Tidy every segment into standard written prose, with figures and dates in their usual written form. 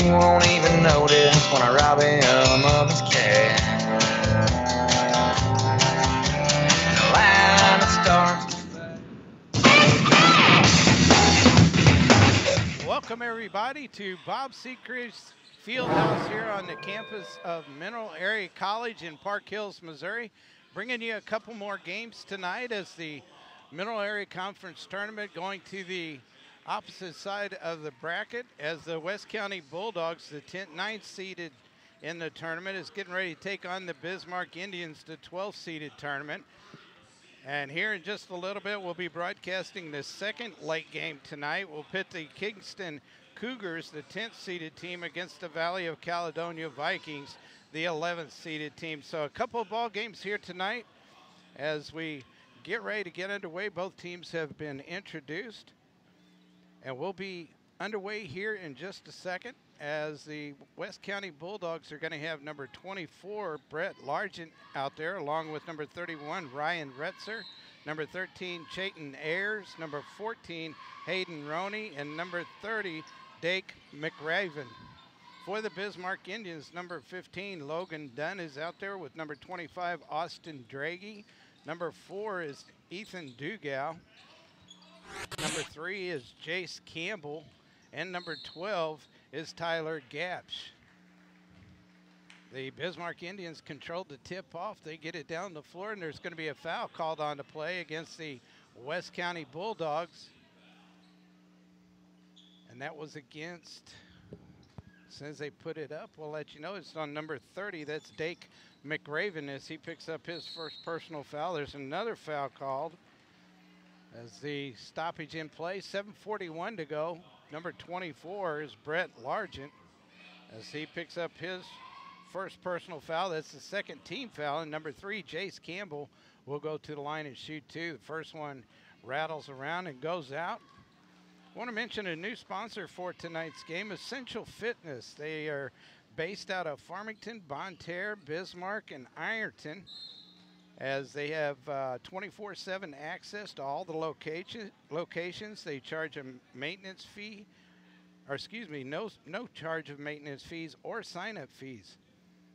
he won't even notice when I rob him of his cash. The line starts. Welcome everybody to Bob Secret's Fieldhouse here on the campus of Mineral Area College in Park Hills, Missouri. Bringing you a couple more games tonight as the Mineral Area Conference Tournament going to the opposite side of the bracket as the West County Bulldogs, the 9th seeded in the tournament, is getting ready to take on the Bismarck Indians, the 12th seeded tournament. And here in just a little bit, we'll be broadcasting the second late game tonight. We'll pit the Kingston Cougars, the 10th seeded team, against the Valley of Caledonia Vikings, the 11th seeded team. So a couple of ball games here tonight as we get ready to get underway. Both teams have been introduced, and we'll be underway here in just a second as the West County Bulldogs are going to have number 24, Brett Largent, out there, along with number 31, Ryan Retzer, number 13, Chayton Ayers, number 14, Hayden Roney, and number 30, Dake McRaven. For the Bismarck Indians, number 15, Logan Dunn is out there with number 25, Austin Draghi. Number 4 is Ethan Dugal. Number 3 is Jace Campbell. And number 12 is Tyler Gapsch. The Bismarck Indians controlled the tip-off. They get it down the floor, and there's going to be a foul called on to play against the West County Bulldogs. And that was against, as soon as they put it up, we'll let you know. It's on number 30. That's Dake McRaven as he picks up his first personal foul. There's another foul called as the stoppage in play. 7:41 to go. Number 24 is Brett Largent as he picks up his first personal foul. That's the second team foul. And number 3, Jace Campbell, will go to the line and shoot two. The first one rattles around and goes out. I want to mention a new sponsor for tonight's game, Essential Fitness. They are based out of Farmington, Bonne Terre, Bismarck, and Ironton, as they have 24/7 access to all the locations. They charge a maintenance fee, or excuse me, no charge of maintenance fees or sign-up fees.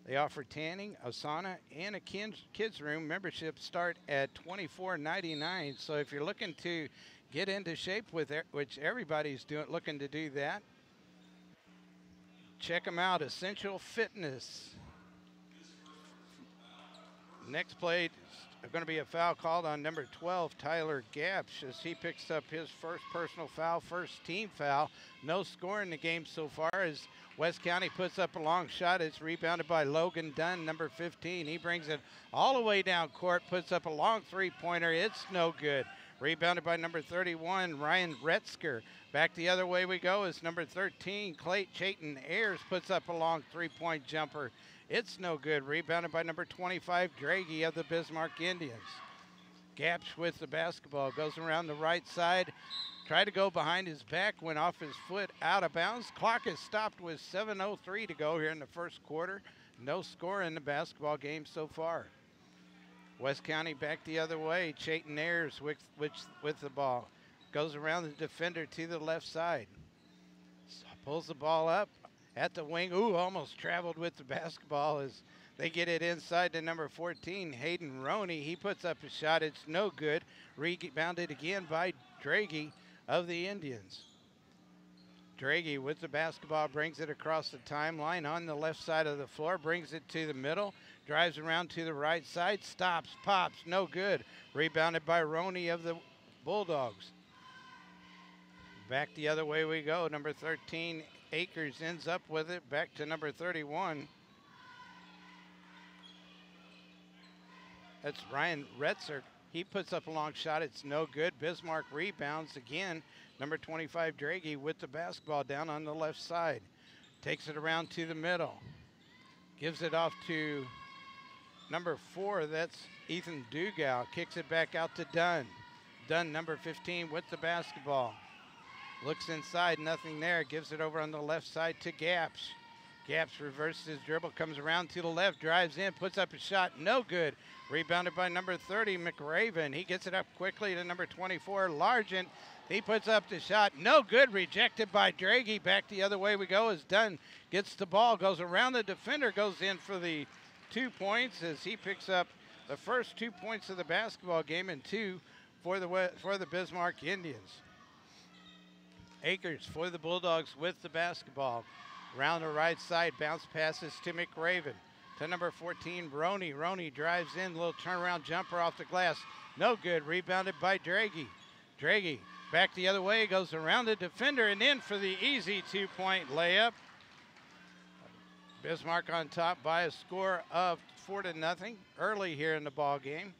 They offer tanning, a sauna, and a kids room. Memberships start at $24.99. So if you're looking to get into shape, which everybody's looking to do that, check them out, Essential Fitness. Next play, there's going to be a foul called on number 12, Tyler Gapsch, as he picks up his first personal foul, first team foul. No score in the game so far as West County puts up a long shot. It's rebounded by Logan Dunn, number 15. He brings it all the way down court, puts up a long three-pointer. It's no good. Rebounded by number 31, Ryan Retzker. Back the other way we go as number 13, Chayton Ayers, puts up a long three-point jumper. It's no good. Rebounded by number 25, Draghi of the Bismarck Indians. Gapsch with the basketball. Goes around the right side. Tried to go behind his back. Went off his foot, out of bounds. Clock is stopped with 7:03 to go here in the first quarter. No score in the basketball game so far. West County back the other way. Chayton Ayers with the ball. Goes around the defender to the left side. Pulls the ball up at the wing. Ooh, almost traveled with the basketball as they get it inside to number 14, Hayden Roney. He puts up a shot. It's no good. Rebounded again by Draghi of the Indians. Draghi with the basketball brings it across the timeline on the left side of the floor, brings it to the middle, drives around to the right side, stops, pops, no good. Rebounded by Roney of the Bulldogs. Back the other way we go. Number 13, Akers, ends up with it. Back to number 31. That's Ryan Retzer. He puts up a long shot. It's no good. Bismarck rebounds again. Number 25, Draghi, with the basketball down on the left side. Takes it around to the middle. Gives it off to number 4. That's Ethan Dugal. Kicks it back out to Dunn. Dunn, number 15, with the basketball. Looks inside, nothing there. Gives it over on the left side to Gapsch. Gaps reverses his dribble, comes around to the left, drives in, puts up a shot, no good. Rebounded by number 30, McRaven. He gets it up quickly to number 24, Largent. He puts up the shot, no good, rejected by Draghi. Back the other way we go as Dunn gets the ball, goes around the defender, goes in for the 2 points as he picks up the first 2 points of the basketball game and 2 for the Bismarck Indians. Akers for the Bulldogs with the basketball. Around the right side, bounce passes to McRaven. To number 14, Roney. Roney drives in, little turnaround jumper off the glass. No good, rebounded by Draghi. Draghi back the other way, goes around the defender and in for the easy 2-point layup. Bismarck on top by a score of 4-0 early here in the ball game.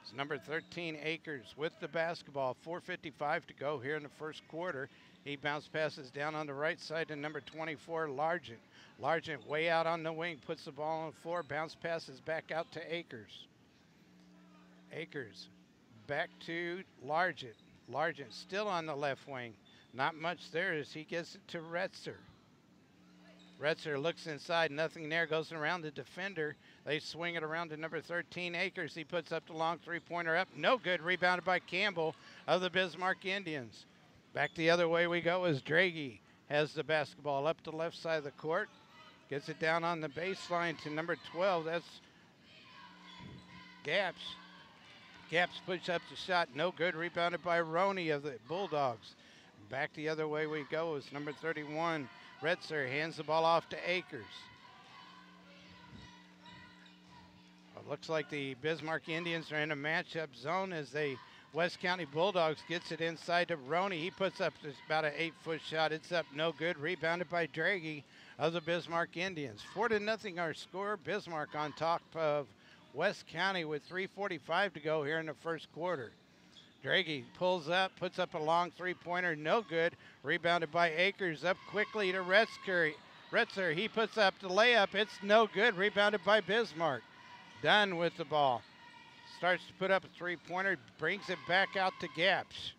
It's number 13, Akers with the basketball. 4:55 to go here in the first quarter. He bounce passes down on the right side to number 24, Largent. Largent way out on the wing, puts the ball on the floor, bounce passes back out to Akers. Akers back to Largent. Largent still on the left wing. Not much there as he gets it to Retzer. Retzer looks inside, nothing there, goes around the defender. They swing it around to number 13, Akers. He puts up the long three-pointer up. No good, rebounded by Campbell of the Bismarck Indians. Back the other way we go as Draghi has the basketball up the left side of the court. Gets it down on the baseline to number 12. That's Gaps. Gaps puts up the shot. No good. Rebounded by Roney of the Bulldogs. Back the other way we go as number 31, Retzer, hands the ball off to Akers. It looks like the Bismarck Indians are in a matchup zone as they West County Bulldogs gets it inside to Roney. He puts up about an 8-foot shot. It's up, no good. Rebounded by Draghi of the Bismarck Indians. 4-0 our score. Bismarck on top of West County with 3:45 to go here in the first quarter. Draghi pulls up, puts up a long three-pointer, no good. Rebounded by Akers, up quickly to Retzer. He puts up the layup. It's no good. Rebounded by Bismarck. Dunn with the ball. Starts to put up a three-pointer, brings it back out to Gaps.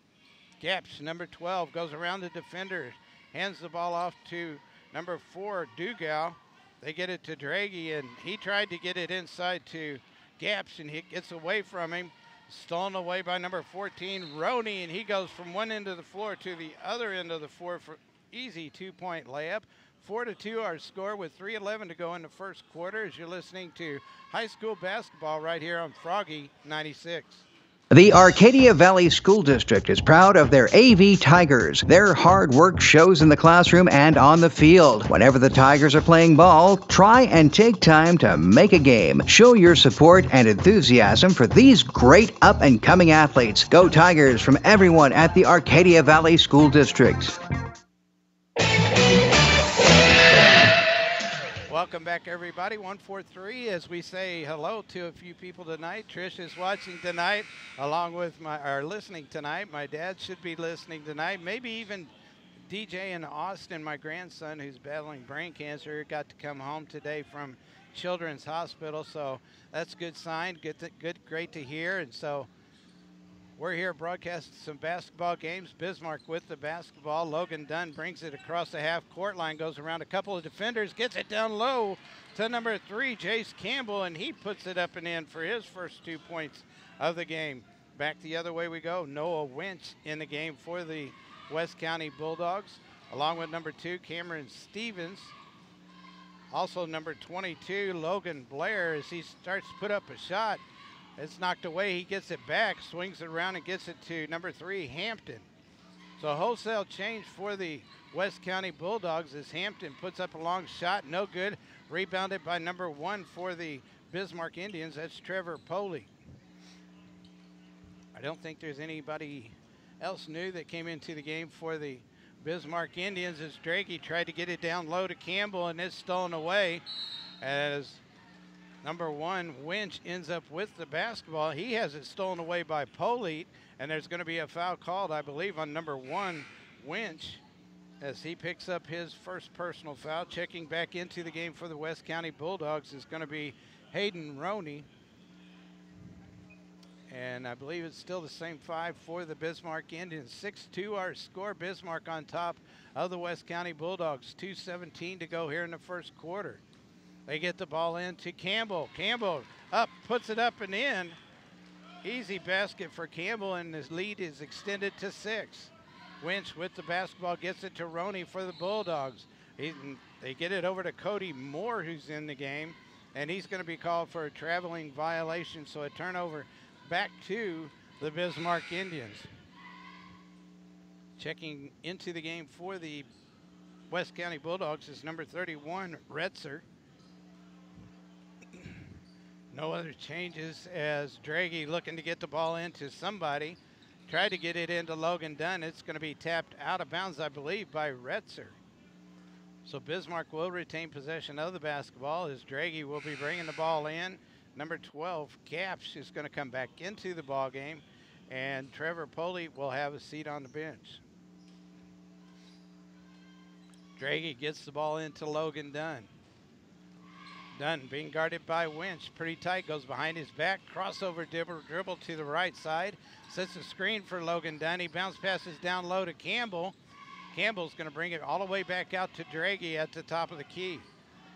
Gaps, number 12, goes around the defender, hands the ball off to number 4, Dugal. They get it to Draghi, and he tried to get it inside to Gaps, and he gets away from him. Stolen away by number 14, Roney, and he goes from one end of the floor to the other end of the floor for easy 2-point layup. 4-2 our score with 3:11 to go in the first quarter as you're listening to high school basketball right here on Froggy 96. The Arcadia Valley School District is proud of their AV Tigers. Their hard work shows in the classroom and on the field. Whenever the Tigers are playing ball, try and take time to make a game. Show your support and enthusiasm for these great up-and-coming athletes. Go Tigers from everyone at the Arcadia Valley School District. Welcome back, everybody. 143 as we say hello to a few people tonight. Trish is watching tonight along with listening tonight. My dad should be listening tonight. Maybe even DJ in Austin, my grandson who's battling brain cancer, got to come home today from Children's Hospital. So that's a good sign. Great to hear. And so we're here broadcasting some basketball games. Bismarck with the basketball. Logan Dunn brings it across the half-court line, goes around a couple of defenders, gets it down low to number 3, Jace Campbell, and he puts it up and in for his first 2 points of the game. Back the other way we go. Noah Winch in the game for the West County Bulldogs, along with number 2, Cameron Stevens. Also number 22, Logan Blair, as he starts to put up a shot. It's knocked away. He gets it back, swings it around, and gets it to number 3, Hampton. So a wholesale change for the West County Bulldogs as Hampton puts up a long shot. No good. Rebounded by number 1 for the Bismarck Indians. That's Trevor Poley. I don't think there's anybody else new that came into the game for the Bismarck Indians as Draghi tried to get it down low to Campbell, and it's stolen away as number 1, Winch, ends up with the basketball. He has it stolen away by Polite, and there's going to be a foul called, I believe, on number 1, Winch, as he picks up his first personal foul. Checking back into the game for the West County Bulldogs is going to be Hayden Roney. And I believe it's still the same 5 for the Bismarck Indians. 6-2 our score. Bismarck on top of the West County Bulldogs. 2:17 to go here in the first quarter. They get the ball in to Campbell. Campbell up, puts it up and in. Easy basket for Campbell, and his lead is extended to 6. Winch with the basketball gets it to Roney for the Bulldogs. They get it over to Cody Moore, who's in the game, and he's going to be called for a traveling violation, so a turnover back to the Bismarck Indians. Checking into the game for the West County Bulldogs is number 31, Retzer. No other changes as Draghi looking to get the ball into somebody. Tried to get it into Logan Dunn. It's going to be tapped out of bounds, I believe, by Retzer. So Bismarck will retain possession of the basketball as Draghi will be bringing the ball in. Number 12, Caps, is going to come back into the ball game, and Trevor Poley will have a seat on the bench. Draghi gets the ball into Logan Dunn. Dunn being guarded by Winch. Pretty tight, goes behind his back. Crossover dribble to the right side. Sets a screen for Logan Dunn. He bounce passes down low to Campbell. Campbell's going to bring it all the way back out to Draghi at the top of the key.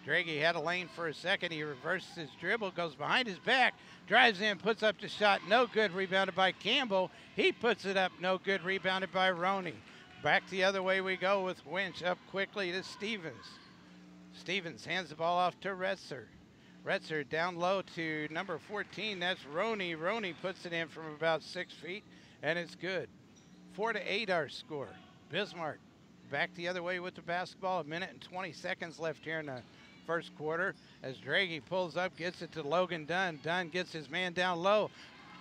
Draghi had a lane for a second. He reverses his dribble, goes behind his back, drives in, puts up the shot. No good, rebounded by Campbell. He puts it up, no good, rebounded by Roney. Back the other way we go with Winch up quickly to Stevens. Stevens hands the ball off to Retzer. Retzer down low to number 14. That's Roney. Roney puts it in from about 6 feet, and it's good. 4-8 our score. Bismarck back the other way with the basketball. 1 minute and 20 seconds left here in the first quarter as Draghi pulls up, gets it to Logan Dunn. Dunn gets his man down low,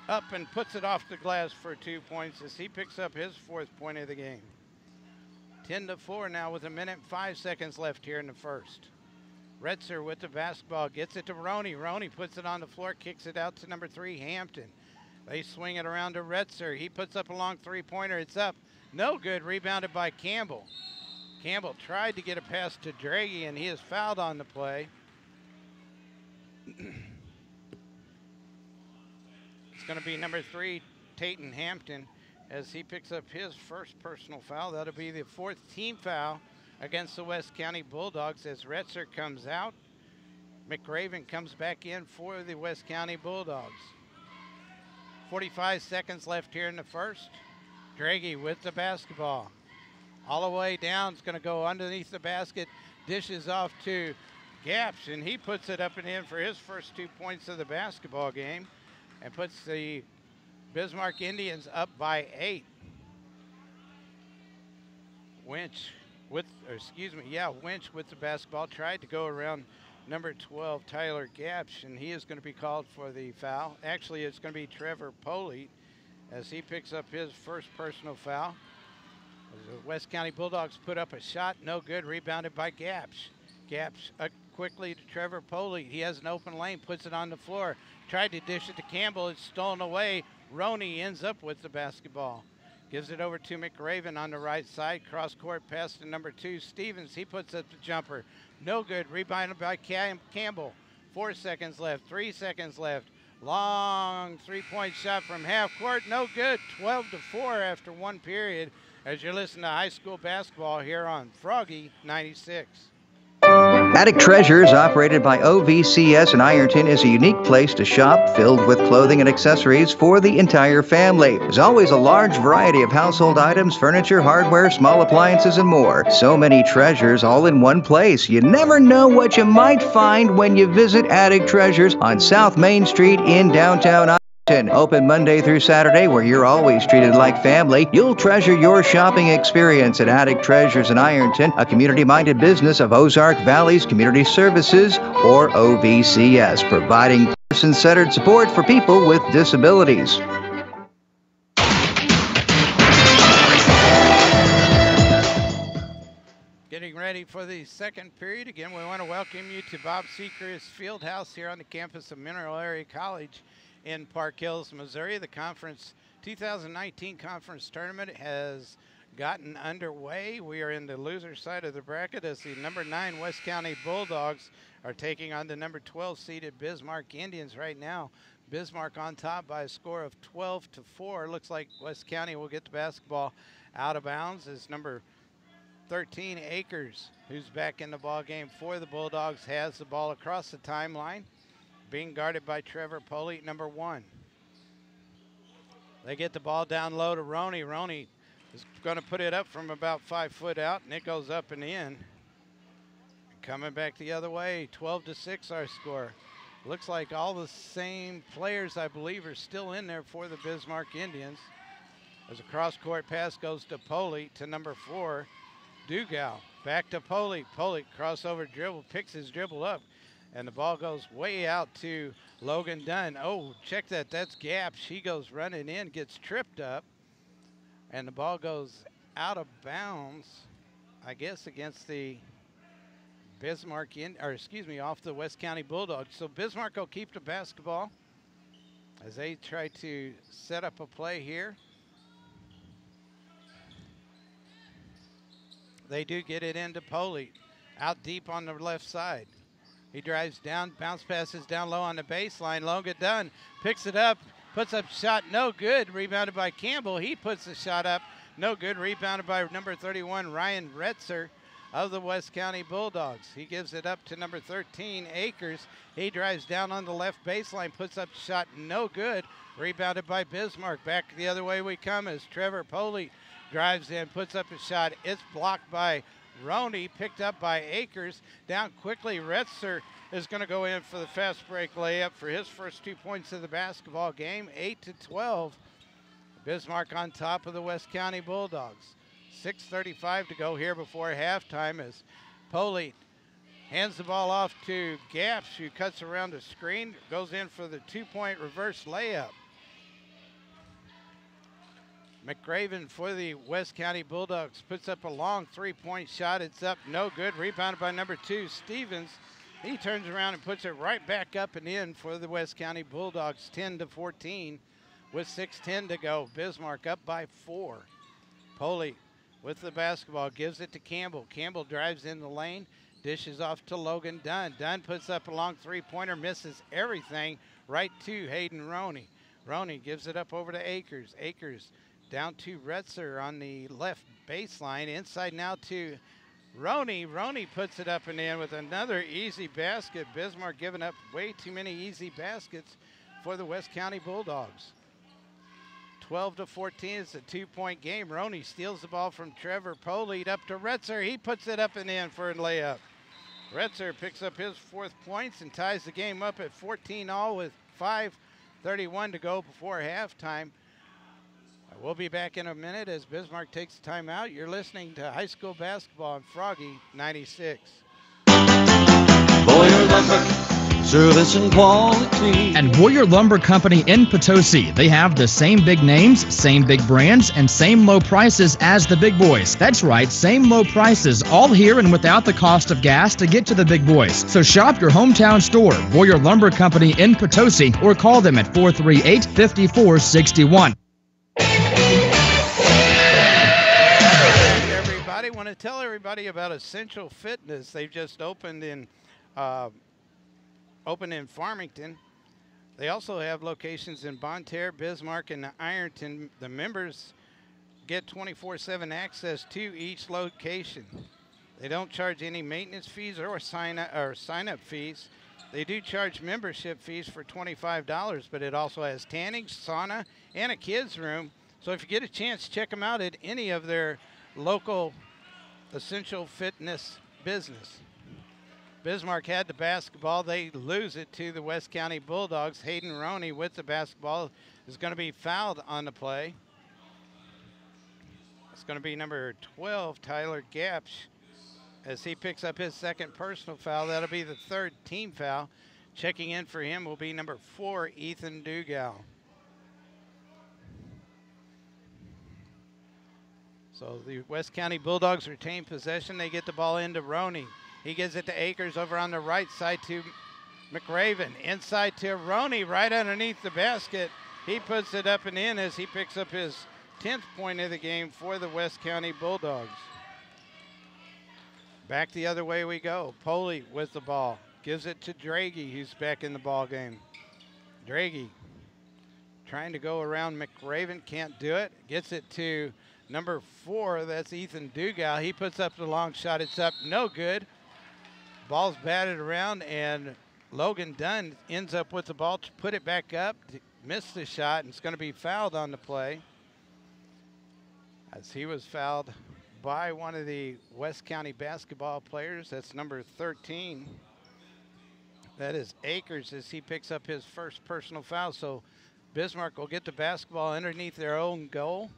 up and puts it off the glass for 2 points as he picks up his 4th point of the game. 10-4 now with 1 minute and 5 seconds left here in the first. Retzer with the basketball, gets it to Roney. Roney puts it on the floor, kicks it out to number 3, Hampton. They swing it around to Retzer. He puts up a long three-pointer. It's up. No good. Rebounded by Campbell. Campbell tried to get a pass to Draghi, and he is fouled on the play. It's going to be number 3, Tayton Hampton, as he picks up his first personal foul. That'll be the 4th team foul against the West County Bulldogs as Retzer comes out. McRaven comes back in for the West County Bulldogs. 45 seconds left here in the first. Draghi with the basketball. All the way down, it's going to go underneath the basket. Dishes off to Gaps, and he puts it up and in for his first 2 points of the basketball game and puts the Bismarck Indians up by 8. Winch with the basketball. Tried to go around number 12, Tyler Gaps, and he is going to be called for the foul. Actually, it's going to be Trevor Poley as he picks up his first personal foul. As the West County Bulldogs put up a shot, no good, rebounded by Gaps. Gaps quickly to Trevor Poley. He has an open lane, puts it on the floor. Tried to dish it to Campbell, it's stolen away. Roney ends up with the basketball. Gives it over to McRaven on the right side. Cross-court pass to number 2, Stevens. He puts up the jumper. No good. Rebounded by Campbell. 4 seconds left. 3 seconds left. Long three-point shot from half court. No good. 12-4 after 1 period as you listen to high school basketball here on Froggy 96. Attic Treasures, operated by OVCS in Ironton, is a unique place to shop filled with clothing and accessories for the entire family. There's always a large variety of household items, furniture, hardware, small appliances, and more. So many treasures all in one place. You never know what you might find when you visit Attic Treasures on South Main Street in downtown Ironton. Open Monday through Saturday, where you're always treated like family. You'll treasure your shopping experience at Attic Treasures in Ironton, a community-minded business of Ozark Valley's Community Services, or OVCS, providing person-centered support for people with disabilities. Getting ready for the second period. Again, we want to welcome you to Bob Sechrist Fieldhouse here on the campus of Mineral Area College in Park Hills, Missouri. The 2019 conference tournament has gotten underway. We are in the loser side of the bracket as the number 9 West County Bulldogs are taking on the number 12 seeded Bismarck Indians right now. Bismarck on top by a score of 12-4. Looks like West County will get the basketball out of bounds as number 13, Akers, who's back in the ball game for the Bulldogs, has the ball across the timeline, being guarded by Trevor Polite, number 1. They get the ball down low to Roney. Roney is going to put it up from about 5 foot out, and it goes up and in. Coming back the other way, 12-6 our score. Looks like all the same players, I believe, are still in there for the Bismarck Indians. As a cross-court pass goes to Polite to number 4, Dugal. Back to Polite. Polite crossover dribble, picks his dribble up, and the ball goes way out to Logan Dunn. Oh, check that. That's Gap. She goes running in, gets tripped up, and the ball goes out of bounds, I guess, against the Bismarck, off the West County Bulldogs. So Bismarck will keep the basketball as they try to set up a play here. They do get it into Polite, out deep on the left side. He drives down, bounce passes down low on the baseline. Logan Dunn picks it up, puts up shot, no good. Rebounded by Campbell. He puts the shot up, no good. Rebounded by number 31, Ryan Retzer of the West County Bulldogs. He gives it up to number 13, Akers. He drives down on the left baseline, puts up shot, no good. Rebounded by Bismarck. Back the other way we come as Trevor Polite drives in, puts up a shot. It's blocked by Roney, picked up by Akers. Down quickly, Retzer is going to go in for the fast break layup for his first 2 points of the basketball game, 8-12. Bismarck on top of the West County Bulldogs. 6:35 to go here before halftime as Polite hands the ball off to Gaps, who cuts around the screen, goes in for the 2-point reverse layup. McRaven for the West County Bulldogs puts up a long 3-point shot. It's up, no good. Rebounded by number 2, Stevens. He turns around and puts it right back up and in for the West County Bulldogs, 10-14 with 6:10 to go. Bismarck up by 4. Polite with the basketball, gives it to Campbell. Campbell drives in the lane, dishes off to Logan Dunn. Dunn puts up a long 3-pointer, misses everything, right to Hayden Roney. Roney gives it up over to Akers. Akers down to Retzer on the left baseline. Inside now to Roney. Roney puts it up and in with another easy basket. Bismarck giving up way too many easy baskets for the West County Bulldogs. 12-14 is a 2-point game. Roney steals the ball from Trevor Polite up to Retzer. He puts it up and in for a layup. Retzer picks up his 4th points and ties the game up at 14-all with 5:31 to go before halftime. We'll be back in a minute as Bismarck takes the timeout. You're listening to high school basketball on Froggy 96. Boyer Lumber, service and quality. And Boyer Lumber Company in Potosi. They have the same big names, same big brands, and same low prices as the big boys. That's right, same low prices, all here and without the cost of gas to get to the big boys. So shop your hometown store, Boyer Lumber Company in Potosi, or call them at 438-5461. Everybody, want to tell everybody about Essential Fitness. They've just opened in Farmington. They also have locations in Bonne Terre, Bismarck, and Ironton. The members get 24/7 access to each location. They don't charge any maintenance fees or sign-up fees. They do charge membership fees for $25, but it also has tanning, sauna, and a kids room. So if you get a chance, check them out at any of their local Essential Fitness business. Bismarck had the basketball. They lose it to the West County Bulldogs. Hayden Roney with the basketball is going to be fouled on the play. It's going to be number 12, Tyler Gapsch, as he picks up his 2nd personal foul. That'll be the 3rd team foul. Checking in for him will be number 4, Ethan Dugal. So the West County Bulldogs retain possession. They get the ball into Roney. He gives it to Akers over on the right side to McRaven. Inside to Roney, right underneath the basket. He puts it up and in as he picks up his 10th point of the game for the West County Bulldogs. Back the other way we go. Poley with the ball. Gives it to Draghi, who's back in the ball game. Draghi trying to go around McRaven, can't do it. Gets it to number 4, that's Ethan Dugal. He puts up the long shot, it's up, no good. Ball's batted around, and Logan Dunn ends up with the ball to put it back up, missed the shot, and it's going to be fouled on the play, as he was fouled by one of the West County basketball players. That's number 13. That is Akers, as he picks up his first personal foul. So Bismarck will get the basketball underneath their own goal,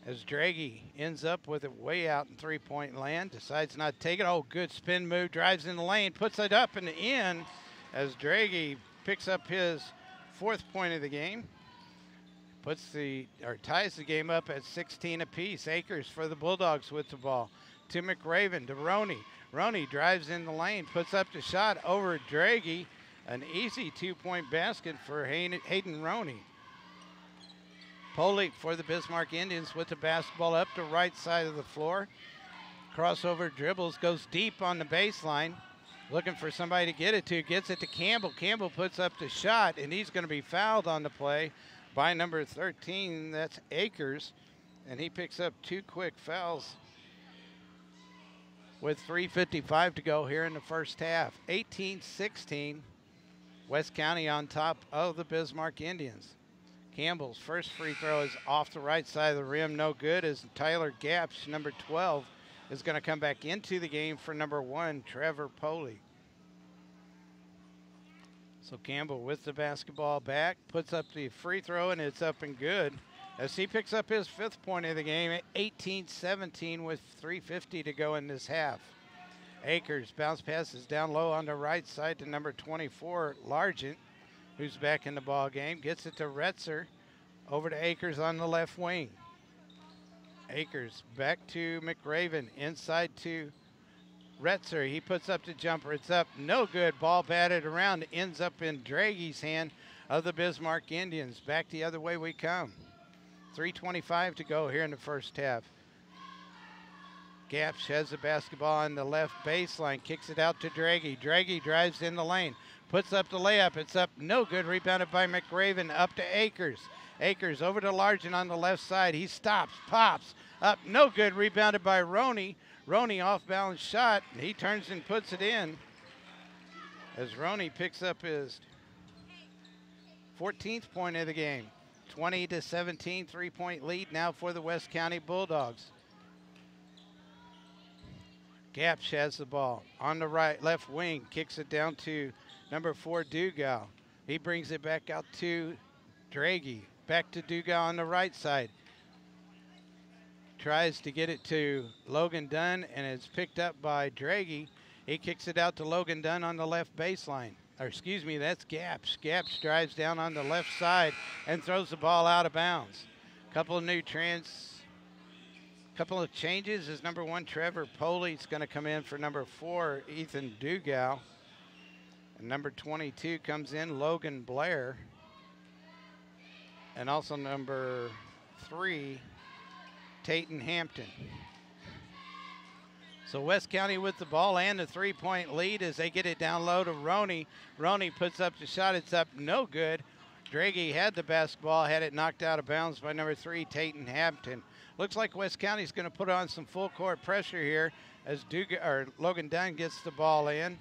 as Draghi ends up with it way out in three-point land, decides not to take it. Oh, good spin move, drives in the lane, puts it up and in, as Draghi picks up his 4th point of the game. Ties the game up at 16 apiece. Akers for the Bulldogs with the ball. To McRaven, to Roney. Roney drives in the lane, puts up the shot over Draghi. An easy 2-point basket for Hayden Roney. Polite for the Bismarck Indians with the basketball up the right side of the floor. Crossover dribbles, goes deep on the baseline. Looking for somebody to get it to. Gets it to Campbell. Campbell puts up the shot, and he's going to be fouled on the play by number 13. That's Akers. And he picks up 2 quick fouls with 3:55 to go here in the first half. 18-16. West County on top of the Bismarck Indians. Campbell's first free throw is off the right side of the rim, no good, as Tyler Gaps, number 12, is going to come back into the game for number 1, Trevor Poley. So Campbell with the basketball back, puts up the free throw, and it's up and good, as he picks up his 5th point of the game at 18-17 with 3:50 to go in this half. Akers bounce passes down low on the right side to number 24, Largent, who's back in the ball game. Gets it to Retzer, over to Akers on the left wing. Akers back to McRaven, inside to Retzer. He puts up the jumper. It's up, no good. Ball batted around, ends up in Draghi's hand of the Bismarck Indians. Back the other way we come. 3:25 to go here in the first half. Gaps has the basketball on the left baseline, kicks it out to Draghi. Draghi drives in the lane, puts up the layup. It's up, no good. Rebounded by McRaven, up to Akers. Akers over to Largent on the left side. He stops, pops, up, no good. Rebounded by Roney. Roney off balance shot. He turns and puts it in, as Roney picks up his 14th point of the game. 20-17, 3-point lead now for the West County Bulldogs. Gaps has the ball on the left wing, kicks it down to number 4, Dugal. He brings it back out to Draghi. Back to Dugal on the right side. Tries to get it to Logan Dunn, and it's picked up by Draghi. He kicks it out to Logan Dunn on the left baseline. Or excuse me, that's Gaps. Gaps drives down on the left side and throws the ball out of bounds. Couple of changes is number 1, Trevor Poley's going to come in for number 4, Ethan Dugal. And number 22 comes in, Logan Blair. And also number 3, Tayton Hampton. So West County with the ball and the 3-point lead as they get it down low to Roney. Roney puts up the shot, it's up, no good. Draghi had the basketball, had it knocked out of bounds by number 3, Tayton Hampton. Looks like West County's going to put on some full court pressure here as Logan Dunn gets the ball in.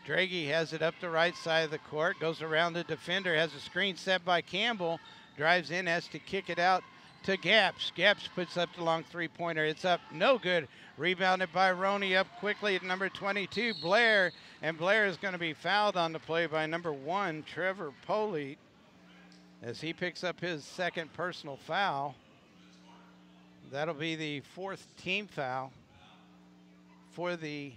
Draghi has it up the right side of the court, goes around the defender, has a screen set by Campbell, drives in, has to kick it out to Gaps. Gaps puts up the long 3-pointer. It's up, no good. Rebounded by Roney, up quickly at number 22, Blair. And Blair is going to be fouled on the play by number 1, Trevor Polite, as he picks up his 2nd personal foul. That'll be the 4th team foul for the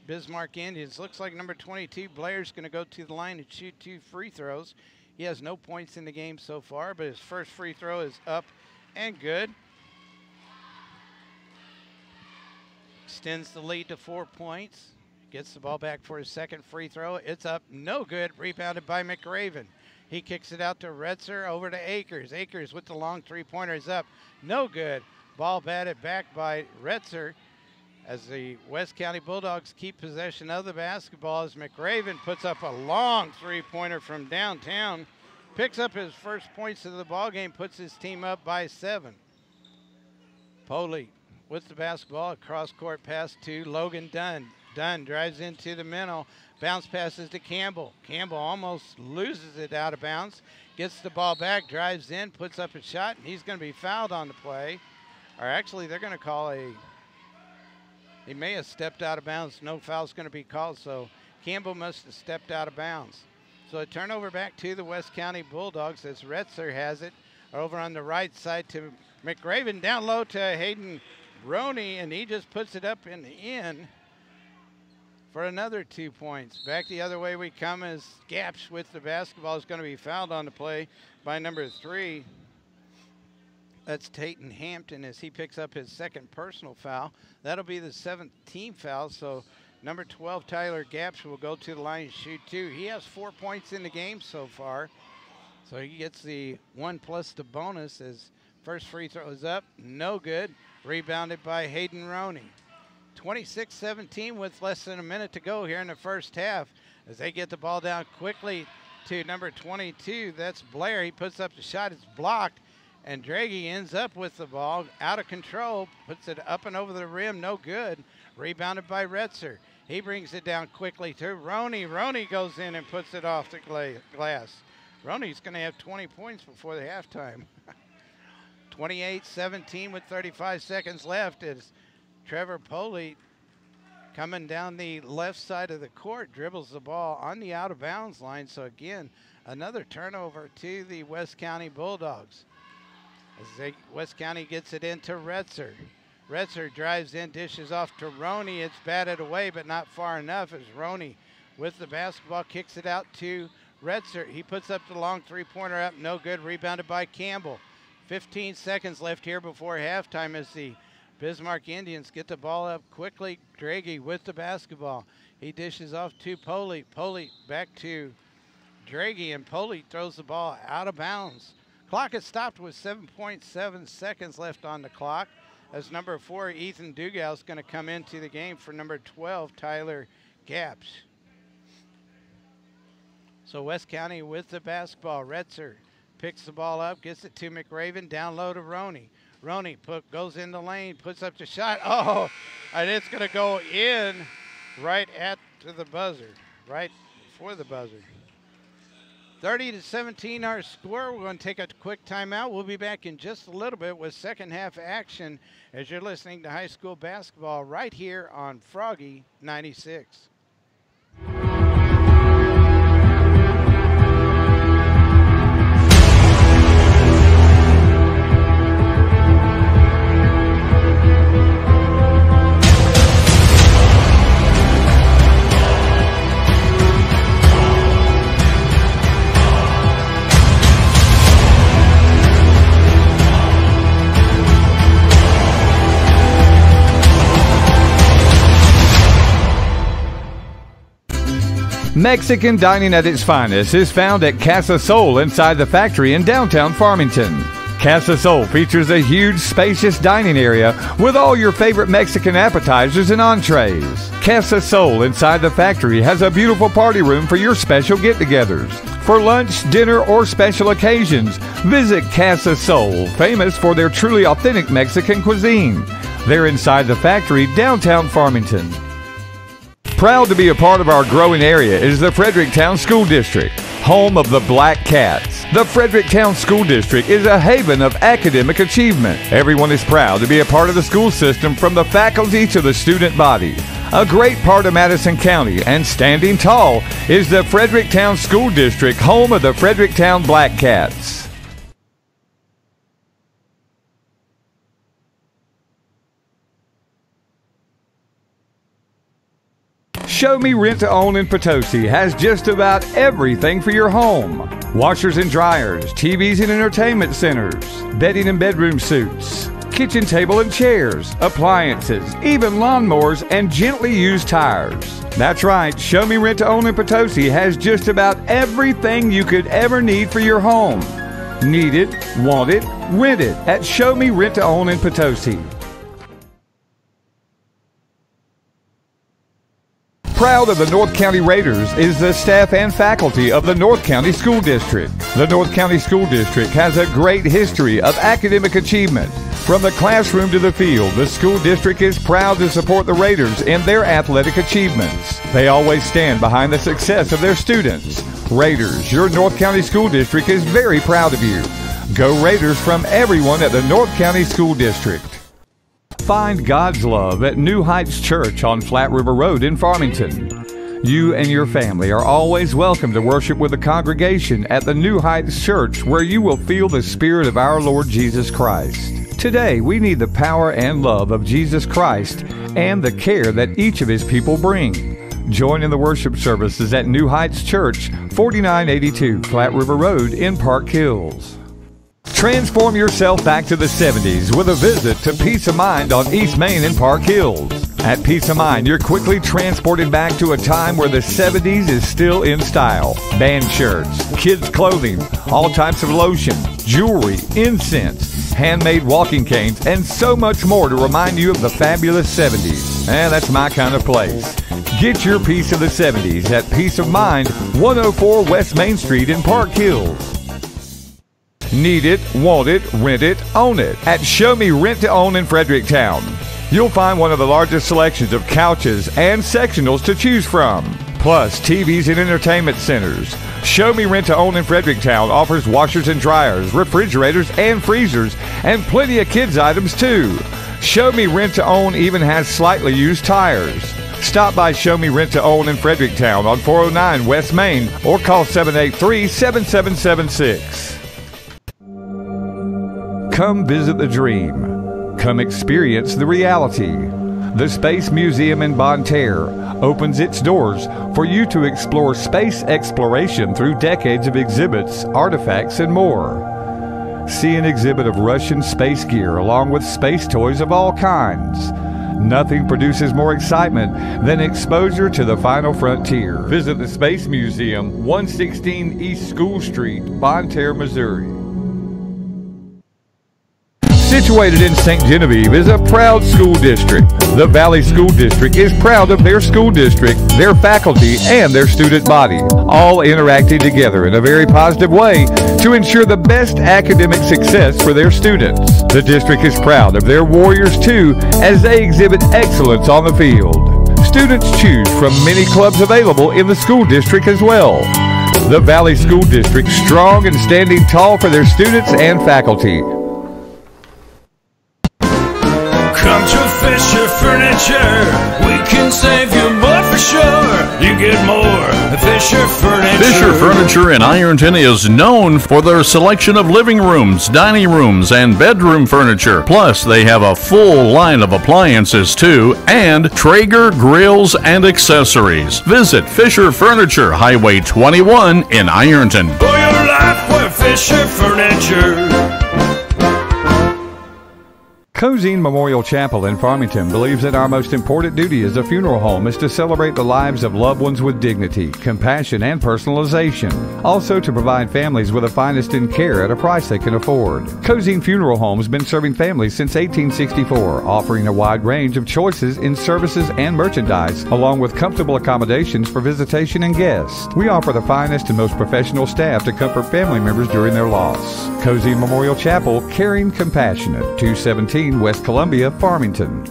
Bismarck Indians. Looks like number 22, Blair's going to go to the line and shoot 2 free throws. He has no points in the game so far, but his first free throw is up and good. Extends the lead to 4 points. Gets the ball back for his 2nd free throw. It's up, no good. Rebounded by McRaven. He kicks it out to Retzer, over to Akers. Akers with the long 3-pointer is up, no good. Ball batted back by Retzer. as the West County Bulldogs keep possession of the basketball as McRaven puts up a long three-pointer from downtown, picks up his first points of the ball game, puts his team up by 7. Poley with the basketball, a cross-court pass to Logan Dunn. Dunn drives into the middle, bounce passes to Campbell. Campbell almost loses it out of bounds, gets the ball back, drives in, puts up a shot, and he's going to be fouled on the play. Or actually, they're going to call he may have stepped out of bounds. No foul's going to be called, so Campbell must have stepped out of bounds. So a turnover back to the West County Bulldogs as Retzer has it over on the right side to McRaven, down low to Hayden Roney, and he just puts it up in the end for another 2 points. Back the other way we come as Gaps with the basketball is going to be fouled on the play by number 3. That's Tayton Hampton as he picks up his second personal foul. That'll be the 7th team foul, so number 12, Tyler Gaps, will go to the line and shoot 2. He has 4 points in the game so far, so he gets the 1 plus the bonus as first free throw is up, no good. Rebounded by Hayden Roney. 26-17 with less than a minute to go here in the first half as they get the ball down quickly to number 22. That's Blair. He puts up the shot. It's blocked, and Draghi ends up with the ball out of control, puts it up and over the rim. No good. Rebounded by Retzer. He brings it down quickly to Roney. Roney goes in and puts it off the glass. Roney's going to have 20 points before the halftime. 28-17 with 35 seconds left as Trevor Poley, coming down the left side of the court, dribbles the ball on the out-of-bounds line. So again, another turnover to the West County Bulldogs. As West County gets it into Retzer. Retzer drives in, dishes off to Roney. It's batted away, but not far enough as Roney with the basketball kicks it out to Retzer. He puts up the long three-pointer up, no good, rebounded by Campbell. 15 seconds left here before halftime as the Bismarck Indians get the ball up quickly. Draghi with the basketball. He dishes off to Poley. Poley back to Draghi, and Poley throws the ball out of bounds. Clock is stopped with 7.7 seconds left on the clock as number 4, Ethan Dugal, is going to come into the game for number 12, Tyler Gaps. So West County with the basketball. Retzer picks the ball up, gets it to McRaven, down low to Roney. Roney goes in the lane, puts up the shot. Oh, and it's going to go in right at the buzzer, right before the buzzer. 30-17 our score. We're going to take a quick timeout. We'll be back in just a little bit with second half action as you're listening to high school basketball right here on Froggy 96. Mexican dining at its finest is found at Casa Sol inside the factory in downtown Farmington. Casa Sol features a huge, spacious dining area with all your favorite Mexican appetizers and entrees. Casa Sol inside the factory has a beautiful party room for your special get-togethers. For lunch, dinner, or special occasions, visit Casa Sol, famous for their truly authentic Mexican cuisine. They're inside the factory, downtown Farmington. Proud to be a part of our growing area is the Fredericktown School District, home of the Blackcats. The Fredericktown School District is a haven of academic achievement. Everyone is proud to be a part of the school system, from the faculty to the student body. A great part of Madison County, and standing tall, is the Fredericktown School District, home of the Fredericktown Blackcats. Show Me Rent to Own in Potosi has just about everything for your home. Washers and dryers, TVs and entertainment centers, bedding and bedroom suits, kitchen table and chairs, appliances, even lawnmowers and gently used tires. That's right, Show Me Rent to Own in Potosi has just about everything you could ever need for your home. Need it, want it, rent it at Show Me Rent to Own in Potosi. Proud of the North County Raiders is the staff and faculty of the North County School District. The North County School District has a great history of academic achievement. From the classroom to the field, the school district is proud to support the Raiders in their athletic achievements. They always stand behind the success of their students. Raiders, your North County School District is very proud of you. Go Raiders from everyone at the North County School District. Find God's love at New Heights Church on Flat River Road in Farmington. You and your family are always welcome to worship with the congregation at the New Heights Church, where you will feel the Spirit of our Lord Jesus Christ. Today, we need the power and love of Jesus Christ and the care that each of His people bring. Join in the worship services at New Heights Church, 4982 Flat River Road in Park Hills. Transform yourself back to the 70s with a visit to Peace of Mind on East Main in Park Hills. At Peace of Mind, you're quickly transported back to a time where the 70s is still in style. Band shirts, kids' clothing, all types of lotion, jewelry, incense, handmade walking canes, and so much more to remind you of the fabulous 70s. That's my kind of place. Get your piece of the 70s at Peace of Mind, 104 West Main Street in Park Hills. Need it, want it, rent it, own it at Show Me Rent to Own in Fredericktown. You'll find one of the largest selections of couches and sectionals to choose from, plus TVs and entertainment centers. Show Me Rent to Own in Fredericktown offers washers and dryers, refrigerators and freezers, and plenty of kids' items too. Show Me Rent to Own even has slightly used tires. Stop by Show Me Rent to Own in Fredericktown on 409 West Main or call 783-7776. Come visit the dream. Come experience the reality. The Space Museum in Bonne Terre opens its doors for you to explore space exploration through decades of exhibits, artifacts, and more. See an exhibit of Russian space gear along with space toys of all kinds. Nothing produces more excitement than exposure to the final frontier. Visit the Space Museum, 116 East School Street, Bonne Terre, Missouri. Situated in St. Genevieve is a proud school district. The Valley School District is proud of their school district, their faculty, and their student body, all interacting together in a very positive way to ensure the best academic success for their students. The district is proud of their Warriors too, as they exhibit excellence on the field. Students choose from many clubs available in the school district as well. The Valley School District, strong and standing tall for their students and faculty. Come to Fisher Furniture. We can save you more for sure. You get more at Fisher Furniture. Fisher Furniture in Ironton is known for their selection of living rooms, dining rooms, and bedroom furniture. Plus, they have a full line of appliances too, and Traeger grills and accessories. Visit Fisher Furniture, Highway 21 in Ironton. For your life, we're Fisher Furniture. Cozine Memorial Chapel in Farmington believes that our most important duty as a funeral home is to celebrate the lives of loved ones with dignity, compassion, and personalization. Also to provide families with the finest in care at a price they can afford. Cozine Funeral Home has been serving families since 1864, offering a wide range of choices in services and merchandise, along with comfortable accommodations for visitation and guests. We offer the finest and most professional staff to comfort family members during their loss. Cozine Memorial Chapel, caring, compassionate, 217 West Columbia, Farmington.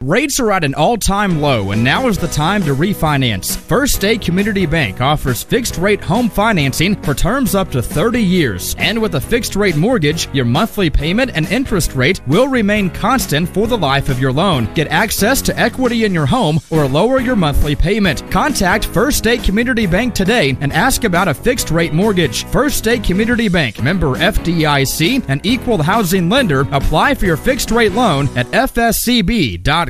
Rates are at an all-time low, and now is the time to refinance. First State Community Bank offers fixed-rate home financing for terms up to 30 years. And with a fixed-rate mortgage, your monthly payment and interest rate will remain constant for the life of your loan. Get access to equity in your home or lower your monthly payment. Contact First State Community Bank today and ask about a fixed-rate mortgage. First State Community Bank, member FDIC, and equal housing lender. Apply for your fixed-rate loan at fscb.com.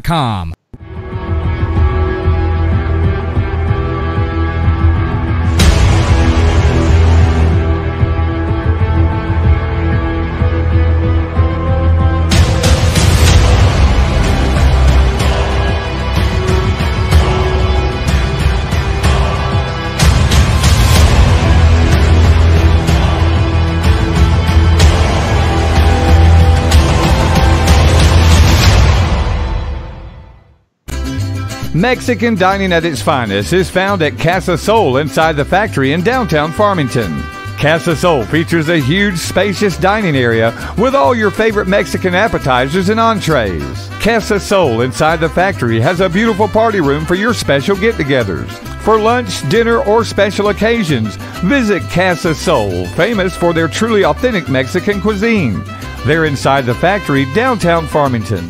Mexican dining at its finest is found at Casa Sol inside the factory in downtown Farmington. Casa Sol features a huge, spacious dining area with all your favorite Mexican appetizers and entrees. Casa Sol inside the factory has a beautiful party room for your special get-togethers. For lunch, dinner, or special occasions, visit Casa Sol, famous for their truly authentic Mexican cuisine. They're inside the factory, downtown Farmington.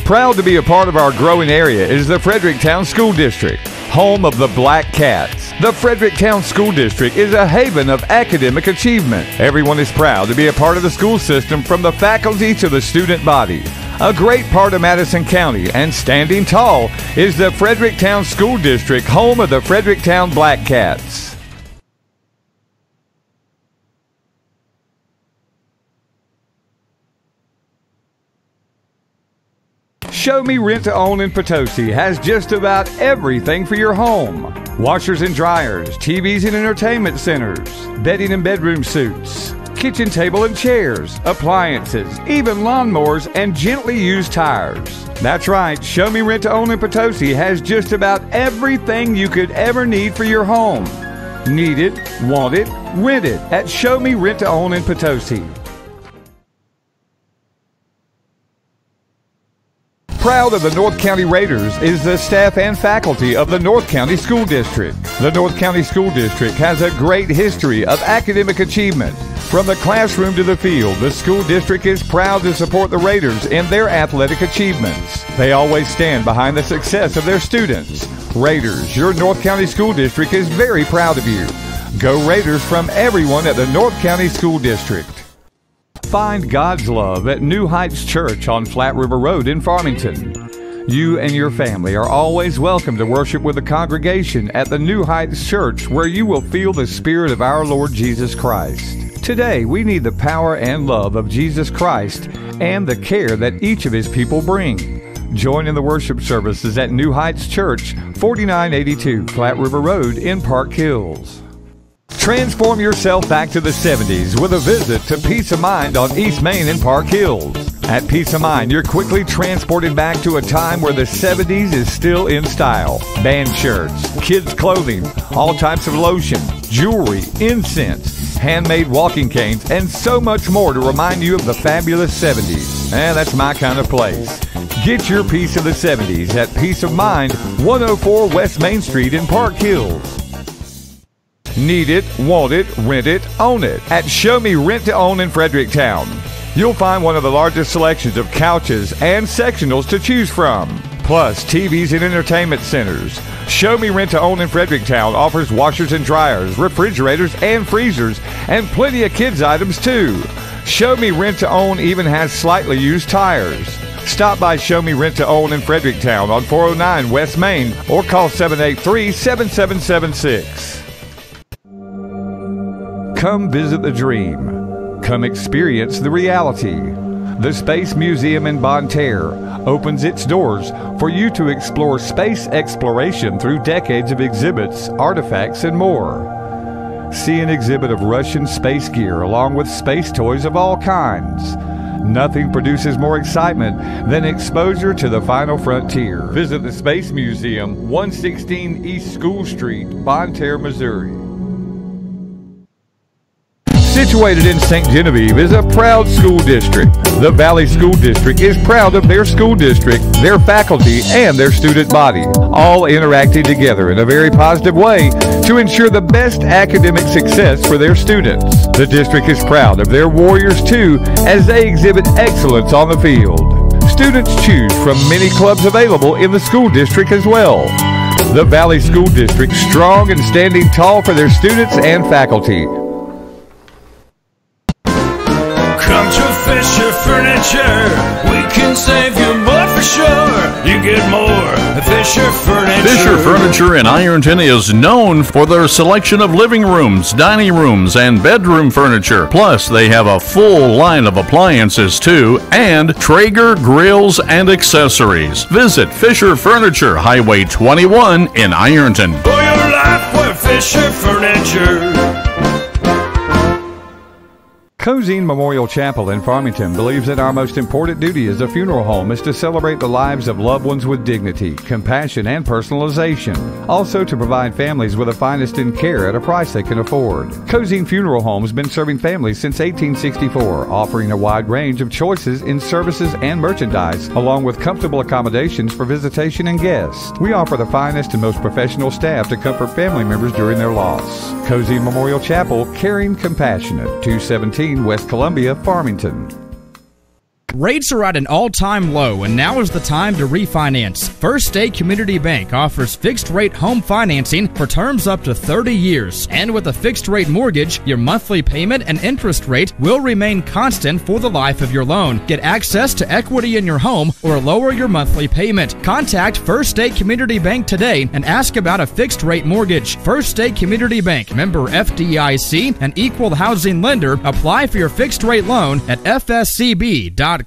Proud to be a part of our growing area is the Fredericktown School District, home of the Blackcats. The Fredericktown School District is a haven of academic achievement. Everyone is proud to be a part of the school system, from the faculty to the student body. A great part of Madison County, and standing tall, is the Fredericktown School District, home of the Fredericktown Blackcats. Show Me Rent to Own in Potosi has just about everything for your home. Washers and dryers, TVs and entertainment centers, bedding and bedroom suites, kitchen table and chairs, appliances, even lawnmowers and gently used tires. That's right, Show Me Rent to Own in Potosi has just about everything you could ever need for your home. Need it, want it, rent it at Show Me Rent to Own in Potosi. Proud of the North County Raiders is the staff and faculty of the North County School District. The North County School District has a great history of academic achievement. From the classroom to the field, the school district is proud to support the Raiders in their athletic achievements. They always stand behind the success of their students. Raiders, your North County School District is very proud of you. Go Raiders from everyone at the North County School District. Find God's love at New Heights Church on Flat River Road in Farmington. You and your family are always welcome to worship with the congregation at the New Heights Church, where you will feel the Spirit of our Lord Jesus Christ. Today, we need the power and love of Jesus Christ and the care that each of His people bring. Join in the worship services at New Heights Church, 4982 Flat River Road in Park Hills. Transform yourself back to the 70s with a visit to Peace of Mind on East Main in Park Hills. At Peace of Mind, you're quickly transported back to a time where the 70s is still in style. Band shirts, kids' clothing, all types of lotion, jewelry, incense, handmade walking canes, and so much more to remind you of the fabulous 70s. That's my kind of place. Get your piece of the 70s at Peace of Mind, 104 West Main Street in Park Hills. Need it, want it, rent it, own it at Show Me Rent to Own in Fredericktown. You'll find one of the largest selections of couches and sectionals to choose from, plus TVs and entertainment centers. Show Me Rent to Own in Fredericktown offers washers and dryers, refrigerators and freezers, and plenty of kids items too. Show Me Rent to Own even has slightly used tires. Stop by Show Me Rent to Own in Fredericktown on 409 West Main or call 783-7776. Come visit the dream. Come experience the reality. The Space Museum in Bonne Terre opens its doors for you to explore space exploration through decades of exhibits, artifacts, and more. See an exhibit of Russian space gear along with space toys of all kinds. Nothing produces more excitement than exposure to the final frontier. Visit the Space Museum, 116 East School Street, Bonne Terre, Missouri. Situated in St. Genevieve is a proud school district. The Valley School District is proud of their school district, their faculty, and their student body, all interacting together in a very positive way to ensure the best academic success for their students. The district is proud of their Warriors too, as they exhibit excellence on the field. Students choose from many clubs available in the school district as well. The Valley School District, strong and standing tall for their students and faculty. Come to Fisher Furniture. We can save you more for sure. You get more at Fisher Furniture. Fisher Furniture in Ironton is known for their selection of living rooms, dining rooms, and bedroom furniture. Plus, they have a full line of appliances too, and Traeger grills and accessories. Visit Fisher Furniture, Highway 21 in Ironton. For your life, we're Fisher Furniture. Cozine Memorial Chapel in Farmington believes that our most important duty as a funeral home is to celebrate the lives of loved ones with dignity, compassion, and personalization. Also to provide families with the finest in care at a price they can afford. Cozine Funeral Home has been serving families since 1864, offering a wide range of choices in services and merchandise, along with comfortable accommodations for visitation and guests. We offer the finest and most professional staff to comfort family members during their loss. Cozine Memorial Chapel, caring, compassionate, 217 West Columbia, Farmington. Rates are at an all-time low, and now is the time to refinance. First State Community Bank offers fixed-rate home financing for terms up to 30 years. And with a fixed-rate mortgage, your monthly payment and interest rate will remain constant for the life of your loan. Get access to equity in your home or lower your monthly payment. Contact First State Community Bank today and ask about a fixed-rate mortgage. First State Community Bank, member FDIC, an equal housing lender. Apply for your fixed-rate loan at fscb.com.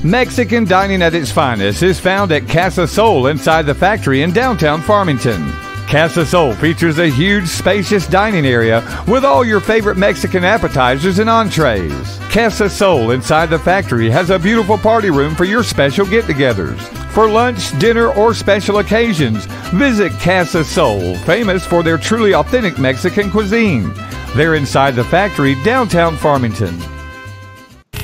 Mexican dining at its finest is found at Casa Sol inside the factory in downtown Farmington. Casa Sol features a huge, spacious dining area with all your favorite Mexican appetizers and entrees. Casa Sol inside the factory has a beautiful party room for your special get-togethers. For lunch, dinner, or special occasions, visit Casa Sol, famous for their truly authentic Mexican cuisine. They're inside the factory, downtown Farmington.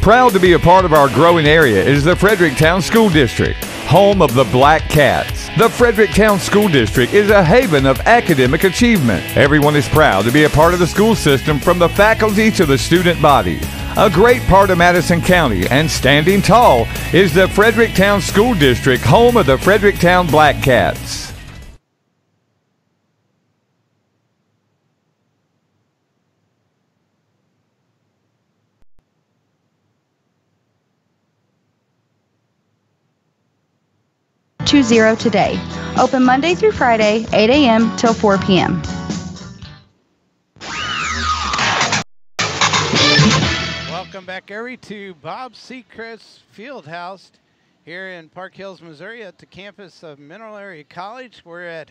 Proud to be a part of our growing area is the Fredericktown School District, home of the Blackcats. The Fredericktown School District is a haven of academic achievement. Everyone is proud to be a part of the school system, from the faculty to the student body. A great part of Madison County, and standing tall, is the Fredericktown School District, home of the Fredericktown Blackcats. Today. Open Monday through Friday, 8 a.m. till 4 p.m. Welcome back, everybody, to Bob Sechrist Fieldhouse here in Park Hills, Missouri, at the campus of Mineral Area College. We're at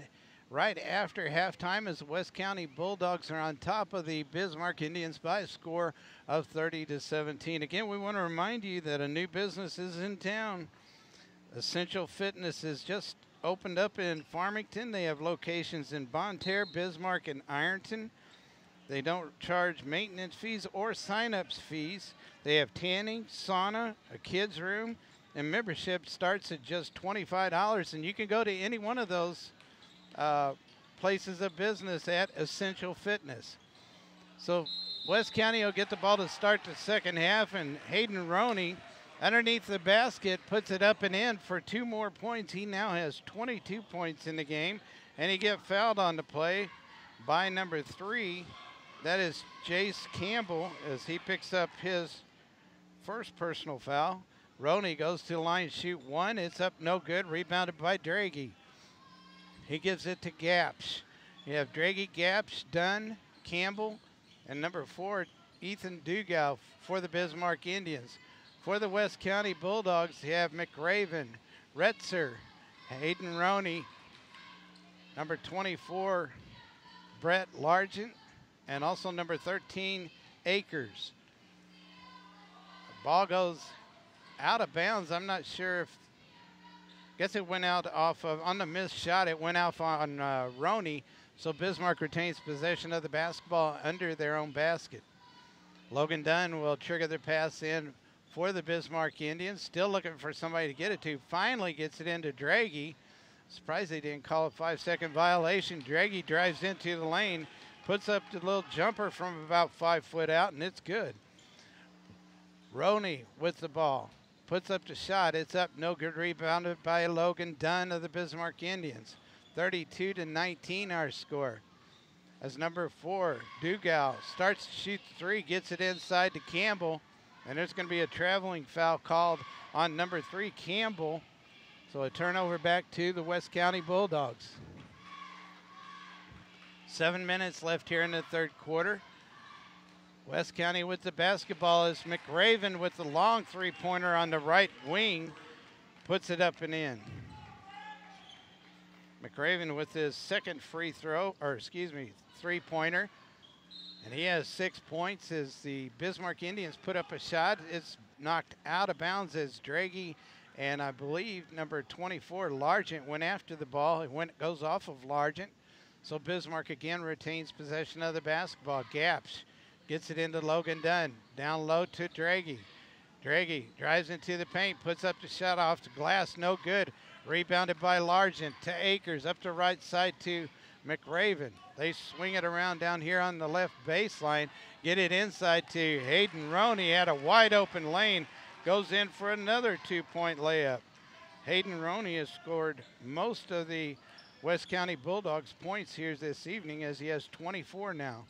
right after halftime as the West County Bulldogs are on top of the Bismarck Indians by a score of 30-17. Again, we want to remind you that a new business is in town. Essential Fitness is just opened up in Farmington. They have locations in Bonne Terre, Bismarck, and Ironton. They don't charge maintenance fees or sign-ups fees. They have tanning, sauna, a kids room, and membership starts at just $25. And you can go to any one of those places of business at Essential Fitness. So West County will get the ball to start the second half, and Hayden Roney, underneath the basket, puts it up and in for 2 more points. He now has 22 points in the game, and he gets fouled on the play by number 3. That is Jace Campbell, as he picks up his first personal foul. Roney goes to the line, shoot 1. It's up, no good. Rebounded by Draghi. He gives it to Gapsch. You have Draghi, Gapsch, Dunn, Campbell, and number 4, Ethan Dugow for the Bismarck Indians. For the West County Bulldogs, you have McRaven, Retzer, Hayden Roney, number 24, Brett Largent, and also number 13, Akers. The ball goes out of bounds. I'm not sure if, I guess it went out off of, on the missed shot, it went off on Roney, so Bismarck retains possession of the basketball under their own basket. Logan Dunn will trigger the pass in for the Bismarck Indians, still looking for somebody to get it to. Finally gets it into Draghi. Surprised they didn't call a 5-second violation. Draghi drives into the lane, puts up the little jumper from about 5 foot out, and it's good. Roney with the ball, puts up the shot. It's up, no good. Rebounded by Logan Dunn of the Bismarck Indians. 32-19 our score. as number 4, Dugal, starts to shoot the 3, gets it inside to Campbell, and there's going to be a traveling foul called on number 3, Campbell. So a turnover back to the West County Bulldogs. 7 minutes left here in the third quarter. West County with the basketball is McRaven with the long three-pointer on the right wing. Puts it up and in. McRaven with his second three-pointer. And he has 6 points as the Bismarck Indians put up a shot. It's knocked out of bounds as Draghi and I believe number 24, Largent, went after the ball. It goes off of Largent. So Bismarck again retains possession of the basketball. Gaps gets it into Logan Dunn. Down low to Draghi. Draghi drives into the paint, puts up the shot off the glass, no good. Rebounded by Largent to Akers, up the right side to McRaven. They swing it around down here on the left baseline, get it inside to Hayden Roney. Had a wide open lane, goes in for another 2-point layup. Hayden Roney has scored most of the West County Bulldogs points here this evening as he has 24 now.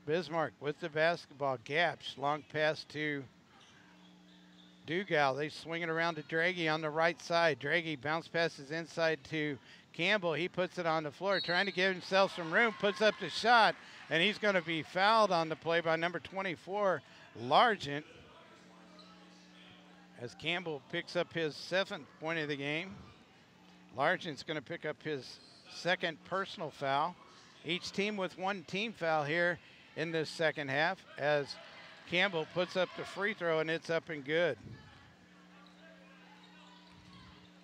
Bismarck with the basketball. Gaps, long pass to Dugal. They swing it around to Draghi on the right side. Draghi bounce passes inside to Campbell. He puts it on the floor, trying to give himself some room, puts up the shot, and he's going to be fouled on the play by number 24, Largent, as Campbell picks up his 7th point of the game. Largent's going to pick up his 2nd personal foul. Each team with 1 team foul here in this second half as Campbell puts up the free throw, and it's up and good.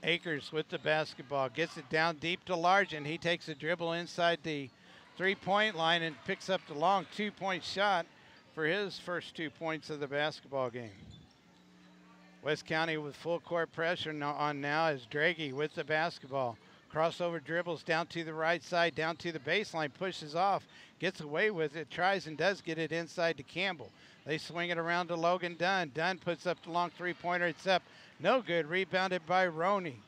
Akers with the basketball, gets it down deep to Largent. He takes a dribble inside the 3-point line and picks up the long 2-point shot for his first 2 points of the basketball game. West County with full court pressure on now as Draghi with the basketball. Crossover dribbles down to the right side, down to the baseline, pushes off, gets away with it, tries and does get it inside to Campbell. They swing it around to Logan Dunn. Dunn puts up the long 3-pointer. It's up, no good. Rebounded by Roney.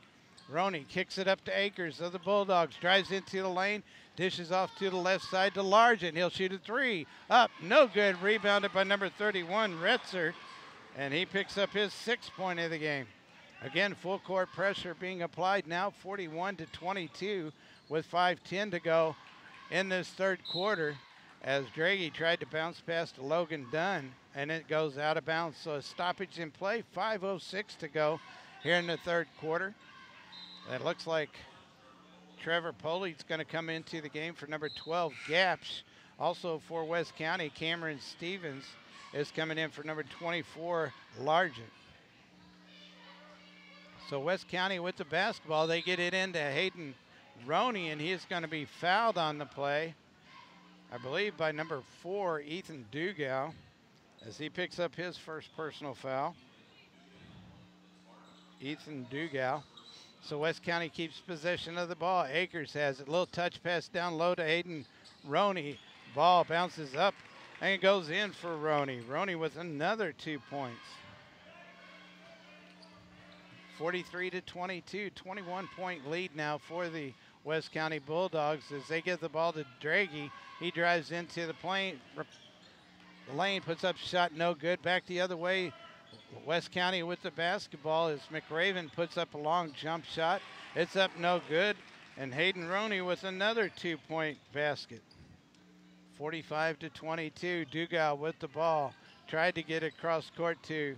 Roney kicks it up to Akers of the Bulldogs. Drives into the lane, dishes off to the left side to Largent. He'll shoot a 3. Up, no good. Rebounded by number 31, Retzer. And he picks up his 6th point of the game. Again, full court pressure being applied now, 41-22 with 5:10 to go in this third quarter as Draghi tried to bounce past Logan Dunn, and it goes out of bounds. So a stoppage in play, 5:06 to go here in the third quarter. It looks like Trevor Poley's going to come into the game for number 12, Gaps. Also for West County, Cameron Stevens is coming in for number 24, Largent. So West County with the basketball, they get it into Hayden Roney, and he is going to be fouled on the play, I believe by number 4, Ethan Dugal, as he picks up his first personal foul. Ethan Dugal. So West County keeps possession of the ball. Akers has it. Little touch pass down low to Hayden Roney. Ball bounces up and it goes in for Roney. Roney with another 2 points. 43-22, 21-point lead now for the West County Bulldogs as they get the ball to Draghi. He drives into the lane, puts up a shot, no good. Back the other way. West County with the basketball as McRaven puts up a long jump shot. It's up, no good. And Hayden Roney with another 2-point basket. 45-22, Dugal with the ball. Tried to get it across court to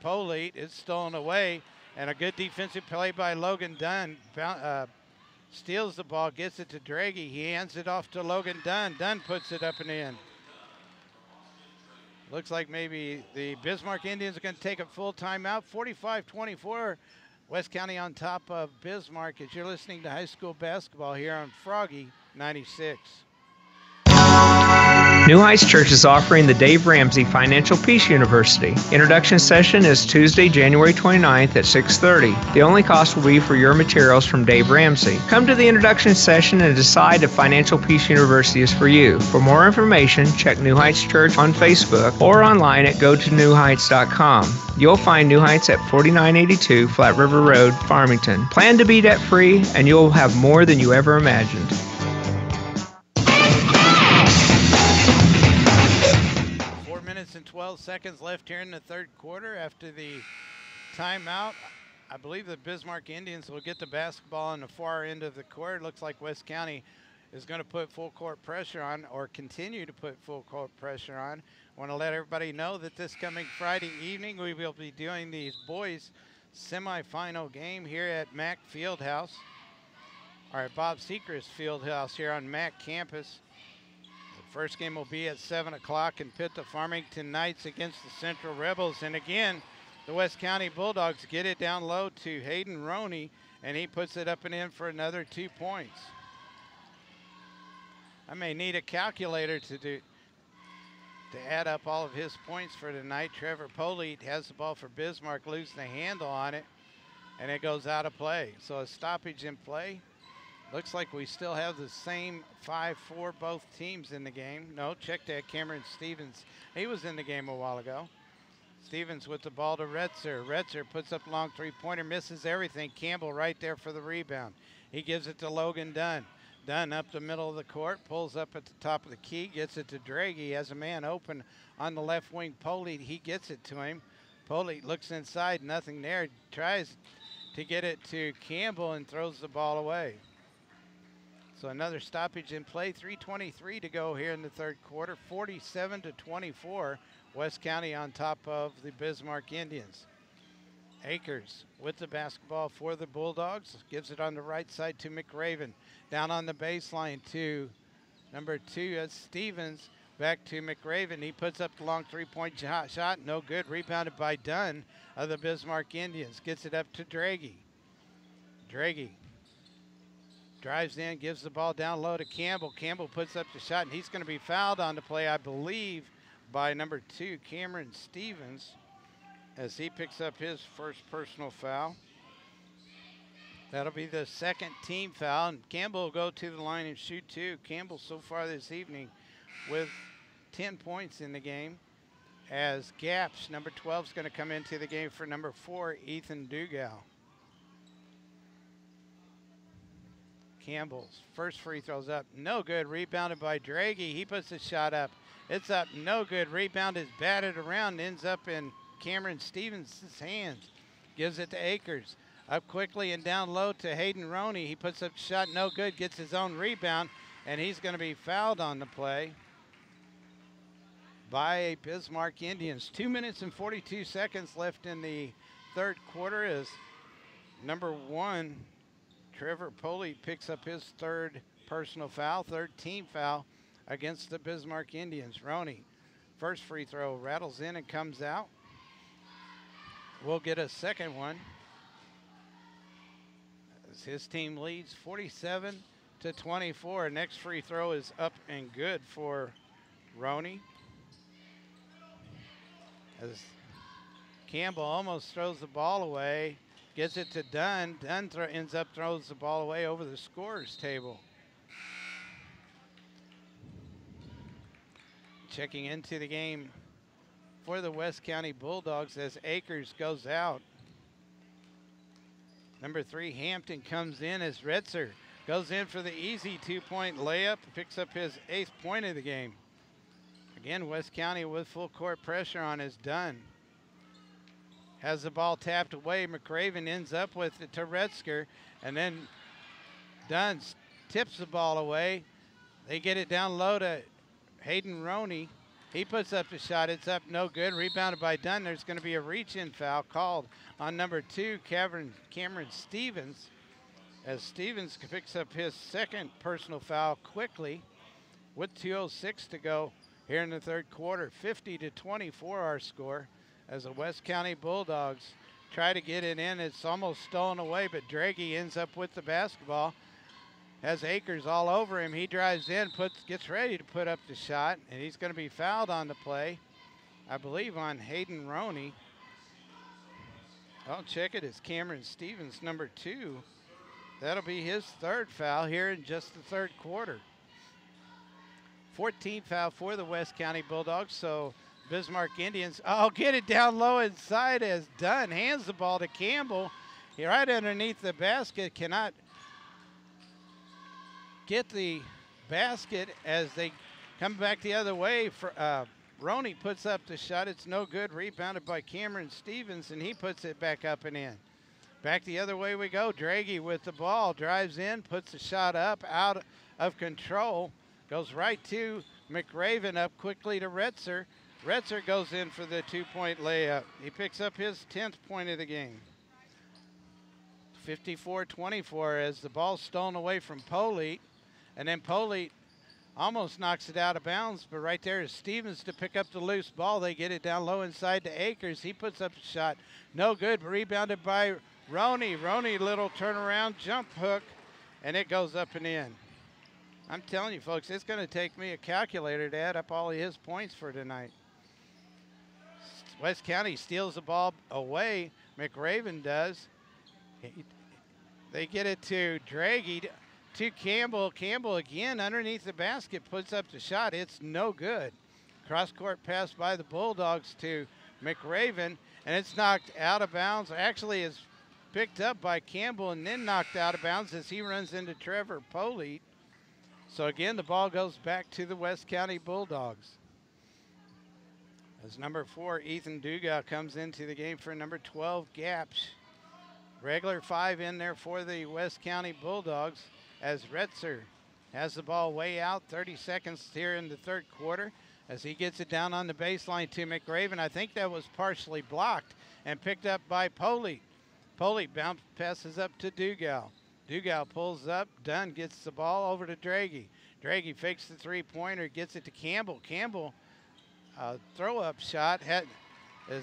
Polite. It's stolen away. And a good defensive play by Logan Dunn. Steals the ball, gets it to Draghi. He hands it off to Logan Dunn. Dunn puts it up and in. Looks like maybe the Bismarck Indians are going to take a full timeout. 45-24, West County on top of Bismarck as you're listening to high school basketball here on Froggy 96. New Heights Church is offering the Dave Ramsey Financial Peace University. Introduction session is Tuesday, January 29th at 6:30. The only cost will be for your materials from Dave Ramsey. Come to the introduction session and decide if Financial Peace University is for you. For more information, check New Heights Church on Facebook or online at gotonewheights.com. You'll find New Heights at 4982 Flat River Road, Farmington. Plan to be debt-free and you'll have more than you ever imagined. seconds left here in the third quarter after the timeout. I believe the Bismarck Indians will get the basketball on the far end of the court. Looks like West County is going to put full court pressure on, or continue to put full court pressure on. I want to let everybody know that this coming Friday evening we will be doing the boys semifinal game here at Mack Fieldhouse, or at Bob Sechrist Fieldhouse here on Mack campus. The first game will be at 7 o'clock and pit the Farmington Knights against the Central Rebels. And again, the West County Bulldogs get it down low to Hayden Roney, and he puts it up and in for another 2 points. I may need a calculator to add up all of his points for tonight. Trevor Polite has the ball for Bismarck, losing the handle on it, and it goes out of play. So a stoppage in play. Looks like we still have the same 5 for both teams in the game. No, check that. Cameron Stevens, he was in the game a while ago. Stevens with the ball to Retzer. Retzer puts up a long three-pointer, misses everything. Campbell right there for the rebound. He gives it to Logan Dunn. Dunn up the middle of the court, pulls up at the top of the key, gets it to Drake. He has a man open on the left wing. Polite, he gets it to him. Polite looks inside, nothing there. Tries to get it to Campbell and throws the ball away. So another stoppage in play. 3:23 to go here in the third quarter. 47-24. West County on top of the Bismarck Indians. Akers with the basketball for the Bulldogs. Gives it on the right side to McRaven. Down on the baseline to number 2, that's Stevens. Back to McRaven. He puts up the long three-point shot. No good. Rebounded by Dunn of the Bismarck Indians. Gets it up to Draghi. Draghi drives in, gives the ball down low to Campbell. Campbell puts up the shot, and he's going to be fouled on the play, I believe, by number 2, Cameron Stevens, as he picks up his first personal foul. That'll be the second team foul, and Campbell will go to the line and shoot 2. Campbell so far this evening with 10 points in the game, as Gaps, number 12, is going to come into the game for number 4, Ethan Dugal. Campbell's first free throw's up, no good. Rebounded by Draghi. He puts the shot up. It's up, no good. Rebound is batted around, ends up in Cameron Stevens' hands. Gives it to Akers. Up quickly and down low to Hayden Roney. He puts up the shot, no good. Gets his own rebound, and he's going to be fouled on the play by Bismarck Indians. 2 minutes and 42 seconds left in the third quarter as number 1, Trevor Poley, picks up his third personal foul, third team foul against the Bismarck Indians. Roney, first free throw, rattles in and comes out. We'll get a second one as his team leads 47-24. Next free throw is up and good for Roney, as Campbell almost throws the ball away. Gets it to Dunn. Dunn ends up throws the ball away over the scorer's table. Checking into the game for the West County Bulldogs as Akers goes out. Number 3, Hampton, comes in as Retzer goes in for the easy 2-point layup. Picks up his 8th point of the game. Again, West County with full court pressure on is Dunn. Has the ball tapped away. McRaven ends up with it to Retzker, and then Dunn tips the ball away. They get it down low to Hayden Roney. He puts up the shot. It's up, no good. Rebounded by Dunn. There's going to be a reach-in foul called on number 2, Cameron Stevens, as Stevens picks up his second personal foul quickly with 2:06 to go here in the third quarter. 50-24 our score, as the West County Bulldogs try to get it in. It's almost stolen away, but Draghi ends up with the basketball. Has Akers all over him. He drives in, gets ready to put up the shot, and he's going to be fouled on the play, I believe on Hayden Roney. I'll check it. It's Cameron Stevens, number 2. That'll be his third foul here in just the third quarter. 14th foul for the West County Bulldogs, so Bismarck Indians, get it down low inside as Dunn hands the ball to Campbell. He right underneath the basket, cannot get the basket as they come back the other way. For Roney puts up the shot. It's no good. Rebounded by Cameron Stevens, and he puts it back up and in. Back the other way we go. Draghi with the ball. Drives in, puts the shot up, out of control. Goes right to McRaven, up quickly to Retzer. Retzer goes in for the 2-point layup. He picks up his 10th point of the game. 54-24 as the ball's stolen away from Polite. And then Polite almost knocks it out of bounds, but right there is Stevens to pick up the loose ball. They get it down low inside to Akers. He puts up a shot. No good. Rebounded by Roney. Roney, little turnaround jump hook, and it goes up and in. I'm telling you, folks, it's going to take me a calculator to add up all of his points for tonight. West County steals the ball away. McRaven does. They get it to Draghi, to Campbell. Campbell again underneath the basket, puts up the shot. It's no good. Cross-court pass by the Bulldogs to McRaven, and it's knocked out of bounds. Actually, it's picked up by Campbell and then knocked out of bounds as he runs into Trevor Polite. So again, the ball goes back to the West County Bulldogs. As number 4, Ethan Duga, comes into the game for number 12, Gaps. Regular 5 in there for the West County Bulldogs as Retzer has the ball way out. 30 seconds here in the third quarter as he gets it down on the baseline to McRaven. I think that was partially blocked and picked up by Polite. Polite bounce passes up to Dugal. Dugal pulls up. Dunn gets the ball over to Draghi. Draghi fakes the three-pointer, gets it to Campbell. Campbell, throw-up shot is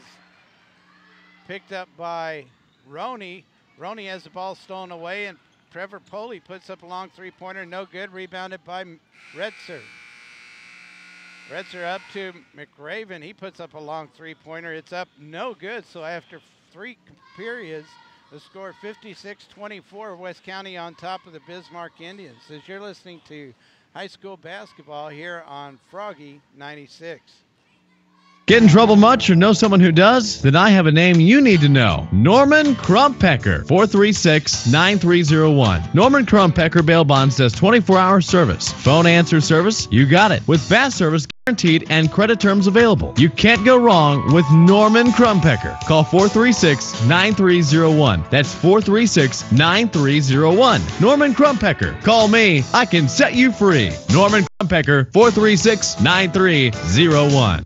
picked up by Roney. Roney has the ball stolen away, and Trevor Poley puts up a long three-pointer. No good. Rebounded by Retzer. Retzer up to McRaven. He puts up a long three-pointer. It's up no good. So after 3 periods, the score 56-24, West County on top of the Bismarck Indians. As you're listening to high school basketball here on Froggy 96. Get in trouble much or know someone who does? Then I have a name you need to know. Norman Krumpecker, 436-9301. Norman Krumpecker Bail Bonds does 24-hour service. Phone answer service, you got it. With fast service guaranteed and credit terms available. You can't go wrong with Norman Krumpecker. Call 436-9301. That's 436-9301. Norman Krumpecker. Call me. I can set you free. Norman Krumpecker, 436-9301.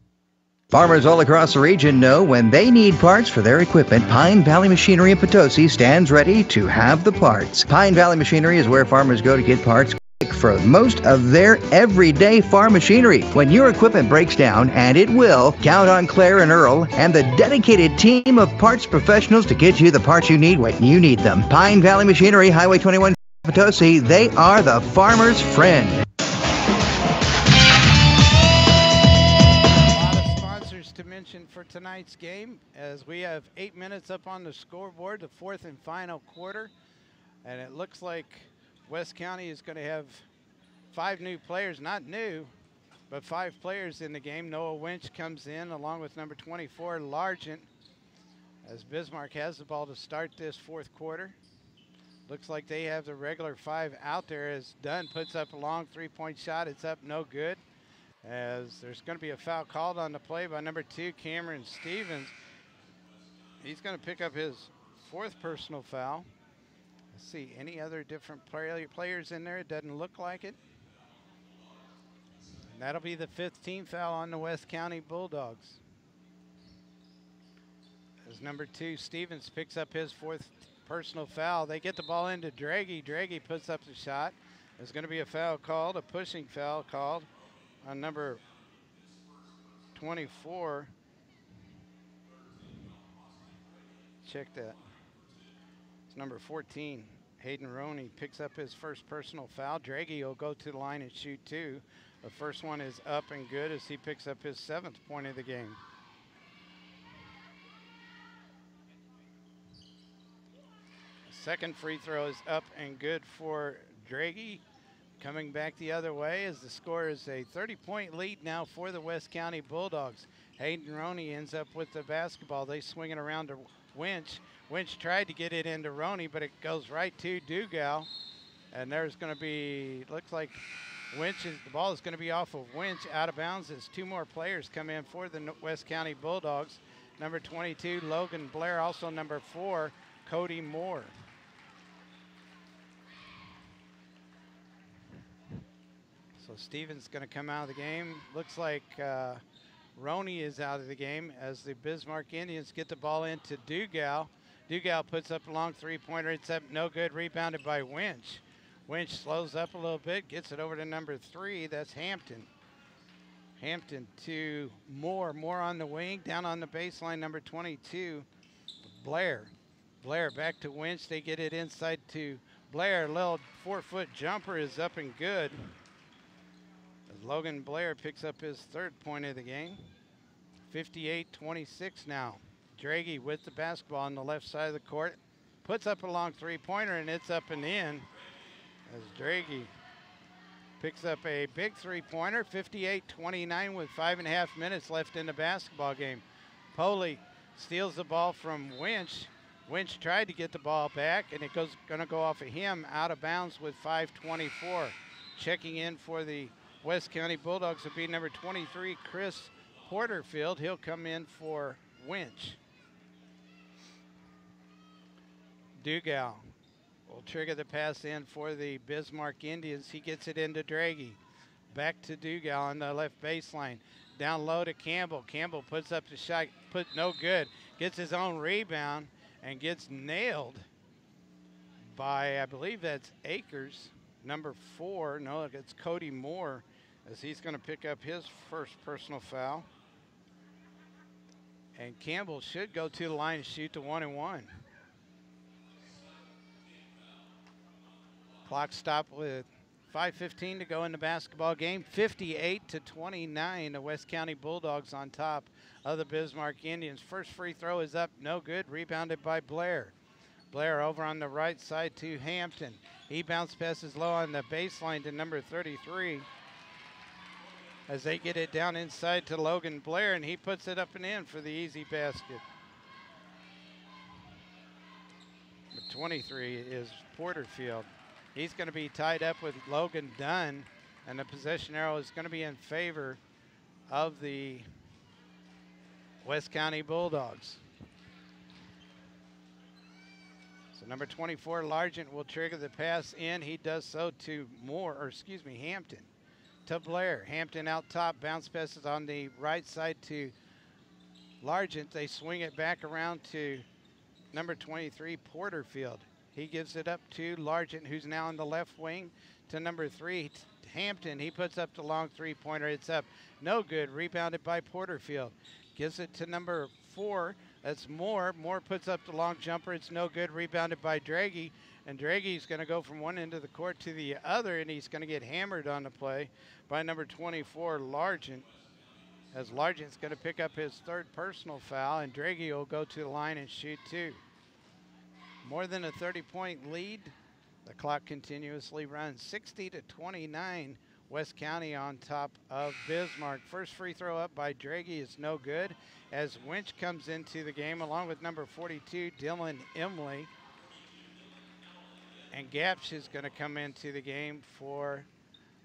Farmers all across the region know when they need parts for their equipment, Pine Valley Machinery in Potosi stands ready to have the parts. Pine Valley Machinery is where farmers go to get parts quick for most of their everyday farm machinery. When your equipment breaks down, and it will, count on Claire and Earl and the dedicated team of parts professionals to get you the parts you need when you need them. Pine Valley Machinery, Highway 21, Potosi, they are the farmer's friend. For tonight's game, as we have 8 minutes up on the scoreboard, the fourth and final quarter, and it looks like West County is going to have 5 new players, not new, but 5 players in the game. Noah Winch comes in along with number 24, Largent, as Bismarck has the ball to start this fourth quarter. Looks like they have the regular 5 out there as Dunn puts up a long three-point shot. It's up no good, as there's going to be a foul called on the play by number 2, Cameron Stevens. He's going to pick up his 4th personal foul. Let's see, any other different players in there? It doesn't look like it. And that'll be the 5th team foul on the West County Bulldogs. As number 2, Stevens picks up his 4th personal foul. They get the ball into Draghi. Draghi puts up the shot. There's going to be a foul called, a pushing foul called on number 24. Check that. It's number 14. Hayden Roney picks up his 1st personal foul. Draghi will go to the line and shoot 2. The first one is up and good as he picks up his 7th point of the game. Second free throw is up and good for Draghi. Coming back the other way as the score is a 30-point lead now for the West County Bulldogs. Hayden Roney ends up with the basketball. They swing it around to Winch. Winch tried to get it into Roney, but it goes right to Dugal. And there's going to be, looks like The ball is going to be off of Winch, out of bounds as two more players come in for the West County Bulldogs. Number 22, Logan Blair, also number 4, Cody Moore. So Stevens going to come out of the game. Looks like Roney is out of the game as the Bismarck Indians get the ball into Dugal. Dugal puts up a long three-pointer. It's up, no good, rebounded by Winch. Winch slows up a little bit, gets it over to number 3. That's Hampton. Hampton to Moore. Moore on the wing, down on the baseline, number 22, Blair. Blair back to Winch. They get it inside to Blair. Little 4-foot jumper is up and good. As Logan Blair picks up his 3rd point of the game. 58-26 now. Draghi with the basketball on the left side of the court. Puts up a long three-pointer, and it's up and in. As Draghi picks up a big three-pointer, 58-29 with 5.5 minutes left in the basketball game. Poley steals the ball from Winch. Winch tried to get the ball back, and it's going to go off of him out of bounds with 5:24. Checking in for the West County Bulldogs will be number 23, Chris Porterfield. He'll come in for Winch. Dugal will trigger the pass in for the Bismarck Indians. He gets it into Draghi. Back to Dugal on the left baseline. Down low to Campbell. Campbell puts up the shot, no good. Gets his own rebound and gets nailed by, I believe that's Akers, number 4. No, it's Cody Moore, as he's going to pick up his first personal foul. And Campbell should go to the line and shoot the 1-and-1. Clock stopped with 5:15 to go in the basketball game. 58-29, the West County Bulldogs on top of the Bismarck Indians. First free throw is up, no good, rebounded by Blair. Blair over on the right side to Hampton. He bounce passes low on the baseline to number 33 as they get it down inside to Logan Blair, and he puts it up and in for the easy basket. But 23 is Porterfield. He's going to be tied up with Logan Dunn, and the possession arrow is going to be in favor of the West County Bulldogs. So number 24, Largent, will trigger the pass in. He does so to Hampton. To Blair. Hampton out top, bounce passes on the right side to Largent. They swing it back around to number 23, Porterfield. He gives it up to Largent, who's now on the left wing, to number 3, Hampton. He puts up the long three-pointer. It's up, no good, rebounded by Porterfield. Gives it to number 4, that's Moore. Moore puts up the long jumper. It's no good, rebounded by Draghi. And Draghi's going to go from one end of the court to the other, and he's going to get hammered on the play by number 24, Largent. As Largent's going to pick up his 3rd personal foul, and Draghi will go to the line and shoot 2. More than a 30-point lead. The clock continuously runs. 60-29, West County on top of Bismarck. First free throw up by Draghi is no good as Winch comes into the game along with number 42, Dylan Emily. And Gapsch is going to come into the game for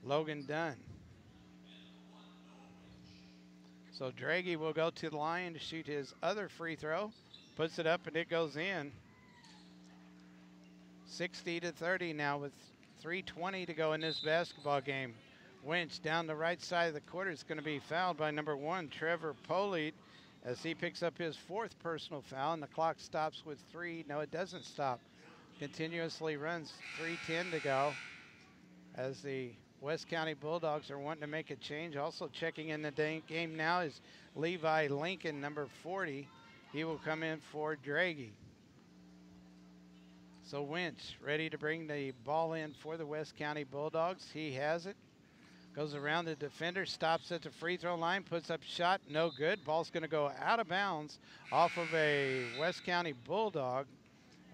Logan Dunn. So Draghi will go to the line to shoot his other free throw. Puts it up and it goes in. 60-30 now with 3:20 to go in this basketball game. Winch down the right side of the court is going to be fouled by number 1, Trevor Polite, as he picks up his 4th personal foul, and the clock stops with 3. No, it doesn't stop. Continuously runs. 3:10 to go as the West County Bulldogs are wanting to make a change. Also checking in the game now is Levi Lincoln, number 40. He will come in for Draghi. So Winch ready to bring the ball in for the West County Bulldogs. He has it. Goes around the defender, stops at the free throw line, puts up a shot, no good. Ball's going to go out of bounds off of a West County Bulldog.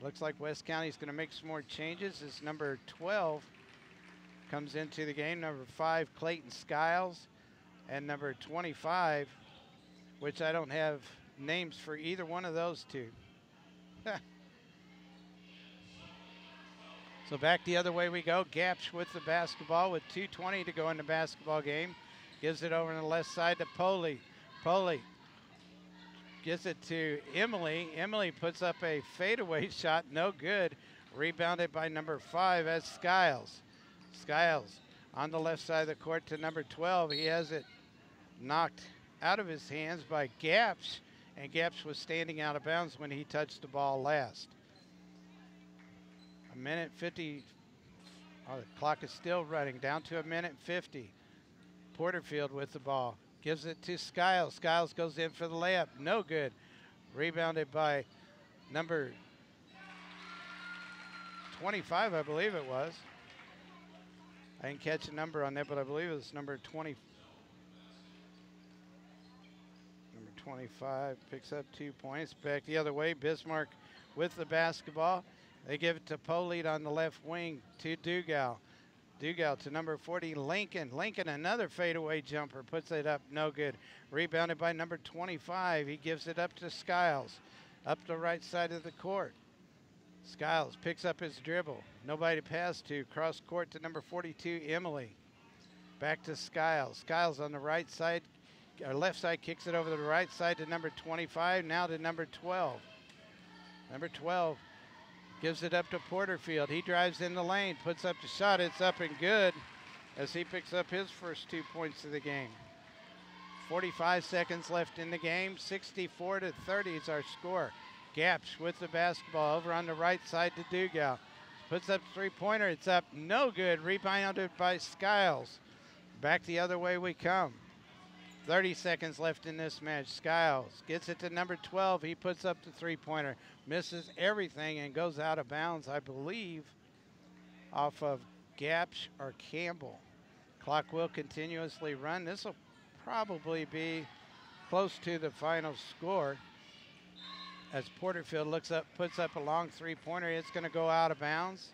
Looks like West County's going to make some more changes as number 12 comes into the game. Number 5, Clayton Skiles, and number 25, which I don't have names for either one of those two. So back the other way we go. Gapsch with the basketball with 2:20 to go in the basketball game. Gives it over on the left side to Poley. Poley gives it to Emily. Emily puts up a fadeaway shot, no good. Rebounded by number 5, that's Skiles. Skiles on the left side of the court to number 12. He has it knocked out of his hands by Gapsch, and Gapsch was standing out of bounds when he touched the ball last. A minute 50, the clock is still running, down to a minute 50. Porterfield with the ball, gives it to Skiles. Skiles goes in for the layup, no good. Rebounded by number 25, I believe it was. I didn't catch a number on that, but I believe it was number 20. Number 25 picks up 2 points. Back the other way, Bismarck with the basketball. They give it to Polite on the left wing to Dugal. Dugal to number 40, Lincoln. Lincoln, another fadeaway jumper, puts it up, no good. Rebounded by number 25. He gives it up to Skiles, up the right side of the court. Skiles picks up his dribble. Nobody to pass to. Cross court to number 42, Emily. Back to Skiles. Skiles on the right side, or left side, kicks it over to the right side to number 25, now to number 12. Number 12 gives it up to Porterfield. He drives in the lane, puts up the shot. It's up and good as he picks up his first 2 points of the game. 45 seconds left in the game. 64-30 is our score. Gapsch with the basketball over on the right side to Dugal. Puts up three-pointer. It's up, no good. Rebounded by Skiles. Back the other way we come. 30 seconds left in this match. Skiles gets it to number 12. He puts up the three-pointer. Misses everything and goes out of bounds, I believe, off of Gapsch or Campbell. Clock will continuously run. This will probably be close to the final score. As Porterfield looks up, puts up a long three-pointer, it's going to go out of bounds.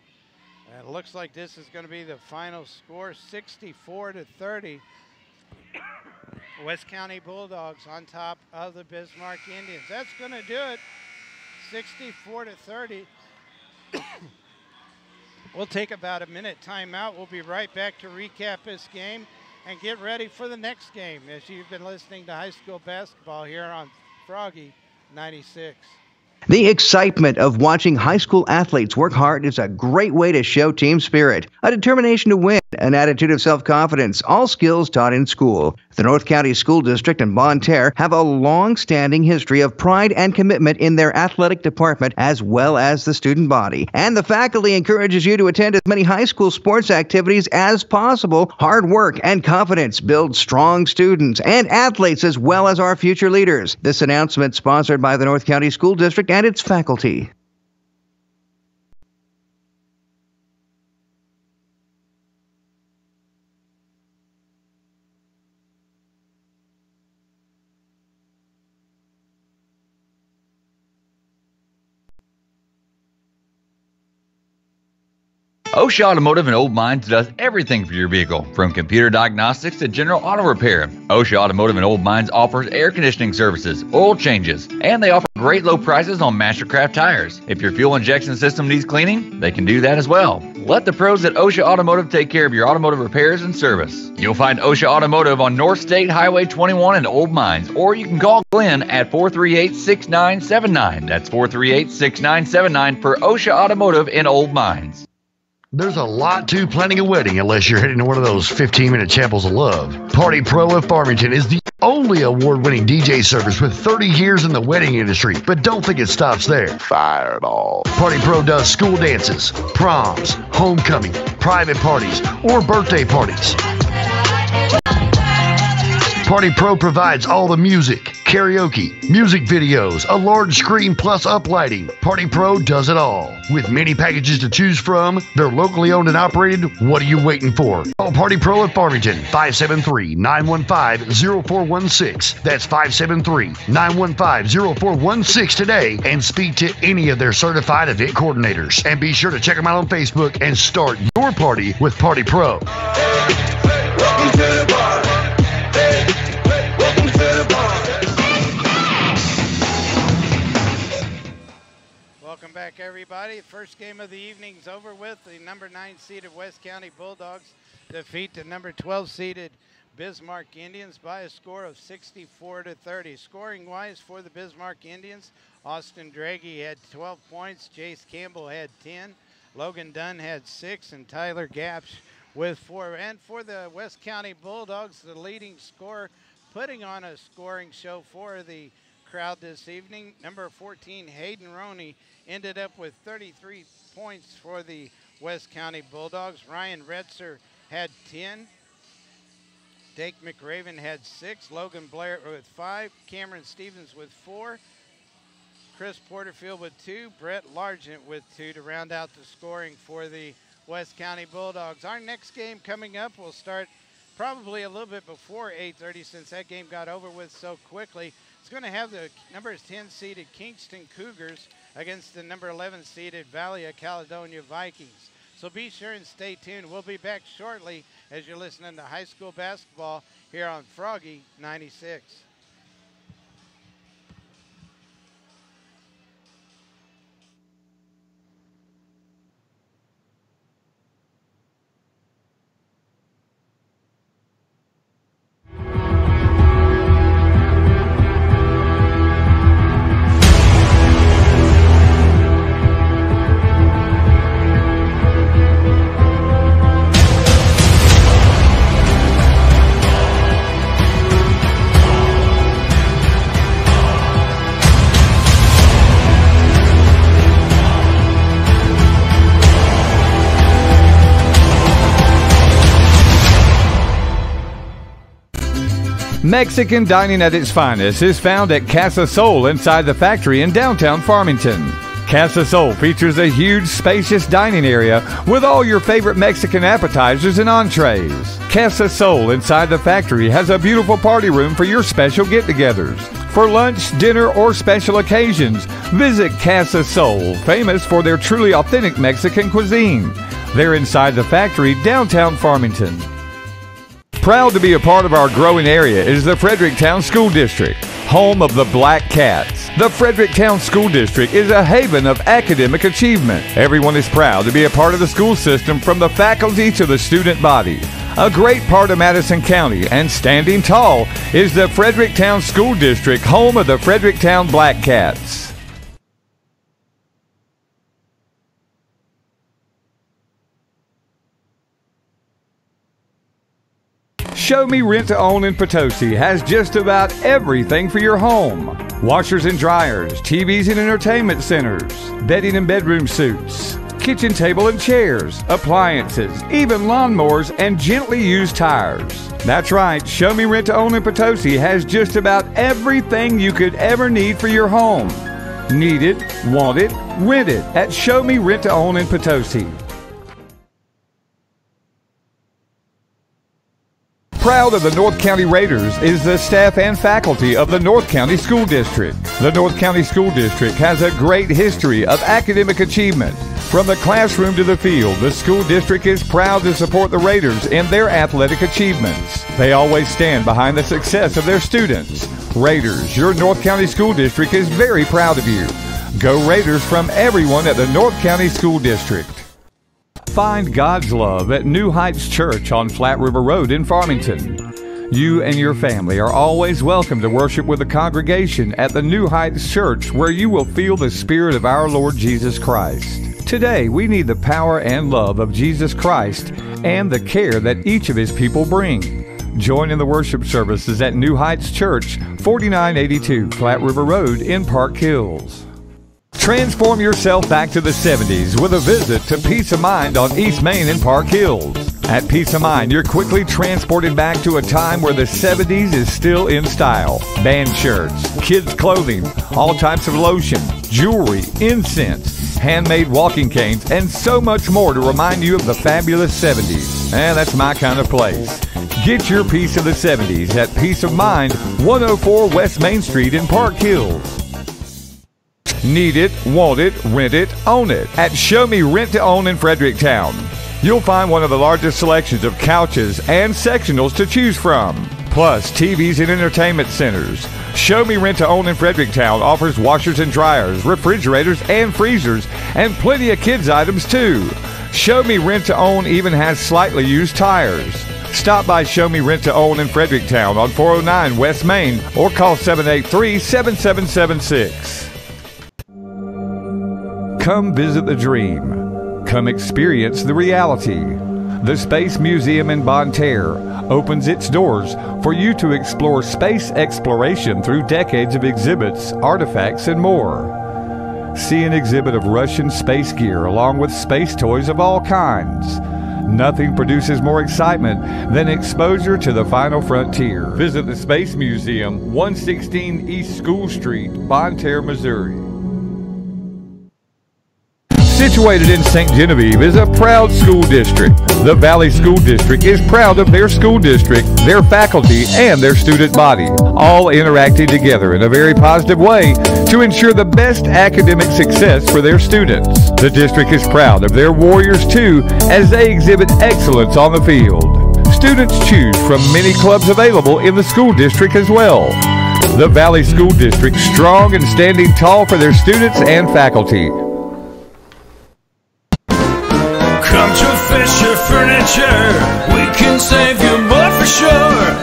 And it looks like this is going to be the final score, 64-30. West County Bulldogs on top of the Bismarck Indians. That's going to do it, 64-30. We'll take about a minute timeout. We'll be right back to recap this game and get ready for the next game as you've been listening to high school basketball here on Froggy 96. The excitement of watching high school athletes work hard is a great way to show team spirit, a determination to win, an attitude of self-confidence, all skills taught in school. The North County School District and Bonne Terre have a long-standing history of pride and commitment in their athletic department as well as the student body. And the faculty encourages you to attend as many high school sports activities as possible. Hard work and confidence build strong students and athletes as well as our future leaders. This announcement sponsored by the North County School District and its faculty. OSHA Automotive in Old Mines does everything for your vehicle, from computer diagnostics to general auto repair. OSHA Automotive in Old Mines offers air conditioning services, oil changes, and they offer great low prices on Mastercraft tires. If your fuel injection system needs cleaning, they can do that as well. Let the pros at OSHA Automotive take care of your automotive repairs and service. You'll find OSHA Automotive on North State Highway 21 in Old Mines, or you can call Glenn at 438-6979. That's 438-6979 for OSHA Automotive in Old Mines. There's a lot to planning a wedding unless you're heading to one of those 15-minute chapels of love. Party Pro of Farmington is the only award-winning DJ service with 30 years in the wedding industry, but don't think it stops there. Fireball. Party Pro does school dances, proms, homecoming, private parties, or birthday parties. Party Pro provides all the music, karaoke, music videos, a large screen plus uplighting. Party Pro does it all. With many packages to choose from, they're locally owned and operated. What are you waiting for? Call Party Pro at Farmington, 573-915-0416. That's 573-915-0416 today, and speak to any of their certified event coordinators. And be sure to check them out on Facebook and start your party with Party Pro. Welcome to the party. Welcome to the party. Welcome back, everybody. First game of the evening's over with. The number 9 seeded West County Bulldogs defeat the number 12 seeded Bismarck Indians by a score of 64-30. Scoring wise for the Bismarck Indians, Austin Draghi had 12 points, Jace Campbell had 10, Logan Dunn had 6, and Tyler Gapsch with 4. And for the West County Bulldogs, the leading scorer, putting on a scoring show for the crowd this evening, number 14 Hayden Roney ended up with 33 points for the West County Bulldogs. Ryan Retzer had 10. Dake McRaven had 6. Logan Blair with 5. Cameron Stevens with 4. Chris Porterfield with 2. Brett Largent with 2 to round out the scoring for the West County Bulldogs. Our next game coming up will start probably a little bit before 8:30 since that game got over with so quickly. It's going to have the number 10 seeded Kingston Cougars against the number 11 seeded Valley of Caledonia Vikings. So be sure and stay tuned. We'll be back shortly as you're listening to high school basketball here on Froggy 96. Mexican dining at its finest is found at Casa Sol inside the factory in downtown Farmington. Casa Sol features a huge, spacious dining area with all your favorite Mexican appetizers and entrees. Casa Sol inside the factory has a beautiful party room for your special get-togethers. For lunch, dinner, or special occasions, visit Casa Sol, famous for their truly authentic Mexican cuisine. They're inside the factory, downtown Farmington. Proud to be a part of our growing area is the Fredericktown School District, home of the Blackcats. The Fredericktown School District is a haven of academic achievement. Everyone is proud to be a part of the school system, from the faculty to the student body. A great part of Madison County, and standing tall, is the Fredericktown School District, home of the Fredericktown Blackcats. Show Me Rent to Own in Potosi has just about everything for your home. Washers and dryers, TVs and entertainment centers, bedding and bedroom suites, kitchen table and chairs, appliances, even lawnmowers and gently used tires. That's right, Show Me Rent to Own in Potosi has just about everything you could ever need for your home. Need it, want it, rent it at Show Me Rent to Own in Potosi. Proud of the North County Raiders is the staff and faculty of the North County School District. The North County School District has a great history of academic achievement. From the classroom to the field, the school district is proud to support the Raiders in their athletic achievements. They always stand behind the success of their students. Raiders, your North County School District is very proud of you. Go Raiders from everyone at the North County School District. Find God's love at New Heights Church on Flat River Road in Farmington. You and your family are always welcome to worship with the congregation at the New Heights Church, where you will feel the Spirit of our Lord Jesus Christ. Today, we need the power and love of Jesus Christ and the care that each of His people bring. Join in the worship services at New Heights Church, 4982 Flat River Road in Park Hills. Transform yourself back to the 70s with a visit to Peace of Mind on East Main in Park Hills. At Peace of Mind, you're quickly transported back to a time where the 70s is still in style. Band shirts, kids' clothing, all types of lotion, jewelry, incense, handmade walking canes, and so much more to remind you of the fabulous 70s. That's my kind of place. Get your piece of the 70s at Peace of Mind, 104 West Main Street in Park Hills. Need it, want it, rent it, own it at Show Me Rent to Own in Fredericktown. You'll find one of the largest selections of couches and sectionals to choose from. plus TVs and entertainment centers. Show Me Rent to Own in Fredericktown offers washers and dryers, refrigerators and freezers, and plenty of kids items too. Show Me Rent to Own even has slightly used tires. Stop by Show Me Rent to Own in Fredericktown on 409 West Main or call 783-7776. Come visit the dream. Come experience the reality. The Space Museum in Bonne Terre opens its doors for you to explore space exploration through decades of exhibits, artifacts, and more. See an exhibit of Russian space gear along with space toys of all kinds. Nothing produces more excitement than exposure to the final frontier. Visit the Space Museum, 116 East School Street, Bonne Terre, Missouri. Situated in St. Genevieve is a proud school district. The Valley School District is proud of their school district, their faculty, and their student body, all interacting together in a very positive way to ensure the best academic success for their students. The district is proud of their Warriors too, as they exhibit excellence on the field. Students choose from many clubs available in the school district as well. The Valley School District, strong and standing tall for their students and faculty. Come to Fisher Furniture. We can save you more for sure.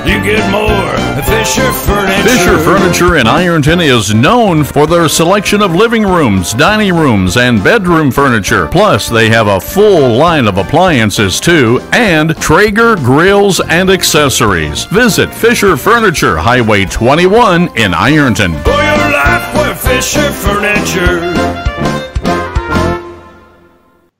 You get more at Fisher Furniture. Fisher Furniture in Ironton is known for their selection of living rooms, dining rooms, and bedroom furniture. Plus, they have a full line of appliances too, and Traeger grills and accessories. Visit Fisher Furniture, Highway 21 in Ironton. For your life, we're Fisher Furniture.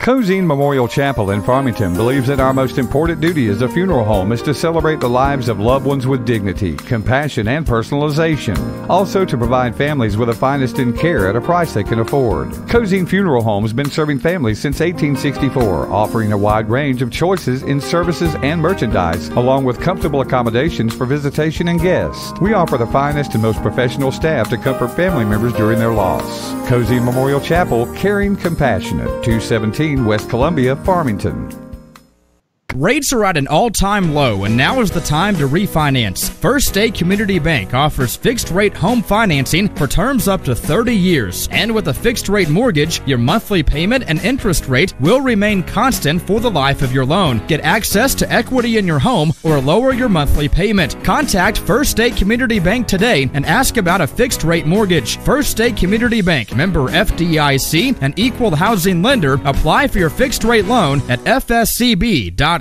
Cozine Memorial Chapel in Farmington believes that our most important duty as a funeral home is to celebrate the lives of loved ones with dignity, compassion, and personalization. Also to provide families with the finest in care at a price they can afford. Cozine Funeral Home has been serving families since 1864, offering a wide range of choices in services and merchandise, along with comfortable accommodations for visitation and guests. We offer the finest and most professional staff to comfort family members during their loss. Cozine Memorial Chapel, caring, compassionate, 217 West Columbia, Farmington. Rates are at an all-time low, and now is the time to refinance. First State Community Bank offers fixed-rate home financing for terms up to 30 years. And with a fixed-rate mortgage, your monthly payment and interest rate will remain constant for the life of your loan. Get access to equity in your home or lower your monthly payment. Contact First State Community Bank today and ask about a fixed-rate mortgage. First State Community Bank, member FDIC, and equal housing lender. Apply for your fixed-rate loan at fscb.com.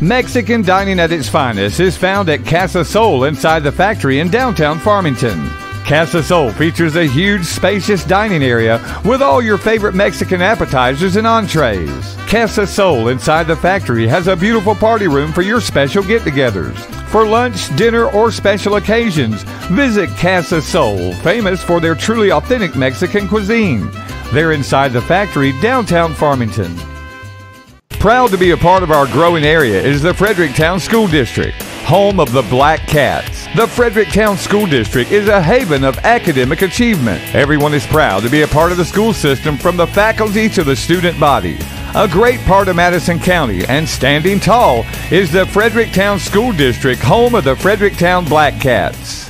Mexican dining at its finest is found at Casa Sol inside the factory in downtown Farmington. Casa Sol features a huge, spacious dining area with all your favorite Mexican appetizers and entrees. Casa Sol inside the factory has a beautiful party room for your special get-togethers. For lunch, dinner, or special occasions, visit Casa Sol, famous for their truly authentic Mexican cuisine. They're inside the factory, downtown Farmington. Proud to be a part of our growing area is the Fredericktown School District, home of the Blackcats. The Fredericktown School District is a haven of academic achievement. Everyone is proud to be a part of the school system, from the faculty to the student body. A great part of Madison County, and standing tall, is the Fredericktown School District, home of the Fredericktown Blackcats.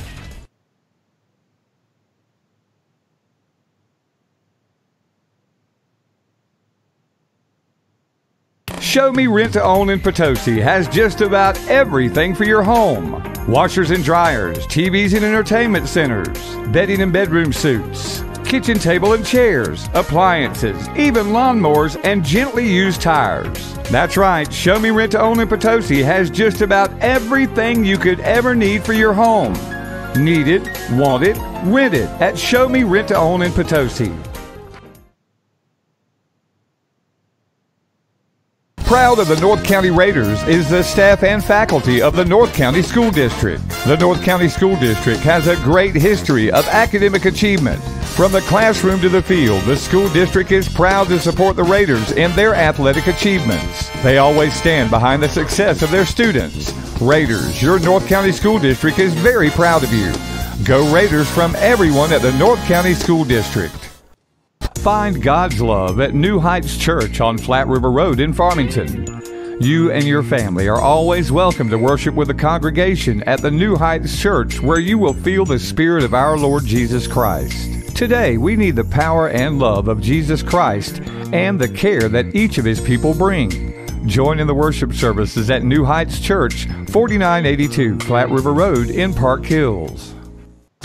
Show Me Rent to Own in Potosi has just about everything for your home. Washers and dryers, TVs and entertainment centers, bedding and bedroom suits, kitchen table and chairs, appliances, even lawnmowers and gently used tires. That's right, Show Me Rent to Own in Potosi has just about everything you could ever need for your home. Need it, want it, rent it at Show Me Rent to Own in Potosi. Proud of the North County Raiders is the staff and faculty of the North County School District. The North County School District has a great history of academic achievement. From the classroom to the field, the school district is proud to support the Raiders in their athletic achievements. They always stand behind the success of their students. Raiders, your North County School District is very proud of you. Go Raiders from everyone at the North County School District. Find God's love at New Heights Church on Flat River Road in Farmington. You and your family are always welcome to worship with the congregation at the New Heights Church, where you will feel the Spirit of our Lord Jesus Christ. Today, we need the power and love of Jesus Christ and the care that each of His people bring. Join in the worship services at New Heights Church, 4982 Flat River Road in Park Hills.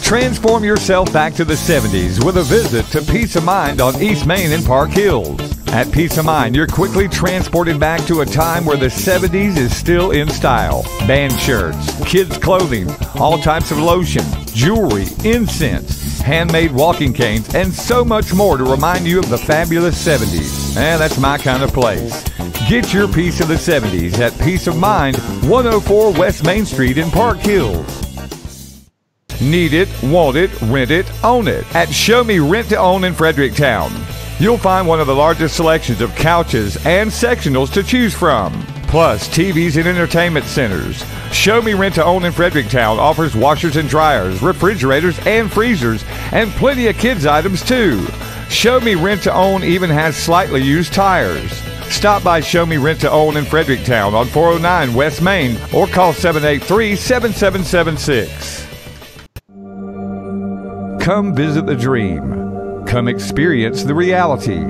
Transform yourself back to the 70s with a visit to Peace of Mind on East Main in Park Hills. At Peace of Mind, you're quickly transported back to a time where the 70s is still in style. Band shirts, kids' clothing, all types of lotion, jewelry, incense, handmade walking canes, and so much more to remind you of the fabulous 70s. That's my kind of place. Get your piece of the 70s at Peace of Mind, 104 West Main Street in Park Hills. Need it, want it, rent it, own it at Show Me Rent to Own in Fredericktown. You'll find one of the largest selections of couches and sectionals to choose from, plus TVs and entertainment centers. Show Me Rent to Own in Fredericktown offers washers and dryers, refrigerators and freezers, and plenty of kids' items too. Show Me Rent to Own even has slightly used tires. Stop by Show Me Rent to Own in Fredericktown on 409 West Main or call 783-7776. Come visit the dream. Come experience the reality.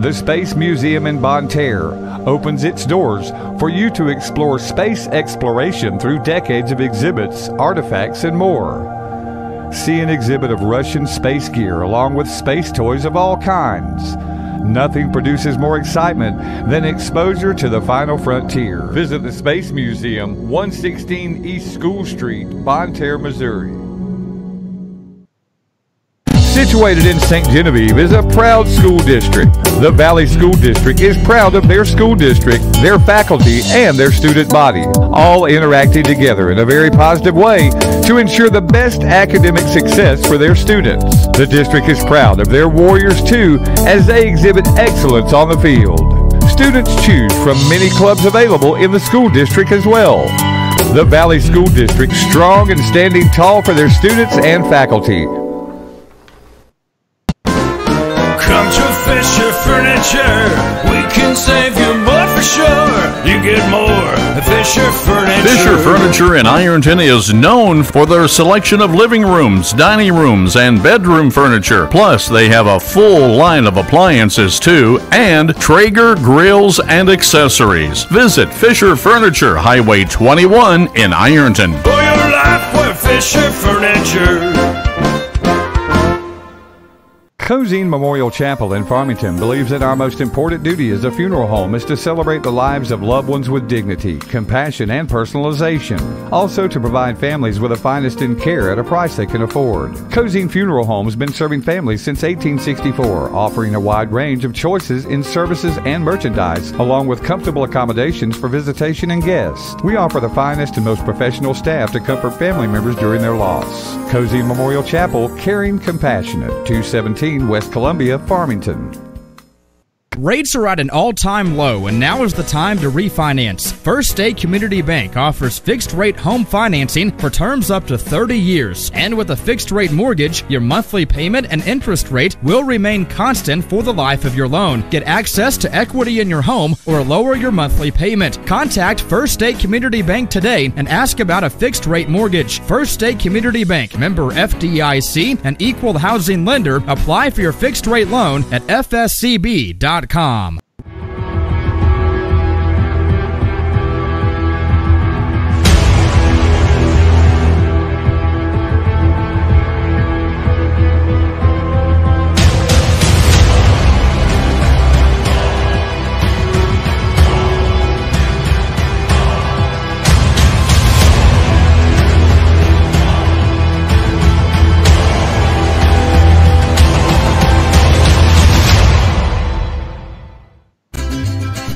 The Space Museum in Bonne Terre opens its doors for you to explore space exploration through decades of exhibits, artifacts, and more. See an exhibit of Russian space gear along with space toys of all kinds. Nothing produces more excitement than exposure to the final frontier. Visit the Space Museum, 116 East School Street, Bonne Terre, Missouri. Situated in St. Genevieve is a proud school district. The Valley School District is proud of their school district, their faculty, and their student body, all interacting together in a very positive way to ensure the best academic success for their students. The district is proud of their Warriors too, as they exhibit excellence on the field. Students choose from many clubs available in the school district as well. The Valley School District, strong and standing tall for their students and faculty. Come to Fisher Furniture. We can save you more for sure. You get more at Fisher Furniture. Fisher Furniture in Ironton is known for their selection of living rooms, dining rooms, and bedroom furniture. Plus, they have a full line of appliances too, and Traeger grills and accessories. Visit Fisher Furniture, Highway 21 in Ironton. For your life, we're Fisher Furniture. Cozine Memorial Chapel in Farmington believes that our most important duty as a funeral home is to celebrate the lives of loved ones with dignity, compassion, and personalization. Also to provide families with the finest in care at a price they can afford. Cozine Funeral Home has been serving families since 1864, offering a wide range of choices in services and merchandise, along with comfortable accommodations for visitation and guests. We offer the finest and most professional staff to comfort family members during their loss. Cozine Memorial Chapel, caring, compassionate, 217 West Columbia, Farmington. Rates are at an all-time low, and now is the time to refinance. First State Community Bank offers fixed-rate home financing for terms up to 30 years. And with a fixed-rate mortgage, your monthly payment and interest rate will remain constant for the life of your loan. Get access to equity in your home or lower your monthly payment. Contact First State Community Bank today and ask about a fixed-rate mortgage. First State Community Bank, member FDIC, an equal housing lender. Apply for your fixed-rate loan at fscb.com.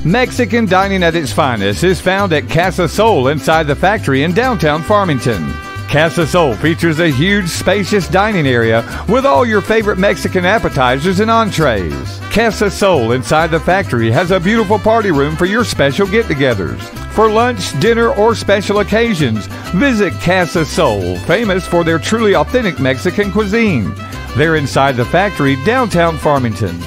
Mexican dining at its finest is found at Casa Sol inside the factory in downtown Farmington. Casa Sol features a huge, spacious dining area with all your favorite Mexican appetizers and entrees. Casa Sol inside the factory has a beautiful party room for your special get-togethers. For lunch, dinner, or special occasions, visit Casa Sol, famous for their truly authentic Mexican cuisine. They're inside the factory, downtown Farmington.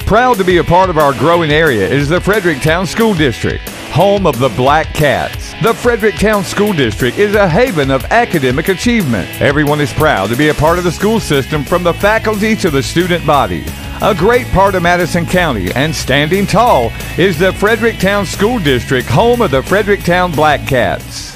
Proud to be a part of our growing area is the Fredericktown School District, home of the Blackcats. The Fredericktown School District is a haven of academic achievement. Everyone is proud to be a part of the school system, from the faculty to the student body. A great part of Madison County, and standing tall, is the Fredericktown School District, home of the Fredericktown Blackcats.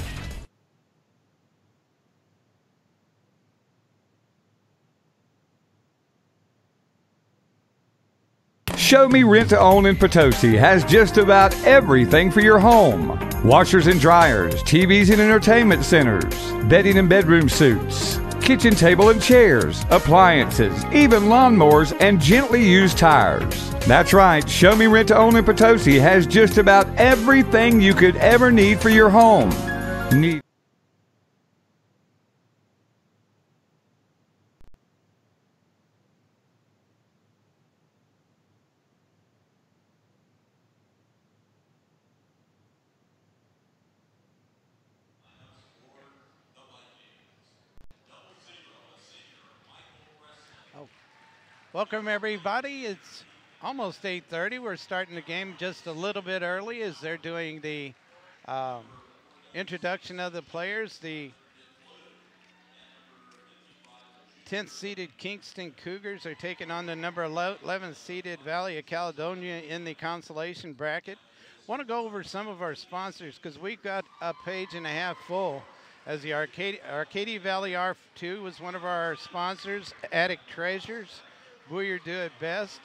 Show Me Rent to Own in Potosi has just about everything for your home. Washers and dryers, TVs and entertainment centers, bedding and bedroom suites, kitchen table and chairs, appliances, even lawnmowers and gently used tires. That's right, Show Me Rent to Own in Potosi has just about everything you could ever need for your home. Welcome, everybody. It's almost 8:30. We're starting the game just a little bit early as they're doing the introduction of the players. The 10th-seeded Kingston Cougars are taking on the number 11th-seeded Valley of Caledonia in the consolation bracket. Want to go over some of our sponsors because we've got a page and a half full. As the Arcadia Valley R2 was one of our sponsors, Attic Treasures, Booyer Do It Best,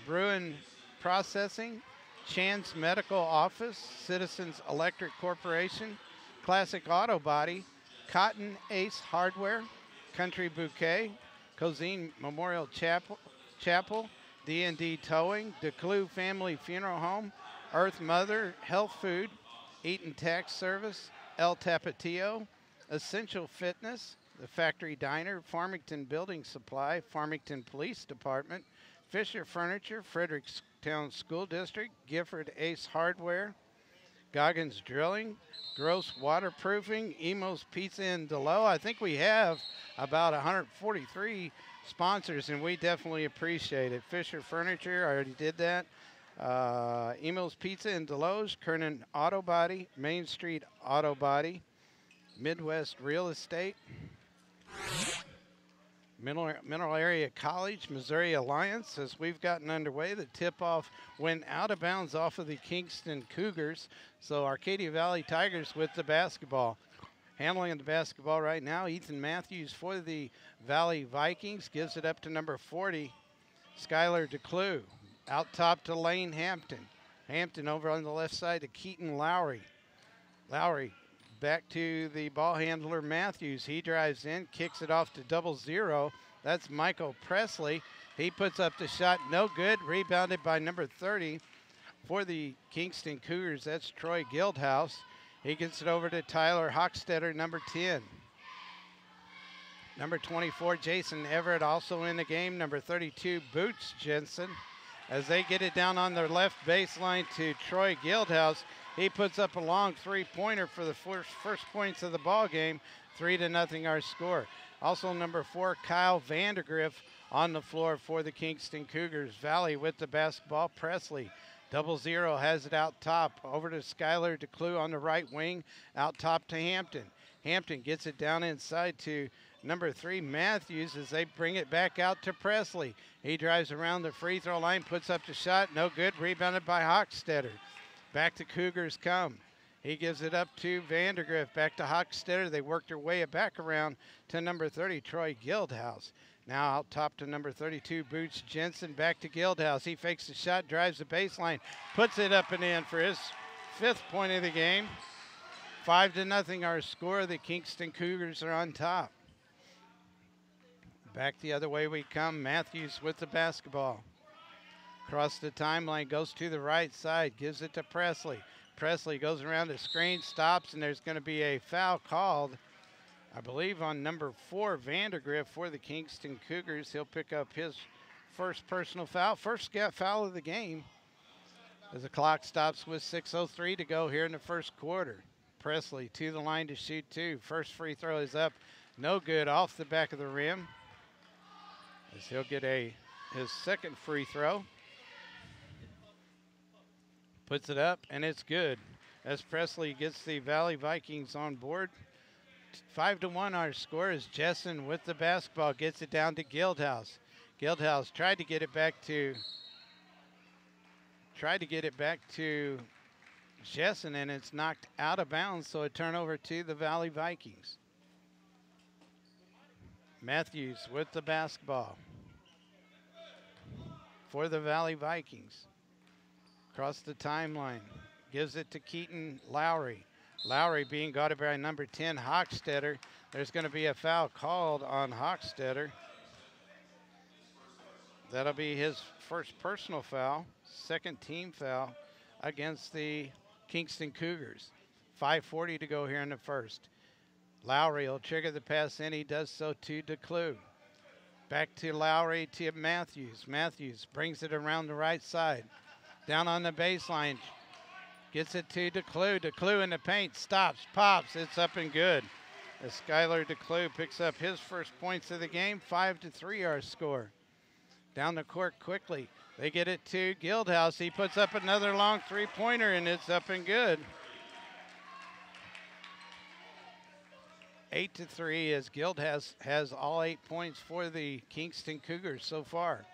Bruin Processing, Chan's Medical Office, Citizens Electric Corporation, Classic Auto Body, Cotton Ace Hardware, Country Bouquet, Cozine Memorial Chapel, D&D Towing, DeClue Family Funeral Home, Earth Mother Health Food, Eaton Tax Service, El Tapatio, Essential Fitness, The Factory Diner, Farmington Building Supply, Farmington Police Department, Fisher Furniture, Fredericktown School District, Gifford Ace Hardware, Goggins Drilling, Gross Waterproofing, Emo's Pizza in Delow. I think we have about 143 sponsors, and we definitely appreciate it. Fisher Furniture, I already did that. Emo's Pizza in Deloge, Kernan Auto Body, Main Street Auto Body, Midwest Real Estate, Mineral Area College, Missouri Alliance. As we've gotten underway, the tip-off went out of bounds off of the Kingston Cougars. So Arcadia Valley Tigers with the basketball. Handling the basketball right now, Ethan Matthews for the Valley Vikings. Gives it up to number 40, Skylar DeClue. Out top to Lane Hampton. Hampton over on the left side to Keaton Lowry. Lowry back to the ball handler Matthews. He drives in, kicks it off to 0. That's Michael Presley. He puts up the shot, no good. Rebounded by number 30 for the Kingston Cougars. That's Troy Guildhouse. He gets it over to Tyler Hochstetter, number 10. Number 24, Jason Everett, also in the game. Number 32, Boots Jensen. As they get it down on their left baseline to Troy Guildhouse, he puts up a long three-pointer for the first points of the ball game. 3-0 our score. Also number 4, Kyle Vandergriff on the floor for the Kingston Cougars. Valley with the basketball. Presley 0 has it out top. Over to Skylar DeClue on the right wing. Out top to Hampton. Hampton gets it down inside to number 3, Matthews, as they bring it back out to Presley. He drives around the free throw line, puts up the shot, no good. Rebounded by Hochstetter. Back to Cougars come. He gives it up to Vandergriff. Back to Hochstetter. They work their way back around to number 30, Troy Guildhouse. Now out top to number 32, Boots Jensen. Back to Guildhouse. He fakes the shot, drives the baseline, puts it up and in for his 5th point of the game. 5-0 our score. The Kingston Cougars are on top. Back the other way we come. Matthews with the basketball. Across the timeline, goes to the right side, gives it to Presley. Presley goes around the screen, stops, and there's going to be a foul called, I believe, on number 4, Vandergrift for the Kingston Cougars. He'll pick up his first personal foul, first foul of the game, as the clock stops with 6:03 to go here in the first quarter. Presley to the line to shoot 2. First free throw is up, no good, off the back of the rim, as he'll get his second free throw. Puts it up, and it's good, as Presley gets the Valley Vikings on board. 5-1 our score, as Jessen with the basketball gets it down to Guildhouse. Guildhouse tried to get it back to Jessen, and it's knocked out of bounds, so a turnover to the Valley Vikings. Matthews with the basketball for the Valley Vikings. Across the timeline, gives it to Keaton Lowry. Lowry being guarded by number 10, Hochstetter. There's going to be a foul called on Hochstetter. That'll be his first personal foul, second team foul against the Kingston Cougars. 5:40 to go here in the first. Lowry will trigger the pass in. He does so to DeClue. Back to Lowry to Matthews. Matthews brings it around the right side. Down on the baseline, gets it to DeClue. DeClue in the paint, stops, pops, it's up and good. As Skylar DeClue picks up his first points of the game, 5-3 our score. Down the court quickly, they get it to Guildhouse. He puts up another long three-pointer, and it's up and good. 8-3 as Guildhouse has all 8 points for the Kingston Cougars so far.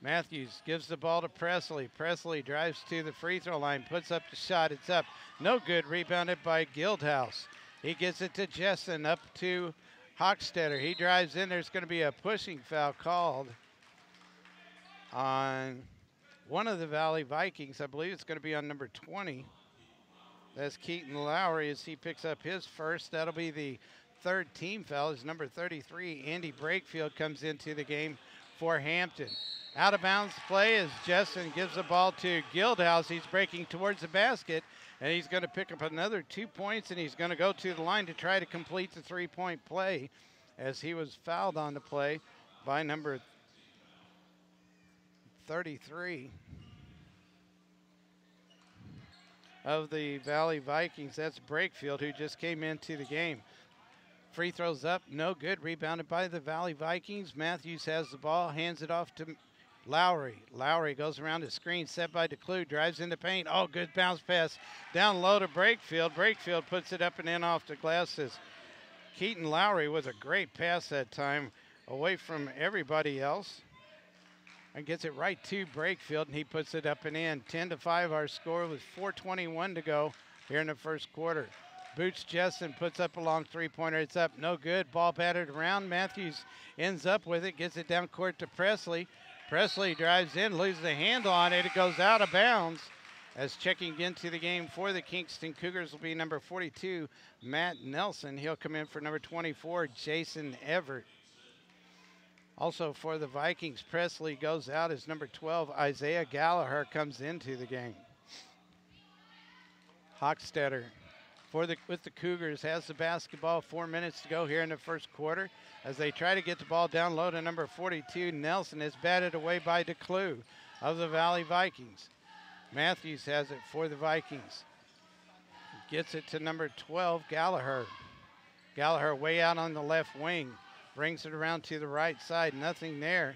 Matthews gives the ball to Presley. Presley drives to the free throw line, puts up the shot. It's up. No good. Rebounded by Guildhouse. He gets it to Jessen, up to Hochstetter. He drives in. There's going to be a pushing foul called on one of the Valley Vikings. I believe it's going to be on number 20. That's Keaton Lowry as he picks up his first. That'll be the third team foul as number 33, Andy Brakefield, comes into the game for Hampton. Out of bounds play as Jessen gives the ball to Guildhouse. He's breaking towards the basket, and he's going to pick up another 2 points, and he's going to go to the line to try to complete the three-point play, as he was fouled on the play by number 33 of the Valley Vikings. That's Brakefield, who just came into the game. Free throws up, no good. Rebounded by the Valley Vikings. Matthews has the ball, hands it off to Lowry. Lowry goes around the screen, set by DeClue, drives in the paint. Oh, good bounce pass down low to Brakefield. Brakefield puts it up and in off the glasses. Keaton Lowry with a great pass that time away from everybody else, and gets it right to Brakefield, and he puts it up and in. 10-5 our score with 4:21 to go here in the first quarter. Boots Jessen puts up a long three-pointer. It's up, no good. Ball battered around. Matthews ends up with it, gets it down court to Presley. Presley drives in, loses the handle on it. It goes out of bounds. As checking into the game for the Kingston Cougars will be number 42, Matt Nelson. He'll come in for number 24, Jason Everett. Also for the Vikings, Presley goes out as number 12, Isaiah Gallagher comes into the game. Hochstetter with the Cougars has the basketball. 4 minutes to go here in the first quarter. As they try to get the ball down low to number 42, Nelson is batted away by DeClue of the Valley Vikings. Matthews has it for the Vikings. Gets it to number 12, Gallagher. Gallagher way out on the left wing. Brings it around to the right side. Nothing there.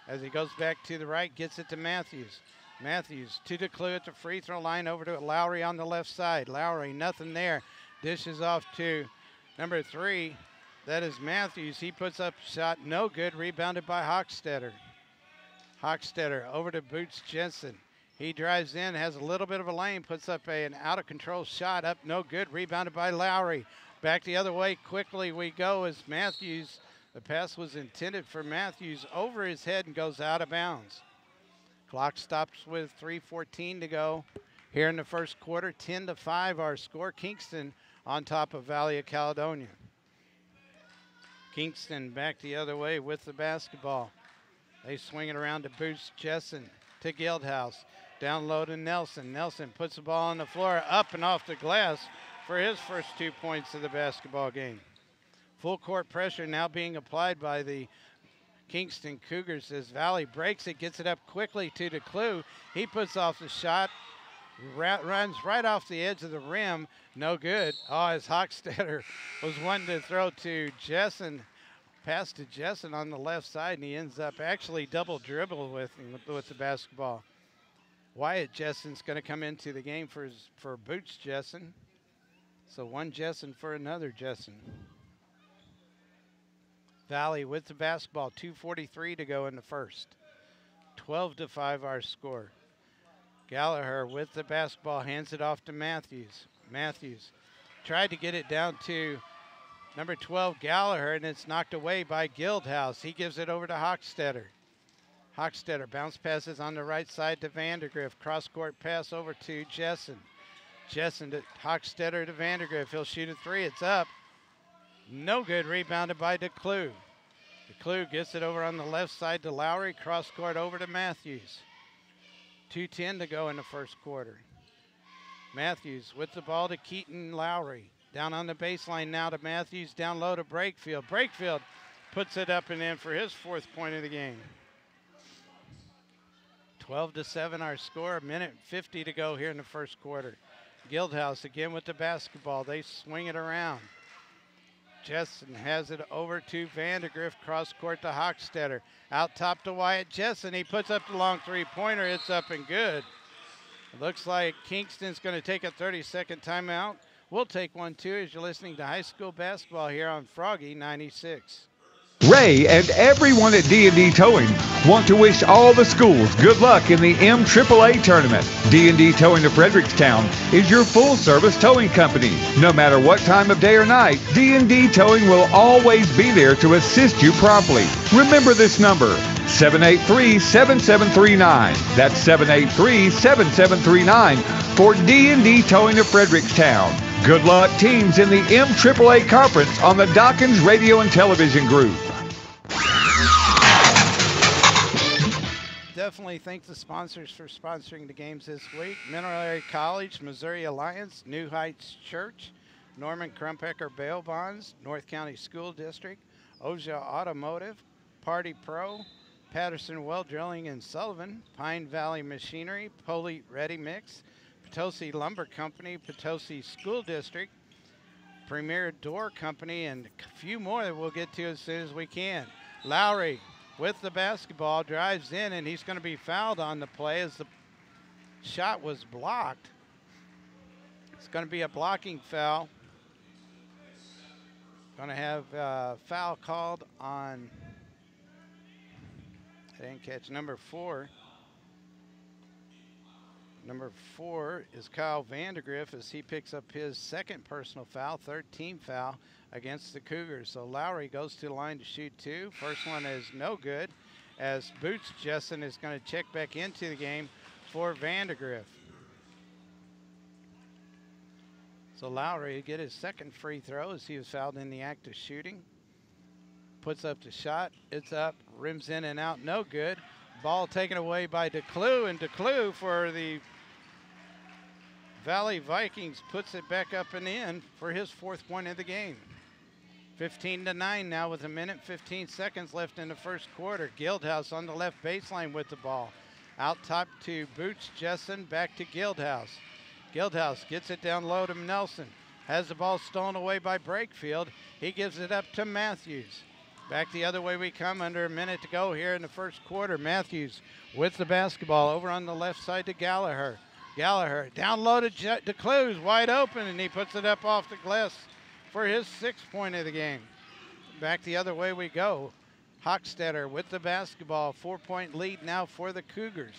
As he goes back to the right, gets it to Matthews. Matthews to DeClue at the free throw line, over to Lowry on the left side. Lowry, nothing there. Dishes off to number 3. That is Matthews. He puts up a shot, no good. Rebounded by Hochstetter. Hochstetter over to Boots Jensen. He drives in, has a little bit of a lane, puts up an out-of-control shot, up, no good. Rebounded by Lowry. Back the other way, quickly we go as Matthews. The pass was intended for Matthews over his head and goes out of bounds. Clock stops with 3:14 to go here in the first quarter. 10-5 our score. Kingston on top of Valley of Caledonia. Kingston back the other way with the basketball. They swing it around to Boots Jessen. to Guildhouse. Down low to Nelson. Nelson puts the ball on the floor, up and off the glass for his first 2 points of the basketball game. Full court pressure now being applied by the Kingston Cougars as Valley breaks it, gets it up quickly to DeClue. He puts off the shot, runs right off the edge of the rim. No good. Oh, as Hochstetter was one to throw to Jessen. Pass to Jessen on the left side, and he ends up actually double dribble with the basketball. Wyatt Jessen's going to come into the game for Boots Jessen. So one Jessen for another Jessen. Valley with the basketball, 2:43 to go in the first. 12-5 our score. Gallagher with the basketball, hands it off to Matthews. Matthews tried to get it down to number 12, Gallagher, and it's knocked away by Guildhouse. He gives it over to Hochstetter. Hochstetter bounce passes on the right side to Vandergriff. Cross-court pass over to Jessen. Jessen to Hochstetter to Vandergriff. He'll shoot a three. It's up. No good. Rebounded by DeClue. DeClue gets it over on the left side to Lowry. Cross-court over to Matthews. 2:10 to go in the first quarter. Matthews with the ball to Keaton Lowry. Down on the baseline now to Matthews. Down low to Brakefield. Brakefield puts it up and in for his 4th point of the game. 12-7 our score. 1:50 to go here in the first quarter. Guildhouse again with the basketball. They swing it around. Jessen has it over to Vandergriff. Cross court to Hochstetter. Out top to Wyatt Jessen. He puts up the long three-pointer. It's up and good. It looks like Kingston's going to take a 30-second timeout. We'll take one too as you're listening to high school basketball here on Froggy 96. Ray and everyone at D&D Towing want to wish all the schools good luck in the MAAA tournament. D&D Towing of Fredericktown is your full-service towing company. No matter what time of day or night, D&D Towing will always be there to assist you promptly. Remember this number, 783-7739. That's 783-7739 for D&D Towing of Fredericktown. Good luck, teams, in the MAAA conference on the Dawkins Radio and Television Group. Definitely thank the sponsors for sponsoring the games this week. Mineral Area College, Missouri Alliance, New Heights Church, Norman Krumpecker Bail Bonds, North County School District, Oja Automotive, Party Pro, Patterson Well Drilling in Sullivan, Pine Valley Machinery, Polite Ready Mix, Potosi Lumber Company, Potosi School District, Premier Door Company, and a few more that we'll get to as soon as we can. Lowry with the basketball, drives in, and he's going to be fouled on the play as the shot was blocked. It's going to be a blocking foul. Going to have a foul called on, I didn't catch, number 4. Number 4 is Kyle Vandergriff as he picks up his 2nd personal foul, 3rd team foul against the Cougars. So Lowry goes to the line to shoot 2. First one is no good as Boots Jessen is going to check back into the game for Vandergriff. So Lowry will get his 2nd free throw as he was fouled in the act of shooting. Puts up the shot. It's up. Rims in and out. No good. Ball taken away by DeClue, and DeClue for the Valley Vikings puts it back up and in for his 4th point of the game. 15-9 now with 1:15 left in the first quarter. Guildhouse on the left baseline with the ball. Out top to Boots Jessen, back to Guildhouse. Guildhouse gets it down low to Nelson. Has the ball stolen away by Brakefield. He gives it up to Matthews. Back the other way we come, under a minute to go here in the first quarter. Matthews with the basketball over on the left side to Gallagher. Gallagher down low to DeClue, wide open, and he puts it up off the glass for his 6th point of the game. Back the other way we go. Hochstetter with the basketball, 4-point lead now for the Cougars.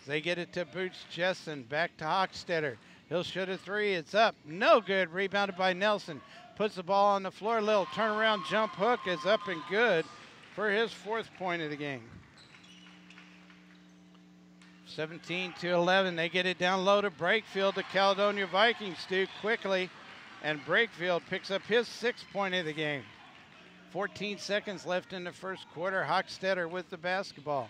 They get it to Boots Jessen, back to Hochstetter. He'll shoot a 3, it's up, no good, rebounded by Nelson. Puts the ball on the floor, little turnaround jump hook is up and good for his 4th point of the game. 17-11, they get it down low to Brakefield. The Caledonia Vikings do quickly, and Brakefield picks up his 6th point of the game. 14 seconds left in the first quarter. Hochstetter with the basketball.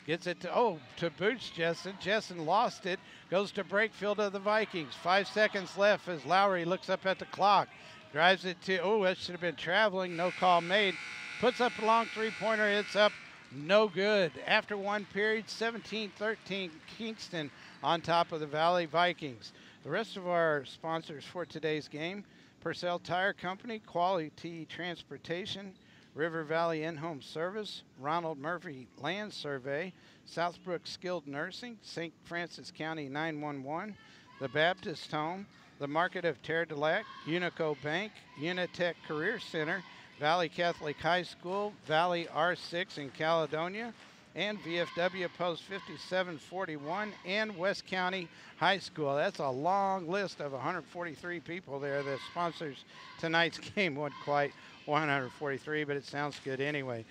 Gets it to Boots Jessen. Jessen lost it. Goes to break field of the Vikings. 5 seconds left as Lowry looks up at the clock. Drives it to, that should have been traveling. No call made. Puts up a long three-pointer. It's up. No good. After one period, 17-13 Kingston on top of the Valley Vikings. The rest of our sponsors for today's game: Purcell Tire Company, Quality Transportation, River Valley In-Home Service, Ronald Murphy Land Survey, Southbrook Skilled Nursing, St. Francis County 911, the Baptist Home, the Market of Terre de Lac, Unico Bank, Unitech Career Center, Valley Catholic High School, Valley R6 in Caledonia, and VFW Post 5741, and West County High School. That's a long list of 143 people there that sponsors tonight's game. Wasn't quite 143, but it sounds good anyway.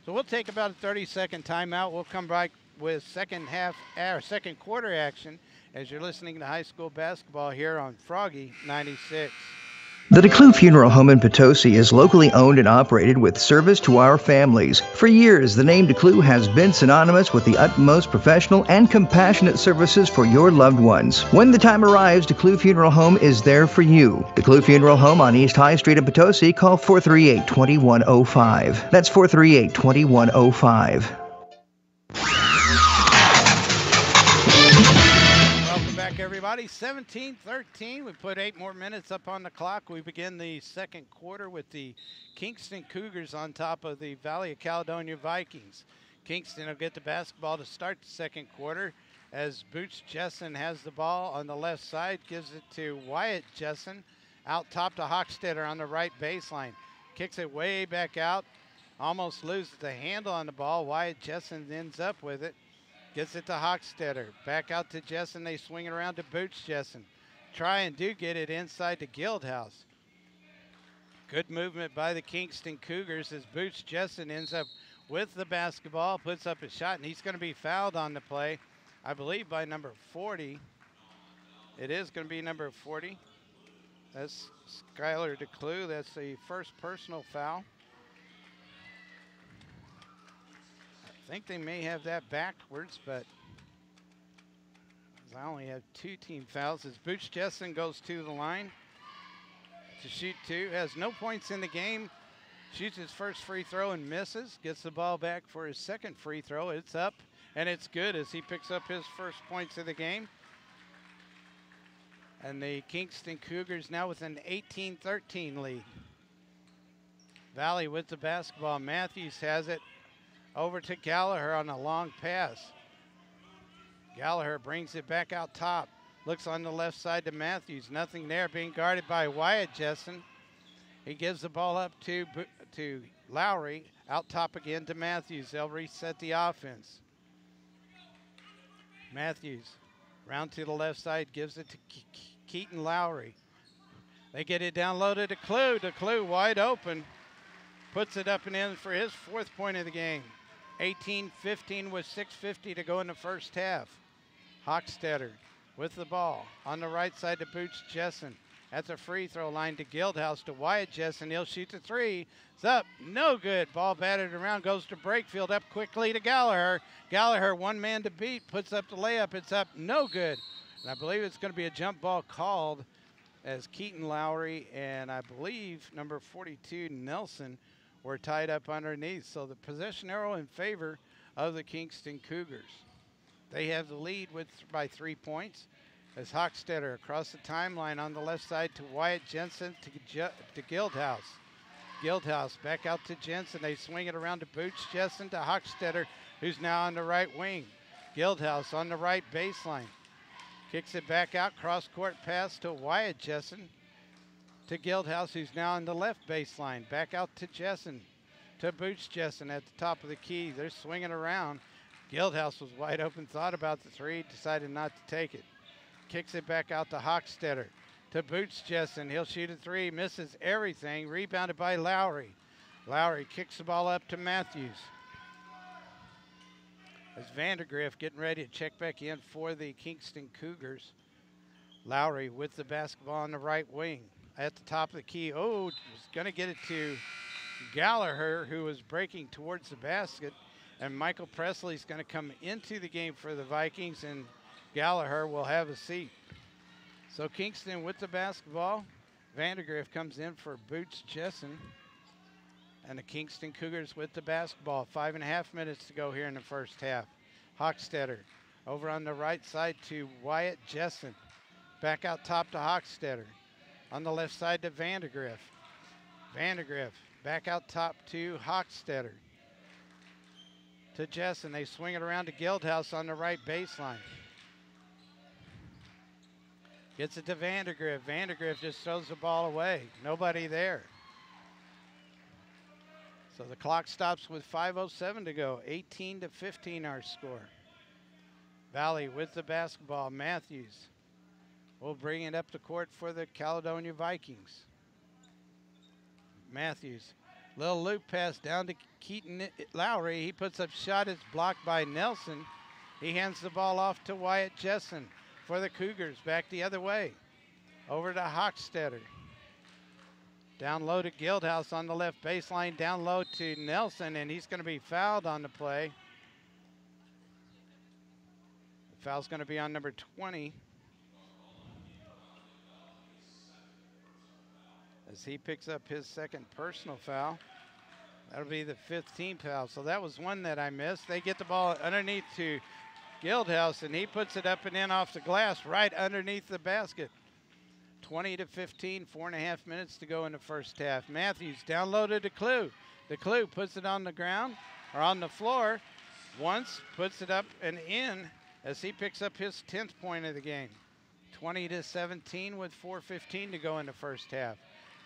So we'll take about a 30-second timeout. We'll come back with second quarter action as you're listening to high school basketball here on Froggy 96. The DeClue Funeral Home in Potosi is locally owned and operated with service to our families. For years, the name DeClue has been synonymous with the utmost professional and compassionate services for your loved ones. When the time arrives, DeClue Funeral Home is there for you. DeClue Funeral Home on East High Street in Potosi. Call 438-2105. That's 438-2105. Everybody, 17-13. We put 8 more minutes up on the clock. We begin the second quarter with the Kingston Cougars on top of the Valley of Caledonia Vikings. Kingston will get the basketball to start the second quarter as Boots Jessen has the ball on the left side, gives it to Wyatt Jessen, out top to Hochstetter on the right baseline. Kicks it way back out, almost loses the handle on the ball. Wyatt Jessen ends up with it. Gets it to Hochstetter. Back out to Jessen. They swing it around to Boots Jessen. Try and do get it inside to Guildhouse. Good movement by the Kingston Cougars as Boots Jessen ends up with the basketball, puts up a shot, and he's going to be fouled on the play, I believe, by number 40. It is going to be number 40. That's Skylar DeClue. That's the first personal foul. I think they may have that backwards, but I only have 2 team fouls as Boots Jessen goes to the line to shoot 2. Has no points in the game. Shoots his first free throw and misses. Gets the ball back for his second free throw. It's up, and it's good as he picks up his first points of the game. And the Kingston Cougars now with an 18-13 lead. Valley with the basketball. Matthews has it. Over to Gallagher on a long pass. Gallagher brings it back out top. Looks on the left side to Matthews. Nothing there, being guarded by Wyatt Jessen. He gives the ball up to Lowry. Out top again to Matthews. They'll reset the offense. Matthews round to the left side. Gives it to Keaton Lowry. They get it down low to DeClue. DeClue wide open. Puts it up and in for his 4th point of the game. 18-15 with 6:50 to go in the first half. Hochstetter with the ball on the right side to Boots Jessen. At the free throw line to Guildhouse to Wyatt Jessen. He'll shoot the 3. It's up. No good. Ball batted around. Goes to Brakefield. Up quickly to Gallagher. Gallagher, one man to beat. Puts up the layup. It's up. No good. And I believe it's going to be a jump ball called as Keaton Lowry and I believe number 42 Nelson were tied up underneath. So the possession arrow in favor of the Kingston Cougars. They have the lead by 3 points as Hochstetter across the timeline on the left side to Wyatt Jensen to Guildhouse. Guildhouse back out to Jensen. They swing it around to Boots Jessen to Hochstetter, who's now on the right wing. Guildhouse on the right baseline. Kicks it back out, cross-court pass to Wyatt Jessen. To Guildhouse, who's now on the left baseline. Back out to Jessen, to Boots Jessen at the top of the key. They're swinging around. Guildhouse was wide open, thought about the 3, decided not to take it. Kicks it back out to Hochstetter, to Boots Jessen. He'll shoot a 3, misses everything. Rebounded by Lowry. Lowry kicks the ball up to Matthews. As Vandergriff getting ready to check back in for the Kingston Cougars. Lowry with the basketball on the right wing. At the top of the key. Was going to get it to Gallagher, who was breaking towards the basket. And Michael Presley's going to come into the game for the Vikings, and Gallagher will have a seat. So Kingston with the basketball. Vandergriff comes in for Boots Jessen. And the Kingston Cougars with the basketball. 5.5 minutes to go here in the first half. Hochstetter over on the right side to Wyatt Jessen. Back out top to Hochstetter. On the left side to Vandergriff. Vandergriff back out top to Hochstetter. To Jessen. They swing it around to Guildhouse on the right baseline. Gets it to Vandergriff. Vandergriff just throws the ball away. Nobody there. So the clock stops with 5:07 to go. 18-15 our score. Valley with the basketball. Matthews will bring it up the court for the Caledonia Vikings. Matthews. Little loop pass down to Keaton Lowry. He puts up shot. It's blocked by Nelson. He hands the ball off to Wyatt Jessen for the Cougars. Back the other way. Over to Hochstetter. Down low to Guildhouse on the left baseline. Down low to Nelson, and he's going to be fouled on the play. The foul's going to be on number 20. As he picks up his second personal foul. That'll be the 5th team foul. So that was one that I missed. They get the ball underneath to Guildhouse, and he puts it up and in off the glass right underneath the basket. 20-15, 4.5 minutes to go in the first half. Matthews down low to DeClue. DeClue puts it on the ground or on the floor once, puts it up and in as he picks up his 10th point of the game. 20-17 with 4:15 to go in the first half.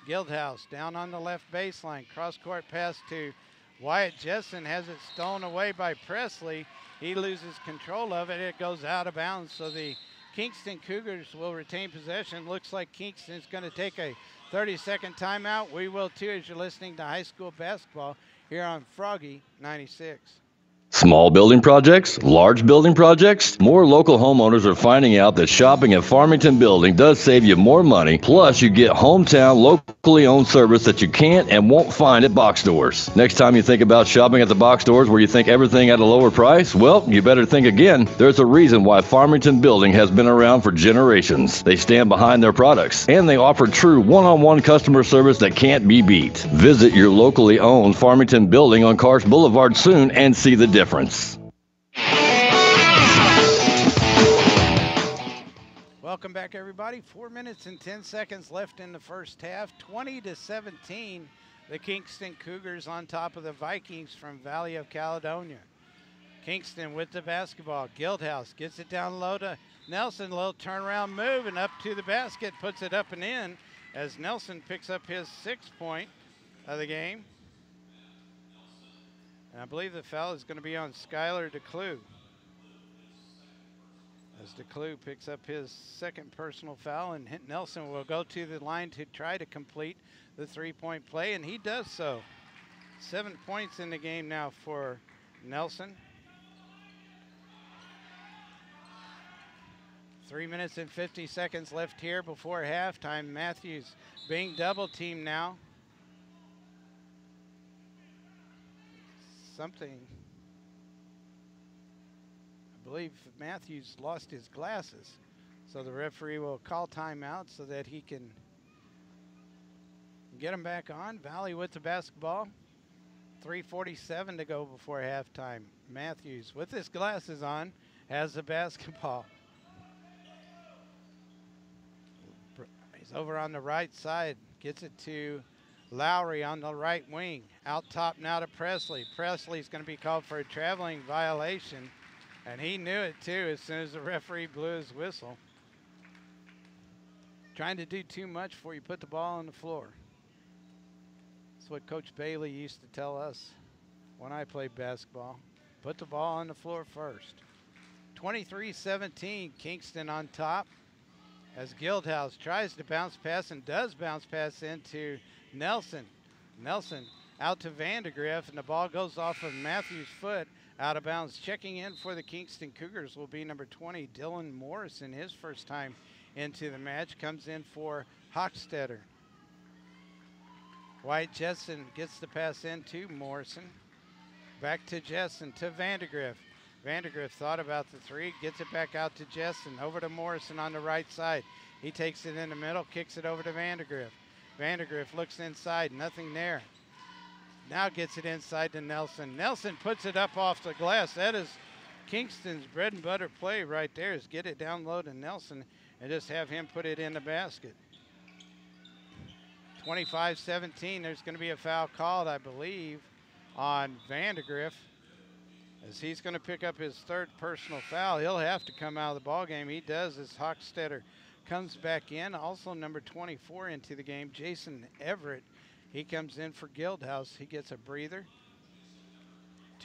Guildhouse down on the left baseline. Cross-court pass to Wyatt Jessen, has it stolen away by Presley. He loses control of it. It goes out of bounds, so the Kingston Cougars will retain possession. Looks like Kingston's going to take a 30-second timeout. We will too, as you're listening to high school basketball here on Froggy 96. Small building projects, large building projects, more local homeowners are finding out that shopping at Farmington Building does save you more money, plus you get hometown, locally owned service that you can't and won't find at box stores. Next time you think about shopping at the box stores where you think everything at a lower price, well, you better think again. There's a reason why Farmington Building has been around for generations. They stand behind their products, and they offer true one-on-one customer service that can't be beat. Visit your locally owned Farmington Building on Karst Boulevard soon and see the difference. Welcome back, everybody. 4 minutes and 10 seconds left in the first half. 20-17, the Kingston Cougars on top of the Vikings from Valley of Caledonia. Kingston with the basketball. Guildhouse gets it down low to Nelson. A little turnaround move and up to the basket. Puts it up and in as Nelson picks up his 6th point of the game. And I believe the foul is going to be on Skylar DeClue. As DeClue picks up his 2nd personal foul, and Nelson will go to the line to try to complete the 3-point play, and he does so. 7 points in the game now for Nelson. 3 minutes and 50 seconds left here before halftime. Matthews being double teamed now. Something, I believe Matthews lost his glasses, so the referee will call timeout so that he can get him back on. Valley with the basketball. 3:47 to go before halftime. Matthews with his glasses on has the basketball. He's over on the right side, gets it to Lowry on the right wing. Out top now to Presley. Presley's going to be called for a traveling violation, and he knew it too as soon as the referee blew his whistle. Trying to do too much before you put the ball on the floor. That's what Coach Bailey used to tell us when I played basketball. Put the ball on the floor first. 23-17, Kingston on top as Guildhouse tries to bounce pass and does bounce pass into Nelson. Nelson out to Vandergriff, and the ball goes off of Matthews' foot out of bounds. Checking in for the Kingston Cougars will be number 20, Dylan Morrison. His first time into the match comes in for Hochstetter. Wyatt Jessen gets the pass in to Morrison. Back to Jessen, to Vandergriff. Vandergriff thought about the three, gets it back out to Jessen, over to Morrison on the right side. He takes it in the middle, kicks it over to Vandergriff. Vandergriff looks inside, nothing there. Now gets it inside to Nelson. Nelson puts it up off the glass. That is Kingston's bread and butter play right there, is get it down low to Nelson and just have him put it in the basket. 25-17, there's going to be a foul called, I believe, on Vandergriff, as he's going to pick up his third personal foul. He'll have to come out of the ball game. He does, as Hochstetter comes back in. Also number 24 into the game, Jason Everett. He comes in for Guildhouse. He gets a breather.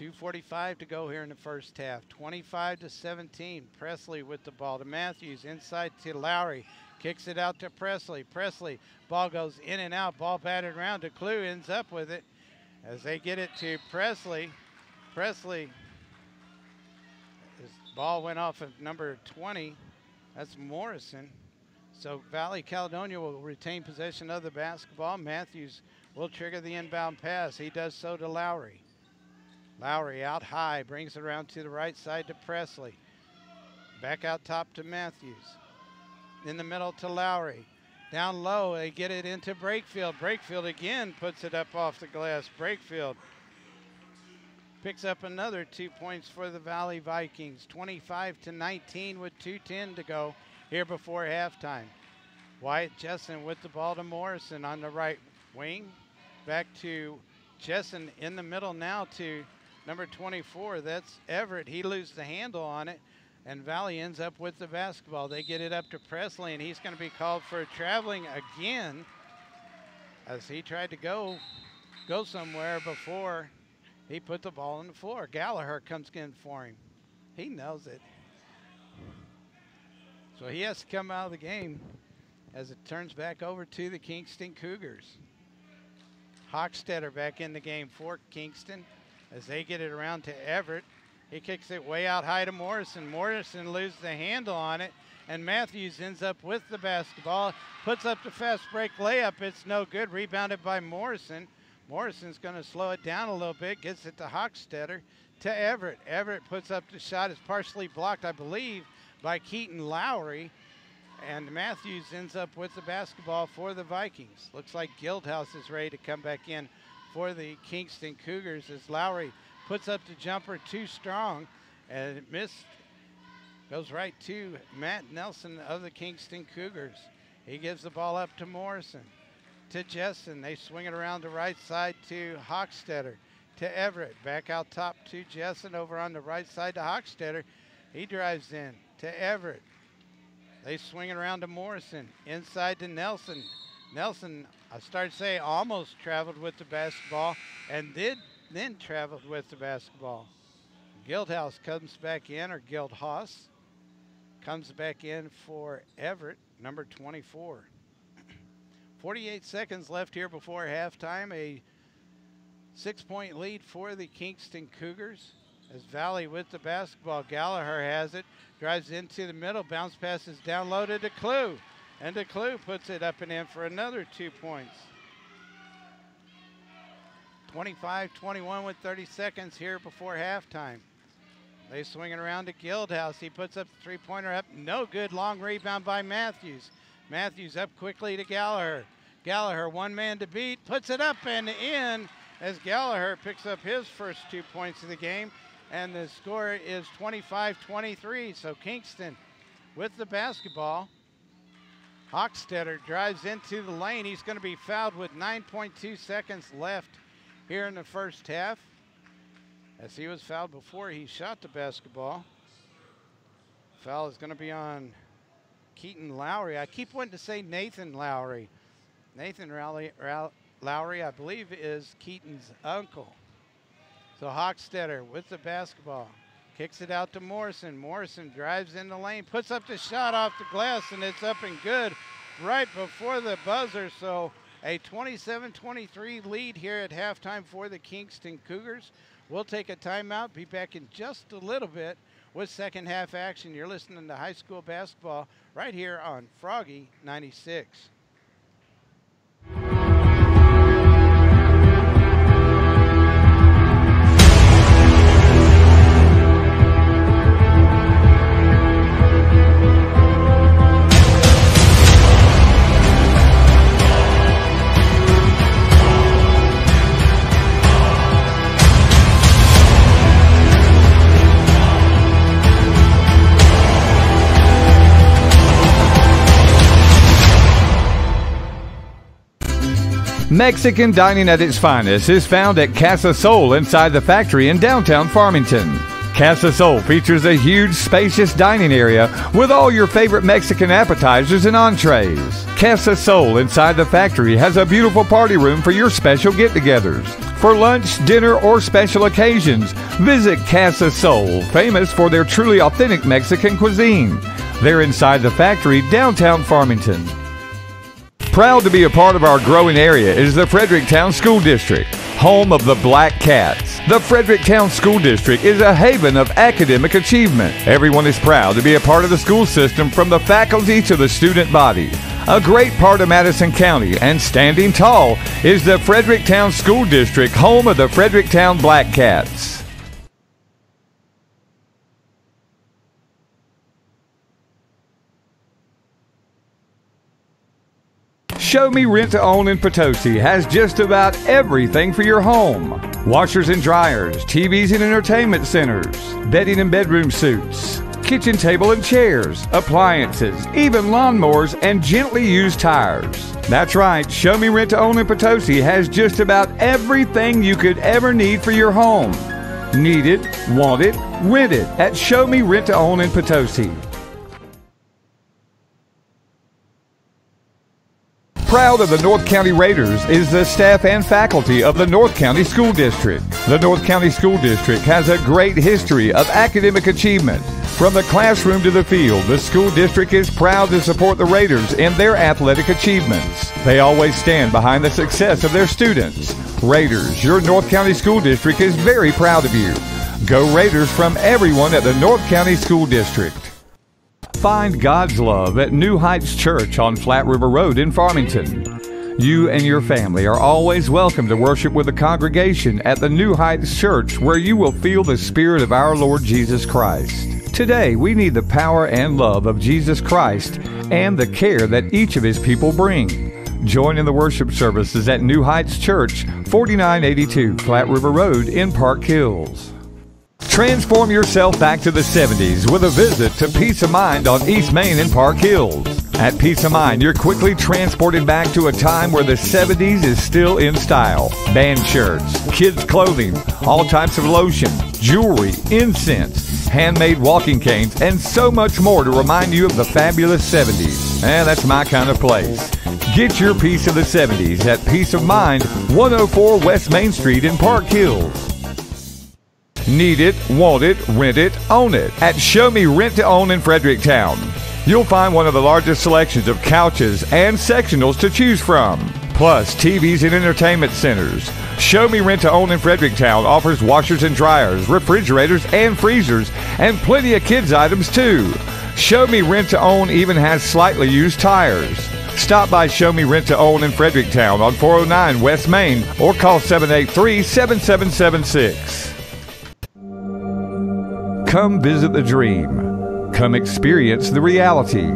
2:45 to go here in the first half. 25-17. Presley with the ball to Matthews. Inside to Lowry. Kicks it out to Presley. Presley, ball goes in and out. Ball batted around. DeClue ends up with it as they get it to Presley. Presley, his ball went off of number 20. That's Morrison. So Valley Caledonia will retain possession of the basketball. Matthews will trigger the inbound pass. He does so to Lowry. Lowry out high, brings it around to the right side to Presley. Back out top to Matthews. In the middle to Lowry. Down low, they get it into Brakefield. Brakefield again puts it up off the glass. Brakefield picks up another 2 points for the Valley Vikings. 25-19 with 2:10 to go here before halftime. Wyatt Jessen with the ball to Morrison on the right wing. Back to Jessen in the middle now to number 24. That's Everett. He loses the handle on it, and Valley ends up with the basketball. They get it up to Presley, and he's going to be called for traveling again, as he tried to go somewhere before he put the ball on the floor. Gallagher comes in for him. He knows it. So he has to come out of the game as it turns back over to the Kingston Cougars. Hochstetter back in the game for Kingston as they get it around to Everett. He kicks it way out high to Morrison. Morrison loses the handle on it, and Matthews ends up with the basketball. Puts up the fast break layup. It's no good. Rebounded by Morrison. Morrison's going to slow it down a little bit. Gets it to Hochstetter to Everett. Everett puts up the shot. It's partially blocked, I believe, by Keaton Lowry. And Matthews ends up with the basketball for the Vikings. Looks like Guildhouse is ready to come back in for the Kingston Cougars as Lowry puts up the jumper too strong, and it missed. Goes right to Matt Nelson of the Kingston Cougars. He gives the ball up to Morrison, to Jessen. They swing it around the right side to Hochstetter, to Everett. Back out top to Jessen, over on the right side to Hochstetter. He drives in to Everett. They swing it around to Morrison, inside to Nelson. Nelson, I started to say, almost traveled with the basketball and then traveled with the basketball. Guildhouse comes back in, or Guildhaus comes back in for Everett, number 24. 48 seconds left here before halftime. A 6-point lead for the Kingston Cougars. As Valley with the basketball. Gallagher has it, drives into the middle, bounce passes down low to DeClue, and DeClue puts it up and in for another 2 points. 25-21 with 30 seconds here before halftime. They swing it around to Guildhouse. He puts up the three-pointer up, no good. Long rebound by Matthews. Matthews up quickly to Gallagher. Gallagher, one man to beat, puts it up and in as Gallagher picks up his first 2 points of the game. And the score is 25-23. So Kingston with the basketball. Hochstetter drives into the lane. He's going to be fouled with 9.2 seconds left here in the first half, as he was fouled before he shot the basketball. Foul is going to be on Keaton Lowry. I keep wanting to say Nathan Lowry. Nathan Lowry, I believe, is Keaton's uncle. So Hochstetter with the basketball. Kicks it out to Morrison. Morrison drives in the lane, puts up the shot off the glass, and it's up and good right before the buzzer. So a 27-23 lead here at halftime for the Kingston Cougars. We'll take a timeout, be back in just a little bit with second half action. You're listening to high school basketball right here on Froggy 96. Mexican dining at its finest is found at Casa Sol inside the factory in downtown Farmington. Casa Sol features a huge, spacious dining area with all your favorite Mexican appetizers and entrees. Casa Sol inside the factory has a beautiful party room for your special get-togethers. For lunch, dinner, or special occasions, visit Casa Sol, famous for their truly authentic Mexican cuisine. They're inside the factory, downtown Farmington. Proud to be a part of our growing area is the Fredericktown School District, home of the Blackcats. The Fredericktown School District is a haven of academic achievement. Everyone is proud to be a part of the school system, from the faculty to the student body. A great part of Madison County, and standing tall, is the Fredericktown School District, home of the Fredericktown Blackcats. Show Me Rent to Own in Potosi has just about everything for your home. Washers and dryers, TVs and entertainment centers, bedding and bedroom suites, kitchen table and chairs, appliances, even lawnmowers and gently used tires. That's right, Show Me Rent to Own in Potosi has just about everything you could ever need for your home. Need it, want it, rent it at Show Me Rent to Own in Potosi. Proud of the North County Raiders is the staff and faculty of the North County School District. The North County School District has a great history of academic achievement. From the classroom to the field, the school district is proud to support the Raiders in their athletic achievements. They always stand behind the success of their students. Raiders, your North County School District is very proud of you. Go Raiders from everyone at the North County School District. Find God's love at New Heights Church on Flat River Road in Farmington. You and your family are always welcome to worship with the congregation at the New Heights Church, where you will feel the Spirit of our Lord Jesus Christ. Today, we need the power and love of Jesus Christ and the care that each of His people bring. Join in the worship services at New Heights Church, 4982 Flat River Road in Park Hills. Transform yourself back to the 70s with a visit to Peace of Mind on East Main in Park Hills. At Peace of Mind, you're quickly transported back to a time where the 70s is still in style. Band shirts, kids' clothing, all types of lotion, jewelry, incense, handmade walking canes, and so much more to remind you of the fabulous 70s. That's my kind of place. Get your piece of the 70s at Peace of Mind, 104 West Main Street in Park Hills. Need it, want it, rent it, own it at Show Me Rent to Own in Fredericktown. You'll find one of the largest selections of couches and sectionals to choose from, plus TVs and entertainment centers. Show Me Rent to Own in Fredericktown offers washers and dryers, refrigerators and freezers, and plenty of kids items too. Show Me Rent to Own even has slightly used tires. Stop by Show Me Rent to Own in Fredericktown on 409 West Main or call 783-7776. Come visit the dream. Come experience the reality.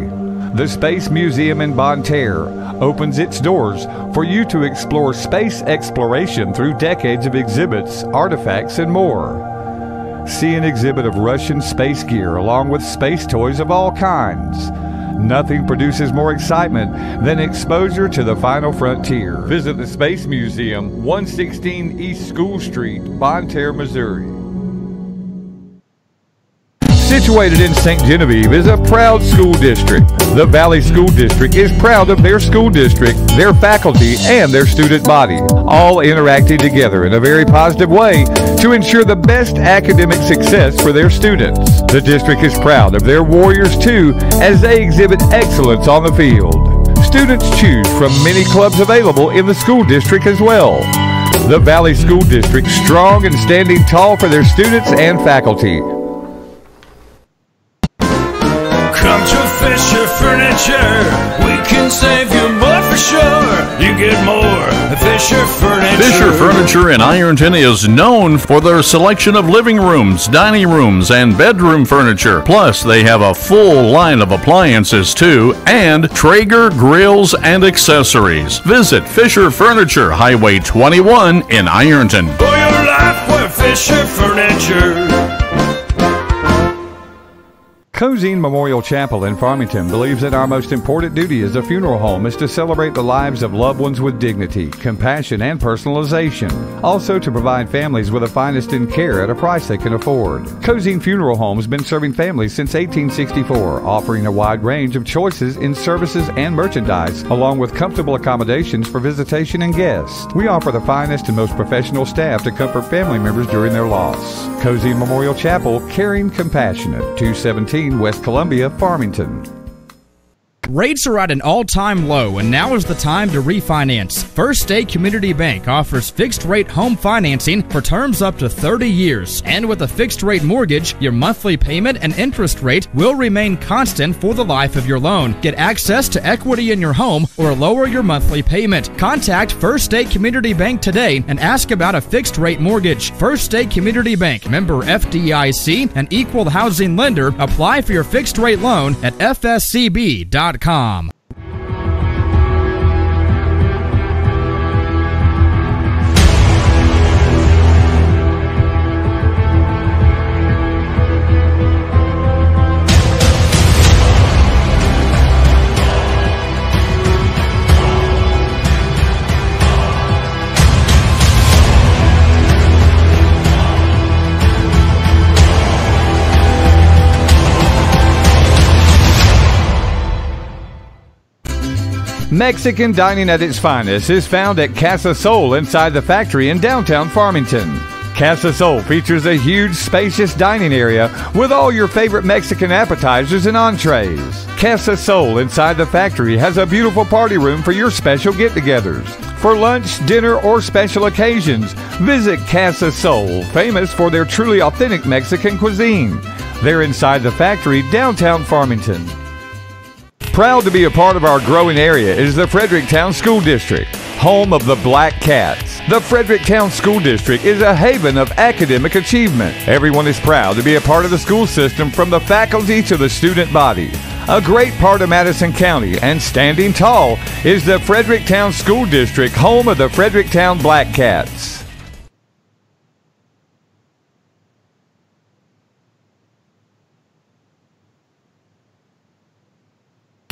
The Space Museum in Bonne Terre opens its doors for you to explore space exploration through decades of exhibits, artifacts, and more. See an exhibit of Russian space gear along with space toys of all kinds. Nothing produces more excitement than exposure to the final frontier. Visit the Space Museum, 116 East School Street, Bonne Terre, Missouri. Situated in St. Genevieve is a proud school district. The Valley School District is proud of their school district, their faculty, and their student body, all interacting together in a very positive way to ensure the best academic success for their students. The district is proud of their Warriors too, as they exhibit excellence on the field. Students choose from many clubs available in the school district as well. The Valley School District, strong and standing tall for their students and faculty. Come to Fisher Furniture. We can save you more for sure. You get more at Fisher Furniture. Fisher Furniture in Ironton is known for their selection of living rooms, dining rooms, and bedroom furniture. Plus, they have a full line of appliances too, and Traeger grills and accessories. Visit Fisher Furniture, Highway 21 in Ironton. For your life, we're Fisher Furniture. Cozine Memorial Chapel in Farmington believes that our most important duty as a funeral home is to celebrate the lives of loved ones with dignity, compassion, and personalization. Also to provide families with the finest in care at a price they can afford. Cozine Funeral Home has been serving families since 1864, offering a wide range of choices in services and merchandise, along with comfortable accommodations for visitation and guests. We offer the finest and most professional staff to comfort family members during their loss. Cozine Memorial Chapel, caring, compassionate, 217 West Columbia, Farmington. Rates are at an all-time low, and now is the time to refinance. First State Community Bank offers fixed-rate home financing for terms up to 30 years. And with a fixed-rate mortgage, your monthly payment and interest rate will remain constant for the life of your loan. Get access to equity in your home or lower your monthly payment. Contact First State Community Bank today and ask about a fixed-rate mortgage. First State Community Bank, member FDIC, and equal housing lender. Apply for your fixed-rate loan at fscb.com. Mexican dining at its finest is found at Casa Sol inside the factory in downtown Farmington. Casa Sol features a huge, spacious dining area with all your favorite Mexican appetizers and entrees. Casa Sol inside the factory has a beautiful party room for your special get-togethers. For lunch, dinner, or special occasions, visit Casa Sol, famous for their truly authentic Mexican cuisine. They're inside the factory, downtown Farmington. Proud to be a part of our growing area is the Fredericktown School District, home of the Blackcats. The Fredericktown School District is a haven of academic achievement. Everyone is proud to be a part of the school system, from the faculty to the student body. A great part of Madison County, and standing tall, is the Fredericktown School District, home of the Fredericktown Blackcats.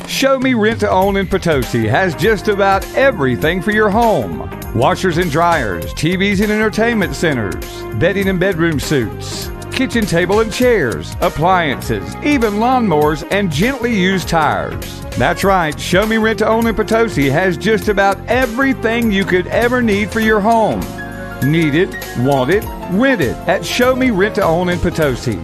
Show Me Rent to Own in Potosi has just about everything for your home. Washers and dryers, TVs and entertainment centers, bedding and bedroom suits, kitchen table and chairs, appliances, even lawnmowers and gently used tires. That's right, Show Me Rent to Own in Potosi has just about everything you could ever need for your home. Need it, want it, rent it at Show Me Rent to Own in Potosi.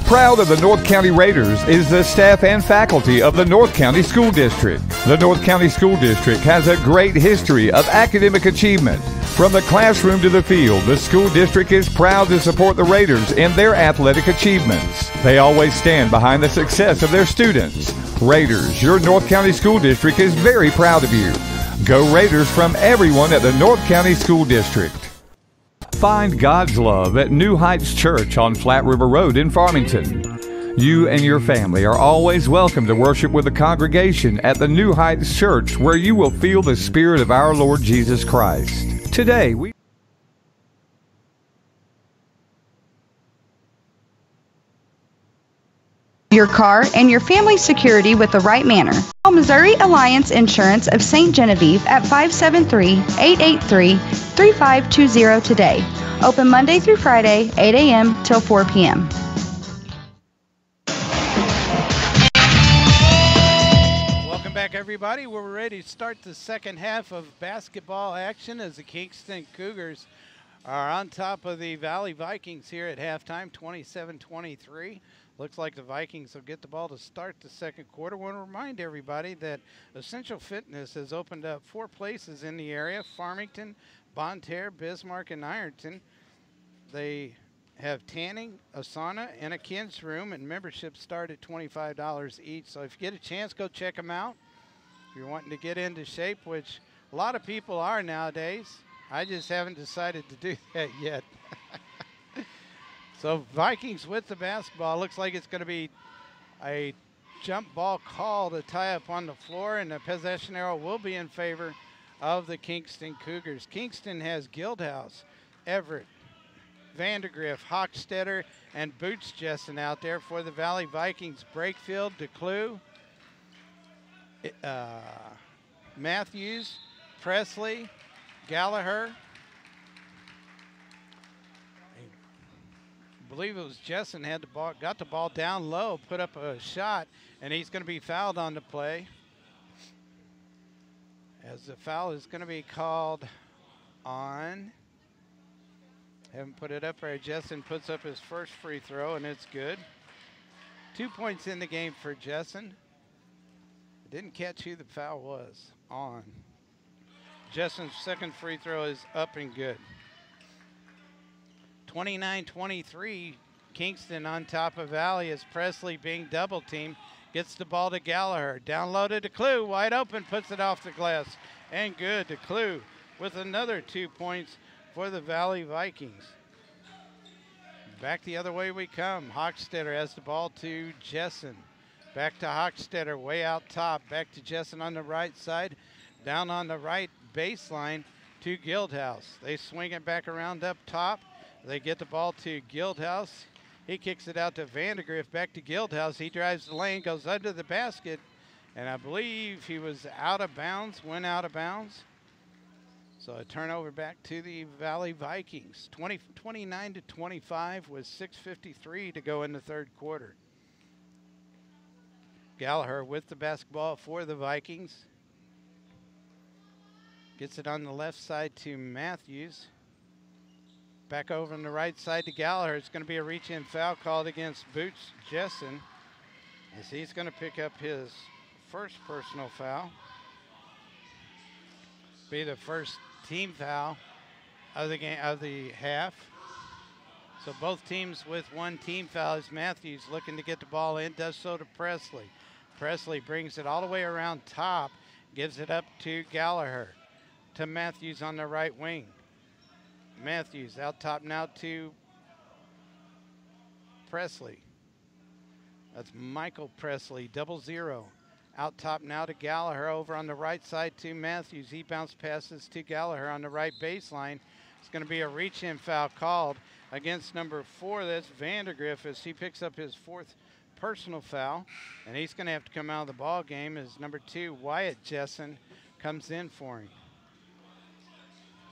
Proud of the North County Raiders is the staff and faculty of the North County School District. The North County School District has a great history of academic achievement. From the classroom to the field, the school district is proud to support the Raiders in their athletic achievements. They always stand behind the success of their students. Raiders, your North County School District is very proud of you. Go Raiders from everyone at the North County School District. Find God's love at New Heights Church on Flat River Road in Farmington. You and your family are always welcome to worship with the congregation at the New Heights Church, where you will feel the Spirit of our Lord Jesus Christ. Today, your car and your family's security with the right manner. Call Missouri Alliance Insurance of St. Genevieve at 573-883-3520 today. Open Monday through Friday, 8 a.m. till 4 p.m. Welcome back, everybody. We're ready to start the second half of basketball action as the Kingston Cougars are on top of the Valley Vikings here at halftime, 27-23. Looks like the Vikings will get the ball to start the second quarter. I want to remind everybody that Essential Fitness has opened up 4 places in the area: Farmington, Bonne Terre, Bismarck, and Ironton. They have tanning, a sauna, and a kids room, and memberships start at $25 each. So if you get a chance, go check them out. If you're wanting to get into shape, which a lot of people are nowadays, I just haven't decided to do that yet. So Vikings with the basketball. Looks like it's going to be a jump ball call to tie up on the floor, and the possession arrow will be in favor of the Kingston Cougars. Kingston has Guildhouse, Everett, Vandergriff, Hochstetter, and Boots Jessen out there for the Valley Vikings. Brakefield, DeClue, Matthews, Presley, Gallagher. I believe it was Jessen had the ball, got the ball down low, put up a shot, and he's going to be fouled on the play. As the foul is going to be called on, haven't put it up there. Jessen puts up his first free throw, and it's good. 2 points in the game for Jessen. Didn't catch who the foul was on. Jessen's second free throw is up and good. 29-23, Kingston on top of Valley as Presley being double teamed. Gets the ball to Gallagher. Down low to DeClue, wide open, puts it off the glass. And good, DeClue with another 2 points for the Valley Vikings. Back the other way we come. Hochstetter has the ball to Jessen. Back to Hochstetter, way out top. Back to Jessen on the right side. Down on the right baseline to Guildhouse. They swing it back around up top. They get the ball to Guildhouse. He kicks it out to Vandergriff, back to Guildhouse. He drives the lane, goes under the basket, and I believe he was out of bounds, went out of bounds. So a turnover back to the Valley Vikings. 29-25 with 6:53 to go in the third quarter. Gallagher with the basketball for the Vikings. Gets it on the left side to Matthews. Back over on the right side to Gallagher. It's going to be a reach-in foul called against Boots Jessen, as he's going to pick up his first personal foul. Be the first team foul of the game, of the half. So both teams with one team foul as Matthews looking to get the ball in, does so to Presley. Presley brings it all the way around top, gives it up to Gallagher, to Matthews on the right wing. Matthews out top now to Presley. That's Michael Presley, 0-0. Out top now to Gallagher over on the right side to Matthews. He bounce passes to Gallagher on the right baseline. It's going to be a reach-in foul called against number 4. That's Vandergriff as he picks up his fourth personal foul. And he's going to have to come out of the ball game as number 2, Wyatt Jessen, comes in for him.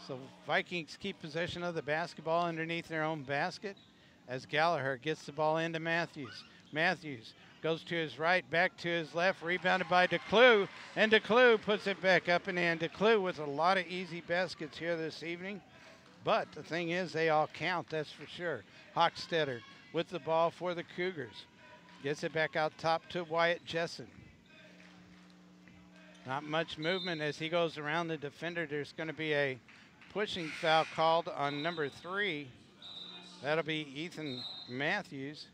So Vikings keep possession of the basketball underneath their own basket as Gallagher gets the ball into Matthews. Matthews goes to his right, back to his left, rebounded by DeClue, and DeClue puts it back up and in. DeClue with a lot of easy baskets here this evening, but the thing is they all count, that's for sure. Hochstetter with the ball for the Cougars. Gets it back out top to Wyatt Jessen. Not much movement as he goes around the defender. There's going to be a pushing foul called on number 3. That'll be Ethan Matthews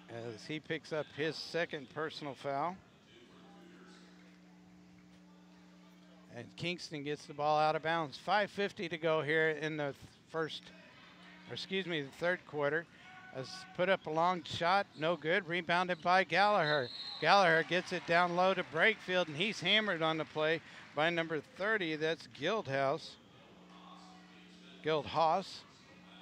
as he picks up his second personal foul. And Kingston gets the ball out of bounds. 5:50 to go here in the the third quarter. Has put up a long shot, no good. Rebounded by Gallagher. Gallagher gets it down low to Brakefield, and he's hammered on the play by number 30. That's Guildhouse,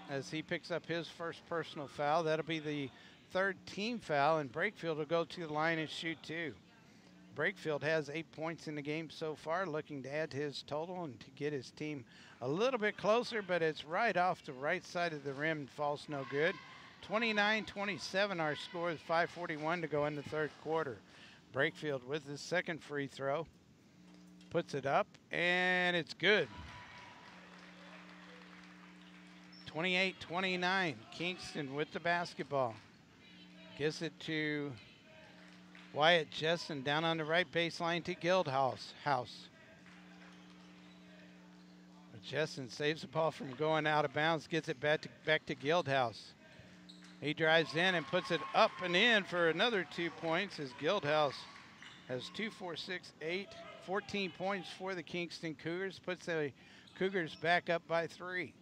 as he picks up his first personal foul. That'll be the third team foul, and Brakefield will go to the line and shoot 2. Brakefield has 8 points in the game so far, looking to add to his total and to get his team a little bit closer, but it's right off the right side of the rim and falls no good. 29-27 our score is 5:41 to go in the third quarter. Brakefield with his second free throw. Puts it up, and it's good. 28-29, Kingston with the basketball. Gives it to Wyatt Jessen down on the right baseline to Guildhouse. Jessen saves the ball from going out of bounds, gets it back to Guildhouse. He drives in and puts it up and in for another 2 points as Guildhouse has 2, 4, 6, 8, 14 points for the Kingston Cougars. Puts the Cougars back up by 3.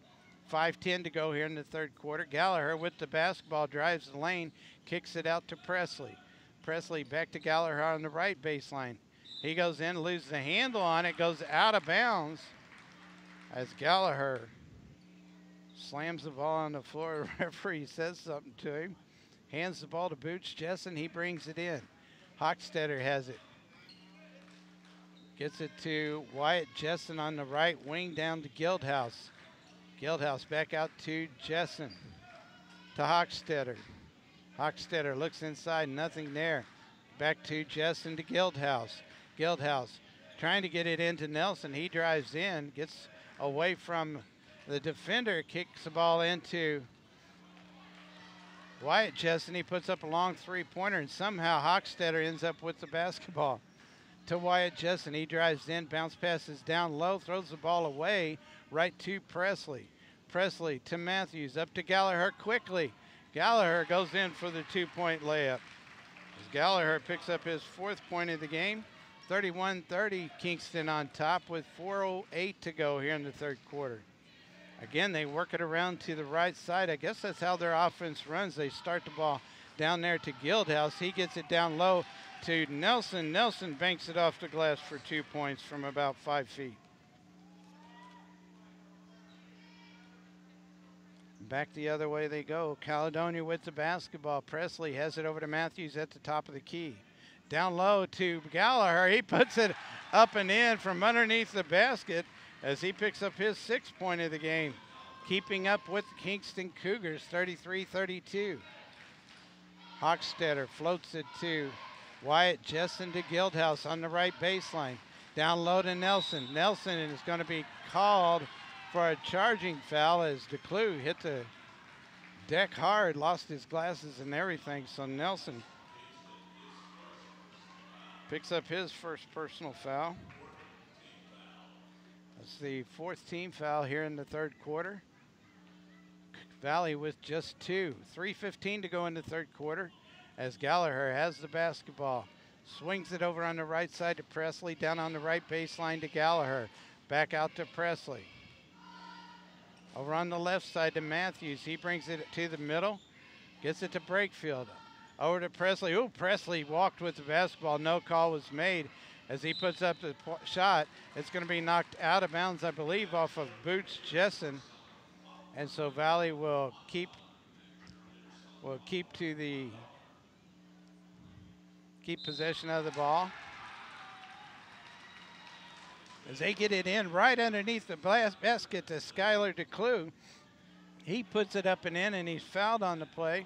5:10 to go here in the third quarter. Gallagher with the basketball drives the lane, kicks it out to Presley. Presley back to Gallagher on the right baseline. He goes in, loses the handle on it, goes out of bounds as Gallagher Slams the ball on the floor. Referee says something to him. Hands the ball to Boots Jessen. He brings it in. Hochstetter has it. Gets it to Wyatt Jessen on the right wing down to Guildhouse. Guildhouse back out to Jessen. To Hochstetter. Hochstetter looks inside, nothing there. Back to Jessen to Guildhouse. Guildhouse trying to get it into Nelson. He drives in, gets away from the defender, kicks the ball into Wyatt Jessen. He puts up a long three-pointer, and somehow Hochstetter ends up with the basketball. To Wyatt Jessen. He drives in, bounce passes down low, throws the ball away right to Presley. Presley to Matthews, up to Gallagher quickly. Gallagher goes in for the two-point layup. As Gallagher picks up his 4th point of the game. 31-30, Kingston on top with 4:08 to go here in the 3rd quarter. Again, they work it around to the right side. I guess that's how their offense runs. They start the ball down there to Guildhouse. He gets it down low to Nelson. Nelson banks it off the glass for 2 points from about 5 feet. Back the other way they go. Caledonia with the basketball. Presley has it over to Matthews at the top of the key. Down low to Gallagher. He puts it up and in from underneath the basket as he picks up his 6th point of the game. Keeping up with the Kingston Cougars, 33-32. Hochstetter floats it to Wyatt Jessen to Guildhouse on the right baseline. Down low to Nelson. Nelson is going to be called for a charging foul as DeClue hit the deck hard, lost his glasses and everything. So Nelson picks up his first personal foul. That's the 4th team foul here in the 3rd quarter. Valley with just 2. 3:15 to go in the 3rd quarter as Gallagher has the basketball. Swings it over on the right side to Presley, down on the right baseline to Gallagher. Back out to Presley. Over on the left side to Matthews. He brings it to the middle. Gets it to Brakefield. Over to Presley. Ooh, Presley walked with the basketball. No call was made as he puts up the shot. It's going to be knocked out of bounds, I believe, off of Boots Jessen. And so Valley will keep possession of the ball. As they get it in right underneath the basket to Skylar DeClue. He puts it up and in, and he's fouled on the play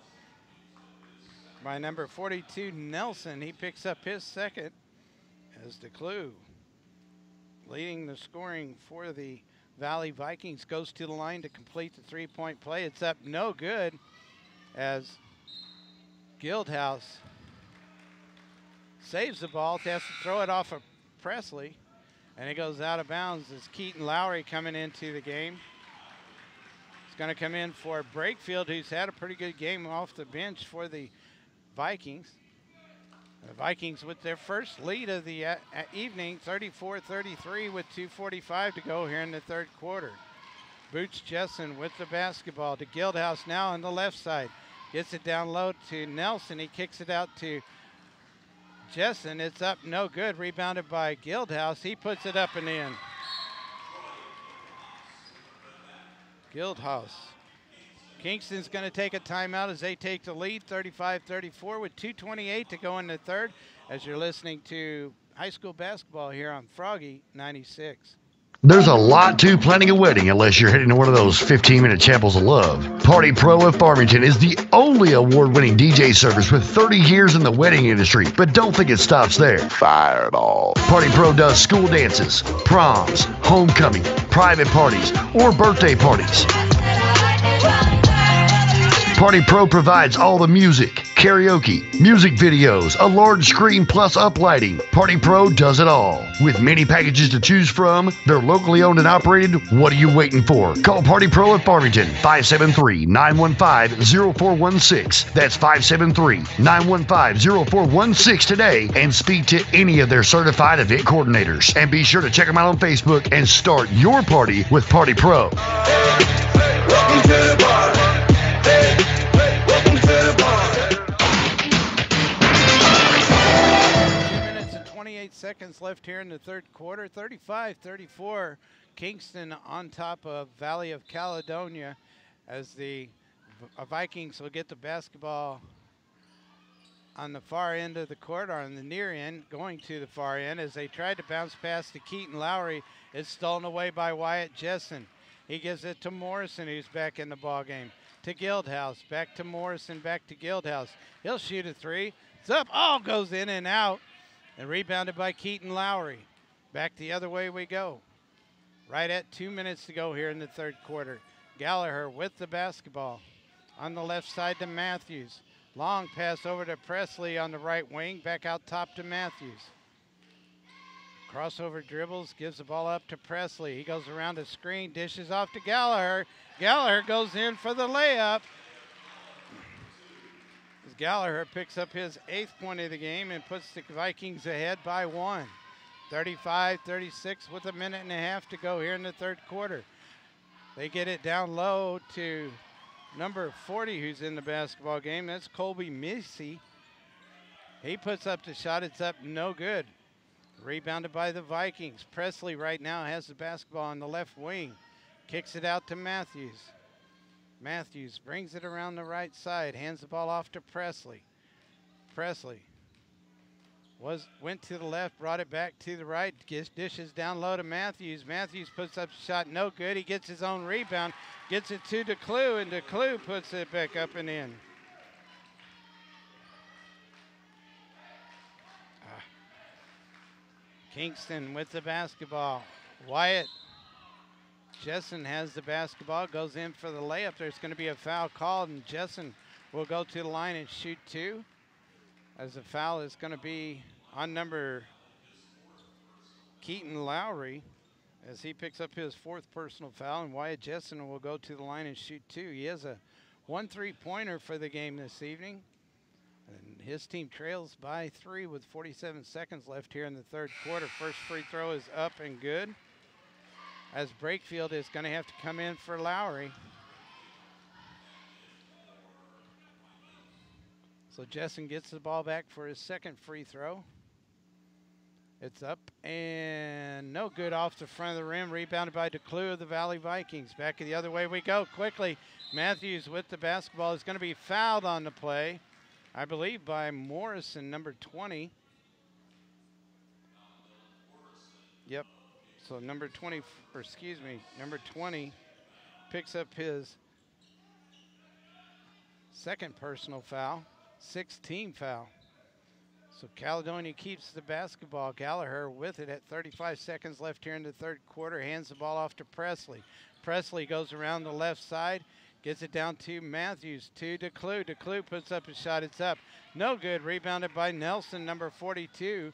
by number 42, Nelson. He picks up his 2nd as DeClue, leading the scoring for the Valley Vikings, goes to the line to complete the 3-point play. It's up no good as Guildhouse saves the ball, has to throw it off of Presley, and it goes out of bounds as Keaton Lowry coming into the game. It's going to come in for Brakefield, who's had a pretty good game off the bench for the Vikings. The Vikings with their first lead of the evening, 34-33 with 2:45 to go here in the 3rd quarter. Boots Jessen with the basketball to Guildhouse now on the left side. Gets it down low to Nelson. He kicks it out to Jessen. It's up no good. Rebounded by Guildhouse. He puts it up and in. Guildhouse. Kingston's going to take a timeout as they take the lead, 35-34 with 2:28 to go in the 3rd, as you're listening to high school basketball here on Froggy 96. There's a lot to planning a wedding unless you're heading to one of those 15-minute chapels of love. Party Pro of Farmington is the only award-winning DJ service with 30 years in the wedding industry. But don't think it stops there. Fireball. Party Pro does school dances, proms, homecoming, private parties, or birthday parties. Party Pro provides all the music, karaoke, music videos, a large screen plus uplighting. Party Pro does it all. With many packages to choose from, they're locally owned and operated. What are you waiting for? Call Party Pro at Farmington, 573-915-0416. That's 573-915-0416 today, and speak to any of their certified event coordinators. And be sure to check them out on Facebook and start your party with Party Pro. Welcome to the party. Welcome to the party. 2 minutes and 28 seconds left here in the 3rd quarter. 35-34, Kingston on top of Valley of Caledonia as the Vikings will get the basketball on the far end of the court, or on the near end, going to the far end as they tried to bounce pass to Keaton Lowry. It's stolen away by Wyatt Jessen. He gives it to Morrison, who's back in the ball game. To Guildhouse, back to Morrison, back to Guildhouse. He'll shoot a three. It's up, all goes in and out. And rebounded by Keaton Lowry. Back the other way we go. Right at 2 minutes to go here in the third quarter. Gallagher with the basketball. On the left side to Matthews. Long pass over to Presley on the right wing. Back out top to Matthews. Crossover dribbles, gives the ball up to Presley. He goes around the screen, dishes off to Gallagher. Gallagher goes in for the layup. As Gallagher picks up his 8th point of the game and puts the Vikings ahead by 1. 35-36 with a minute and a half to go here in the third quarter. They get it down low to number 40 who's in the basketball game. That's Colby Missy. He puts up the shot. It's up, no good. Rebounded by the Vikings. Presley right now has the basketball on the left wing. Kicks it out to Matthews. Matthews brings it around the right side. Hands the ball off to Presley. Presley went to the left, brought it back to the right. Dishes down low to Matthews. Matthews puts up a shot, no good. He gets his own rebound. Gets it to DeClue, and DeClue puts it back up and in. Kingston with the basketball. Wyatt Jessen has the basketball, goes in for the layup. There's going to be a foul called, and Jessen will go to the line and shoot 2. As the foul is going to be on number Keaton Lowry, as he picks up his 4th personal foul, and Wyatt Jessen will go to the line and shoot 2. He has a 1 3-pointer for the game this evening. And his team trails by 3 with 47 seconds left here in the third quarter. First free throw is up and good, as Brakefield is going to have to come in for Lowry. So Jessen gets the ball back for his 2nd free throw. It's up and no good off the front of the rim. Rebounded by DeClue of the Valley Vikings. Back the other way we go quickly. Matthews with the basketball is going to be fouled on the play, I believe, by Morrison, number 20. Yep. So number 20 picks up his 2nd personal foul, 16 foul. So Caledonia keeps the basketball. Gallagher with it at 35 seconds left here in the third quarter. Hands the ball off to Presley. Presley goes around the left side. Gets it down to Matthews, to DeClue. DeClue puts up a shot. It's up. No good. Rebounded by Nelson, number 42.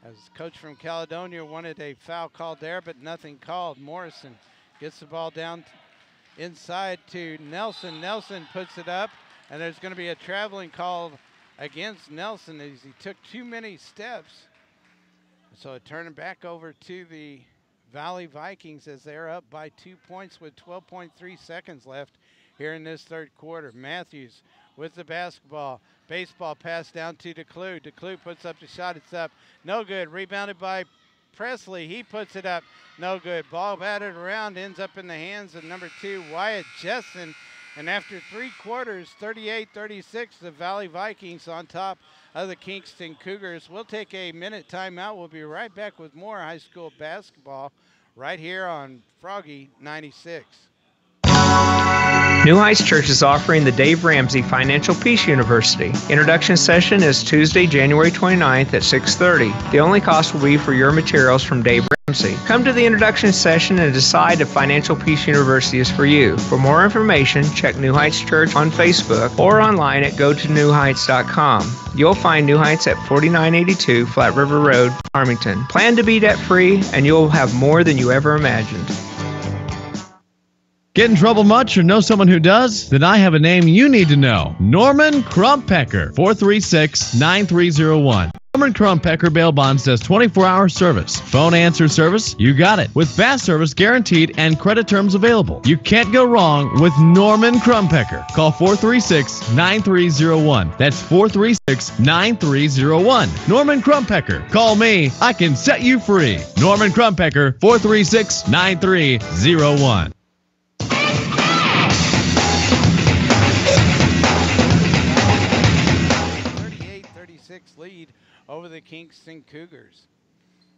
As coach from Caledonia wanted a foul called there, but nothing called. Morrison gets the ball down inside to Nelson. Nelson puts it up, and there's going to be a traveling call against Nelson as he took too many steps. So it turned back over to the Valley Vikings as they're up by 2 points with 12.3 seconds left here in this third quarter. Matthews with the basketball. Baseball pass down to DeClue. DeClue puts up the shot. It's up. No good. Rebounded by Presley. He puts it up. No good. Ball batted around. Ends up in the hands of number 2, Wyatt Jessen. And after 3 quarters, 38-36, the Valley Vikings on top of the Kingston Cougars. We'll take a minute timeout. We'll be right back with more high school basketball right here on Froggy 96. New Heights Church is offering the Dave Ramsey Financial Peace University. Introduction session is Tuesday, January 29th at 6:30. The only cost will be for your materials from Dave Ramsey. Come to the introduction session and decide if Financial Peace University is for you. For more information, check New Heights Church on Facebook or online at gotonewheights.com. You'll find New Heights at 4982 Flat River Road, Farmington. Plan to be debt-free, and you'll have more than you ever imagined. Get in trouble much or know someone who does? Then I have a name you need to know. Norman Krumpecker, 436-9301. Norman Krumpecker Bail Bonds does 24-hour service. Phone answer service, you got it. With fast service guaranteed and credit terms available. You can't go wrong with Norman Krumpecker. Call 436-9301. That's 436-9301. Norman Krumpecker. Call me. I can set you free. Norman Krumpecker, 436-9301. 6 lead over the Kingston Cougars.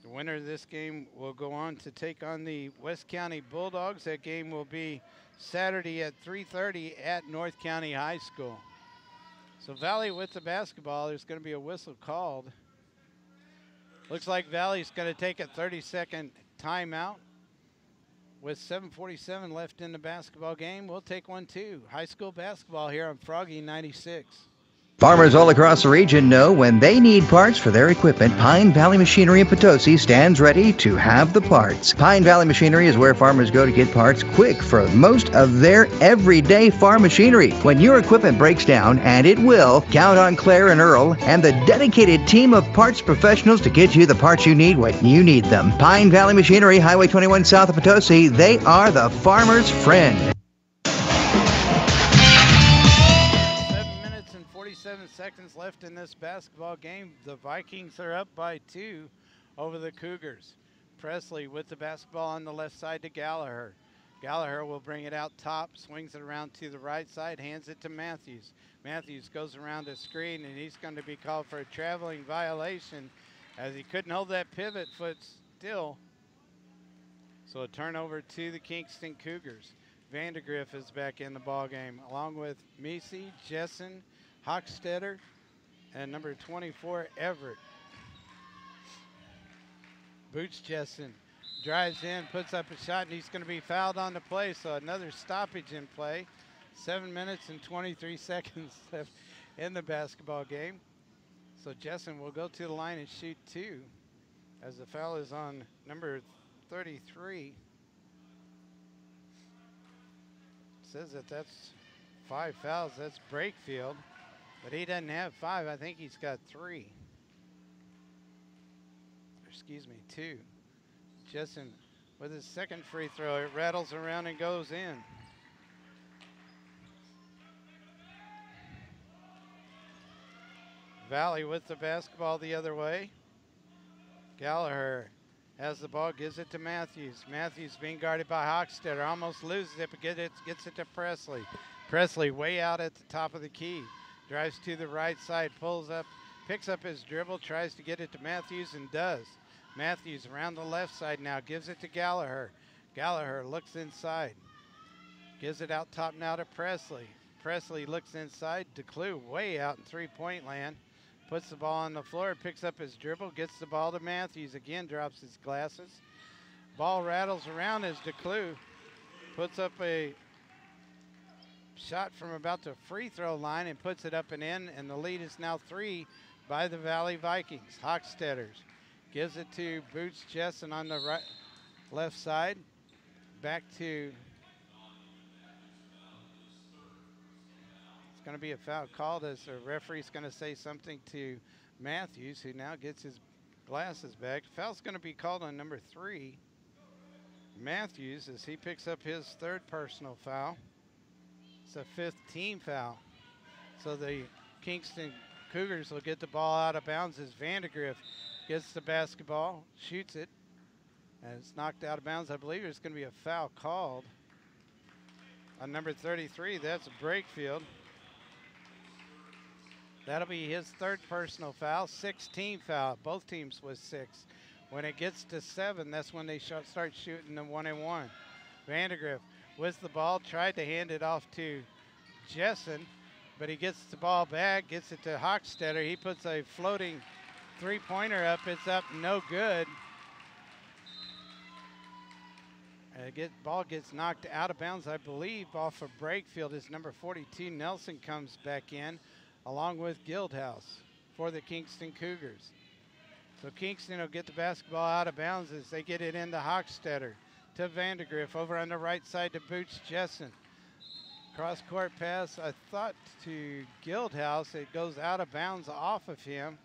The winner of this game will go on to take on the West County Bulldogs. That game will be Saturday at 3:30 at North County High School. So Valley with the basketball. There's going to be a whistle called. Looks like Valley's going to take a 30-second timeout. With 7:47 left in the basketball game, we'll take one too. High school basketball here on Froggy 96. Farmers all across the region know when they need parts for their equipment, Pine Valley Machinery in Potosi stands ready to have the parts. Pine Valley Machinery is where farmers go to get parts quick for most of their everyday farm machinery. When your equipment breaks down, and it will, count on Claire and Earl and the dedicated team of parts professionals to get you the parts you need when you need them. Pine Valley Machinery, Highway 21 south of Potosi, they are the farmer's friend. 7 seconds left in this basketball game. The Vikings are up by 2 over the Cougars. Presley with the basketball on the left side to Gallagher. Gallagher will bring it out top, swings it around to the right side, hands it to Matthews. Matthews goes around the screen, and he's going to be called for a traveling violation as he couldn't hold that pivot foot still. So a turnover to the Kingston Cougars. Vandergriff is back in the ball game, along with Meese, Jessen, Hochstetter, and number 24, Everett. Boots Jessen drives in, puts up a shot, and he's going to be fouled on the play, so another stoppage in play. 7 minutes and 23 seconds left in the basketball game. So Jessen will go to the line and shoot 2 as the foul is on number 33. Says that that's 5 fouls. That's Brakefield. But he doesn't have 5. I think he's got 3. Excuse me, 2. Jessen with his second free throw. It rattles around and goes in. Valley with the basketball the other way. Gallagher has the ball, gives it to Matthews. Matthews being guarded by Hochstetter. Almost loses it, but gets it to Presley. Presley way out at the top of the key. Drives to the right side, pulls up, picks up his dribble, tries to get it to Matthews, and does. Matthews around the left side now, gives it to Gallagher. Gallagher looks inside. Gives it out top now to Presley. Presley looks inside. DeClue way out in three-point land. Puts the ball on the floor, picks up his dribble, gets the ball to Matthews. Again, drops his glasses. Ball rattles around as DeClue puts up a shot from about the free throw line and puts it up and in, and the lead is now 3 by the Valley Vikings. Hochstetters gives it to Boots Jessen on the left side. Back to, it's going to be a foul called as the referee's going to say something to Matthews, who now gets his glasses back. Foul's going to be called on number 3, Matthews, as he picks up his 3rd personal foul. It's a 5th team foul. So the Kingston Cougars will get the ball out of bounds as Vandergriff gets the basketball, shoots it, and it's knocked out of bounds. I believe there's going to be a foul called on number 33. That's Brakefield. That'll be his 3rd personal foul, 6th team foul. Both teams with 6. When it gets to 7, that's when they start shooting the 1-and-1. Vandergriff with the ball, tried to hand it off to Jessen, but he gets the ball back, gets it to Hochstetter. He puts a floating three-pointer up. It's up, no good. Ball gets knocked out of bounds, I believe, off of Brakefield as number 42, Nelson, comes back in, along with Guildhouse for the Kingston Cougars. So Kingston will get the basketball out of bounds as they get it into Hochstetter. To Vandergriff, over on the right side to Boots Jessen. Cross-court pass, I thought, to Guildhouse. It goes out of bounds off of him.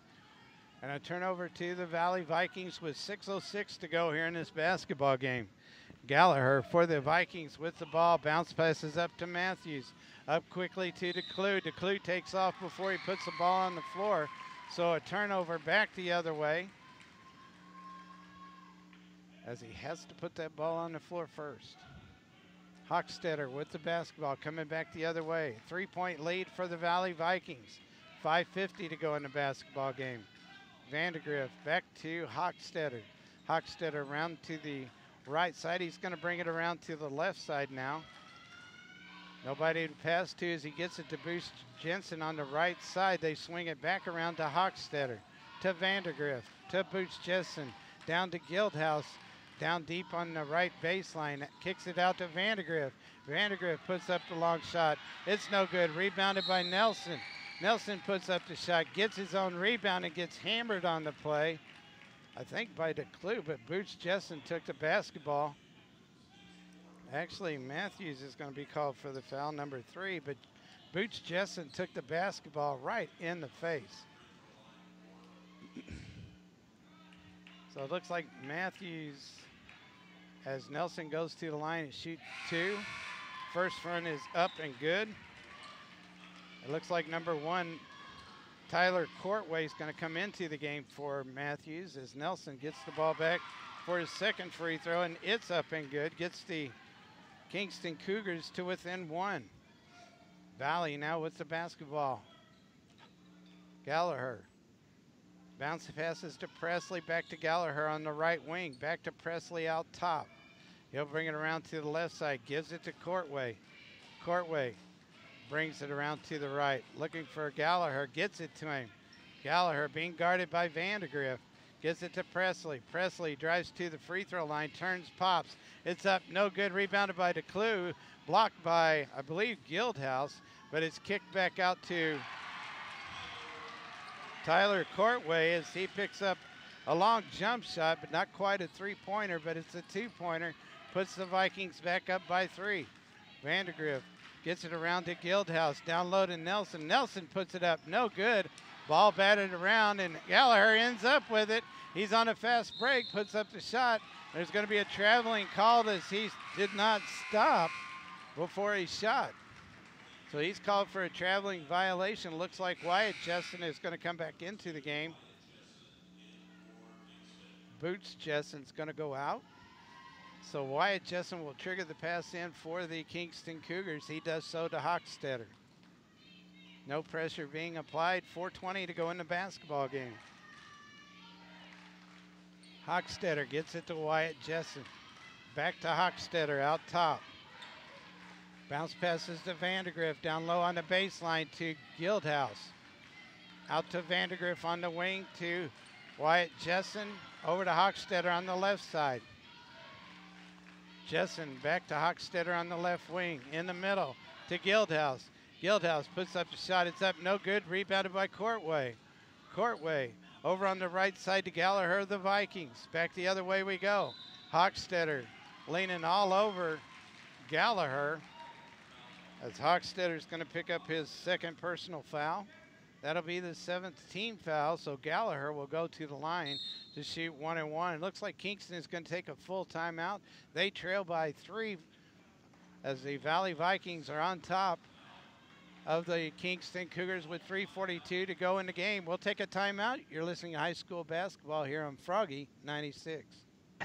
And a turnover to the Valley Vikings with 6:06 to go here in this basketball game. Gallagher for the Vikings with the ball. Bounce passes up to Matthews. Up quickly to DeClue. DeClue takes off before he puts the ball on the floor. So a turnover back the other way, as he has to put that ball on the floor first. Hochstetter with the basketball, coming back the other way. 3-point lead for the Valley Vikings. 5:50 to go in the basketball game. Vandergrift back to Hochstetter. Hochstetter around to the right side. He's going to bring it around to the left side now. Nobody to pass to as he gets it to Boost Jensen on the right side. They swing it back around to Hochstetter, to Vandergrift, to Boost Jensen, down to Guildhouse, down deep on the right baseline. Kicks it out to Vandergrift. Vandergrift puts up the long shot. It's no good. Rebounded by Nelson. Nelson puts up the shot, gets his own rebound, and gets hammered on the play. I think by DeClue, but Boots Jessen took the basketball. Actually, Matthews is going to be called for the foul, number 3, but Boots Jessen took the basketball right in the face. So it looks like Matthews, as Nelson goes to the line and shoot 2. First front is up and good. It looks like number 1, Tyler Courtway, is going to come into the game for Matthews as Nelson gets the ball back for his second free throw, and it's up and good. Gets the Kingston Cougars to within 1. Valley now with the basketball. Gallagher. Bounce passes to Presley, back to Gallagher on the right wing. Back to Presley out top. He'll bring it around to the left side, gives it to Courtway. Courtway brings it around to the right, looking for Gallagher, gets it to him. Gallagher being guarded by Vandergrift, gets it to Presley. Presley drives to the free throw line, turns, pops. It's up, no good, rebounded by DeClue, blocked by, I believe, Guildhouse, but it's kicked back out to Tyler Courtway as he picks up a long jump shot, but not quite a three-pointer, but it's a two-pointer. Puts the Vikings back up by 3. Vandergrift gets it around to Guildhouse, down low to Nelson. Nelson puts it up, no good. Ball batted around, and Gallagher ends up with it. He's on a fast break, puts up the shot. There's going to be a traveling call as he did not stop before he shot. So he's called for a traveling violation. Looks like Wyatt Jessen is going to come back into the game. Boots Jessen's going to go out. So Wyatt Jessen will trigger the pass in for the Kingston Cougars. He does so to Hochstetter. No pressure being applied. 4:20 to go in the basketball game. Hochstetter gets it to Wyatt Jessen. Back to Hochstetter out top. Bounce passes to Vandergrift down low on the baseline to Guildhouse. Out to Vandergrift on the wing to Wyatt Jessen. Over to Hochstetter on the left side. Jessen back to Hochstetter on the left wing. In the middle to Guildhouse. Guildhouse puts up the shot. It's up, no good. Rebounded by Courtway. Courtway over on the right side to Gallagher, the Vikings. Back the other way we go. Hochstetter leaning all over Gallagher as Hochstetter's going to pick up his second personal foul. That'll be the 7th team foul, so Gallagher will go to the line to shoot 1-and-1. It looks like Kingston is going to take a full timeout. They trail by 3 as the Valley Vikings are on top of the Kingston Cougars with 3:42 to go in the game. We'll take a timeout. You're listening to high school basketball here on Froggy 96.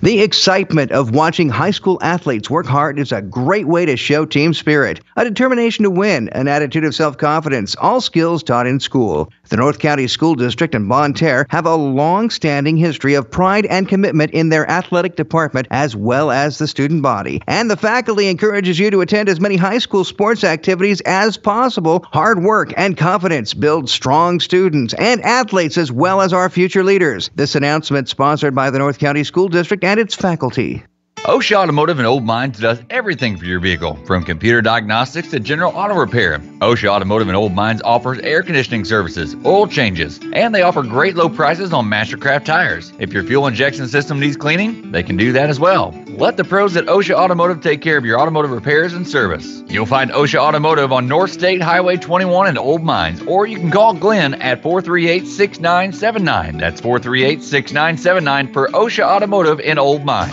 The excitement of watching high school athletes work hard is a great way to show team spirit, a determination to win, an attitude of self-confidence, all skills taught in school. The North County School District and Bonne Terre have a long-standing history of pride and commitment in their athletic department as well as the student body. And the faculty encourages you to attend as many high school sports activities as possible. Hard work and confidence build strong students and athletes as well as our future leaders. This announcement sponsored by the North County School District and its faculty. OSHA Automotive in Old Mines does everything for your vehicle, from computer diagnostics to general auto repair. OSHA Automotive in Old Mines offers air conditioning services, oil changes, and they offer great low prices on Mastercraft tires. If your fuel injection system needs cleaning, they can do that as well. Let the pros at OSHA Automotive take care of your automotive repairs and service. You'll find OSHA Automotive on North State Highway 21 in Old Mines, or you can call Glenn at 438-6979. That's 438-6979 for OSHA Automotive in Old Mines.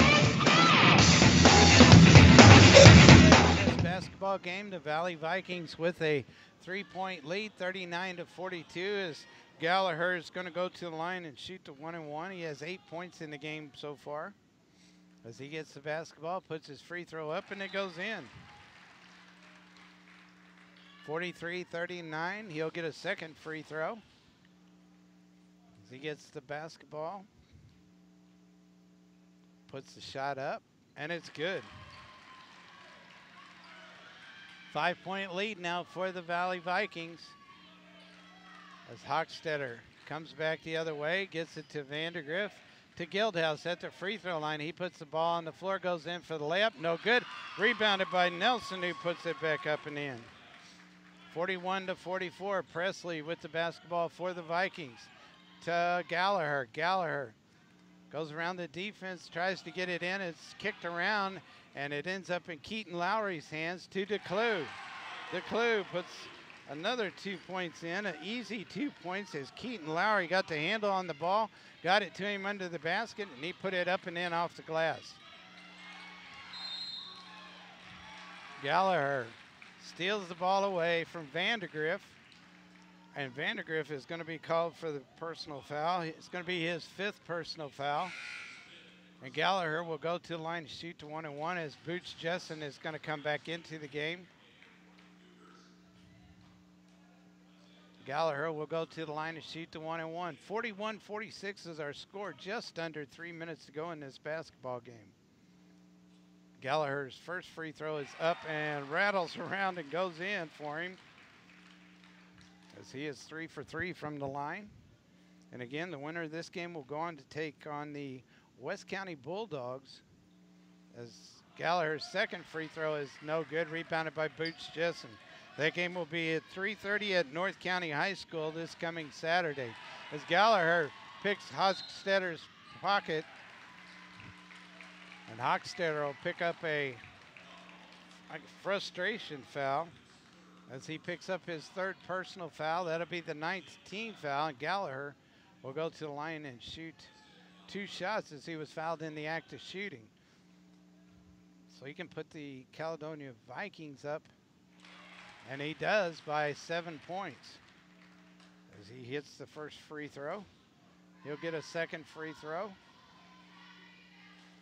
Game, the Valley Vikings with a 3-point lead, 39-42, as Gallagher is going to go to the line and shoot the 1-and-1. He has 8 points in the game so far. As he gets the basketball, puts his free throw up, and it goes in. 43-39. He'll get a second free throw as he gets the basketball. Puts the shot up, and it's good. 5-point lead now for the Valley Vikings. As Hochstetter comes back the other way, gets it to Vandergriff, to Guildhouse at the free throw line. He puts the ball on the floor, goes in for the layup, no good. Rebounded by Nelson, who puts it back up and in. 41-44, Presley with the basketball for the Vikings. To Gallagher. Gallagher goes around the defense, tries to get it in. It's kicked around, and it ends up in Keaton Lowry's hands to DeClue. DeClue puts another 2 points in, an easy 2 points as Keaton Lowry got the handle on the ball, got it to him under the basket, and he put it up and in off the glass. Gallagher steals the ball away from Vandergriff, and Vandergriff is going to be called for the personal foul. It's going to be his 5th personal foul. And Gallagher will go to the line to shoot to 1-1 as Boots Jessen is going to come back into the game. Gallagher will go to the line to shoot to 1-1. 41-46 is our score, just under 3 minutes to go in this basketball game. Gallagher's first free throw is up and rattles around and goes in for him, as he is 3 for 3 from the line. And again, the winner of this game will go on to take on the West County Bulldogs, as Gallagher's second free throw is no good, rebounded by Boots Jessen. That game will be at 3:30 at North County High School this coming Saturday, as Gallagher picks Hochstetter's pocket, and Hochstetter will pick up a frustration foul as he picks up his 3rd personal foul. That'll be the 9th team foul, and Gallagher will go to the line and shoot 2 shots as he was fouled in the act of shooting. So he can put the Caledonia Vikings up, and he does by 7 points as he hits the first free throw. He'll get a second free throw.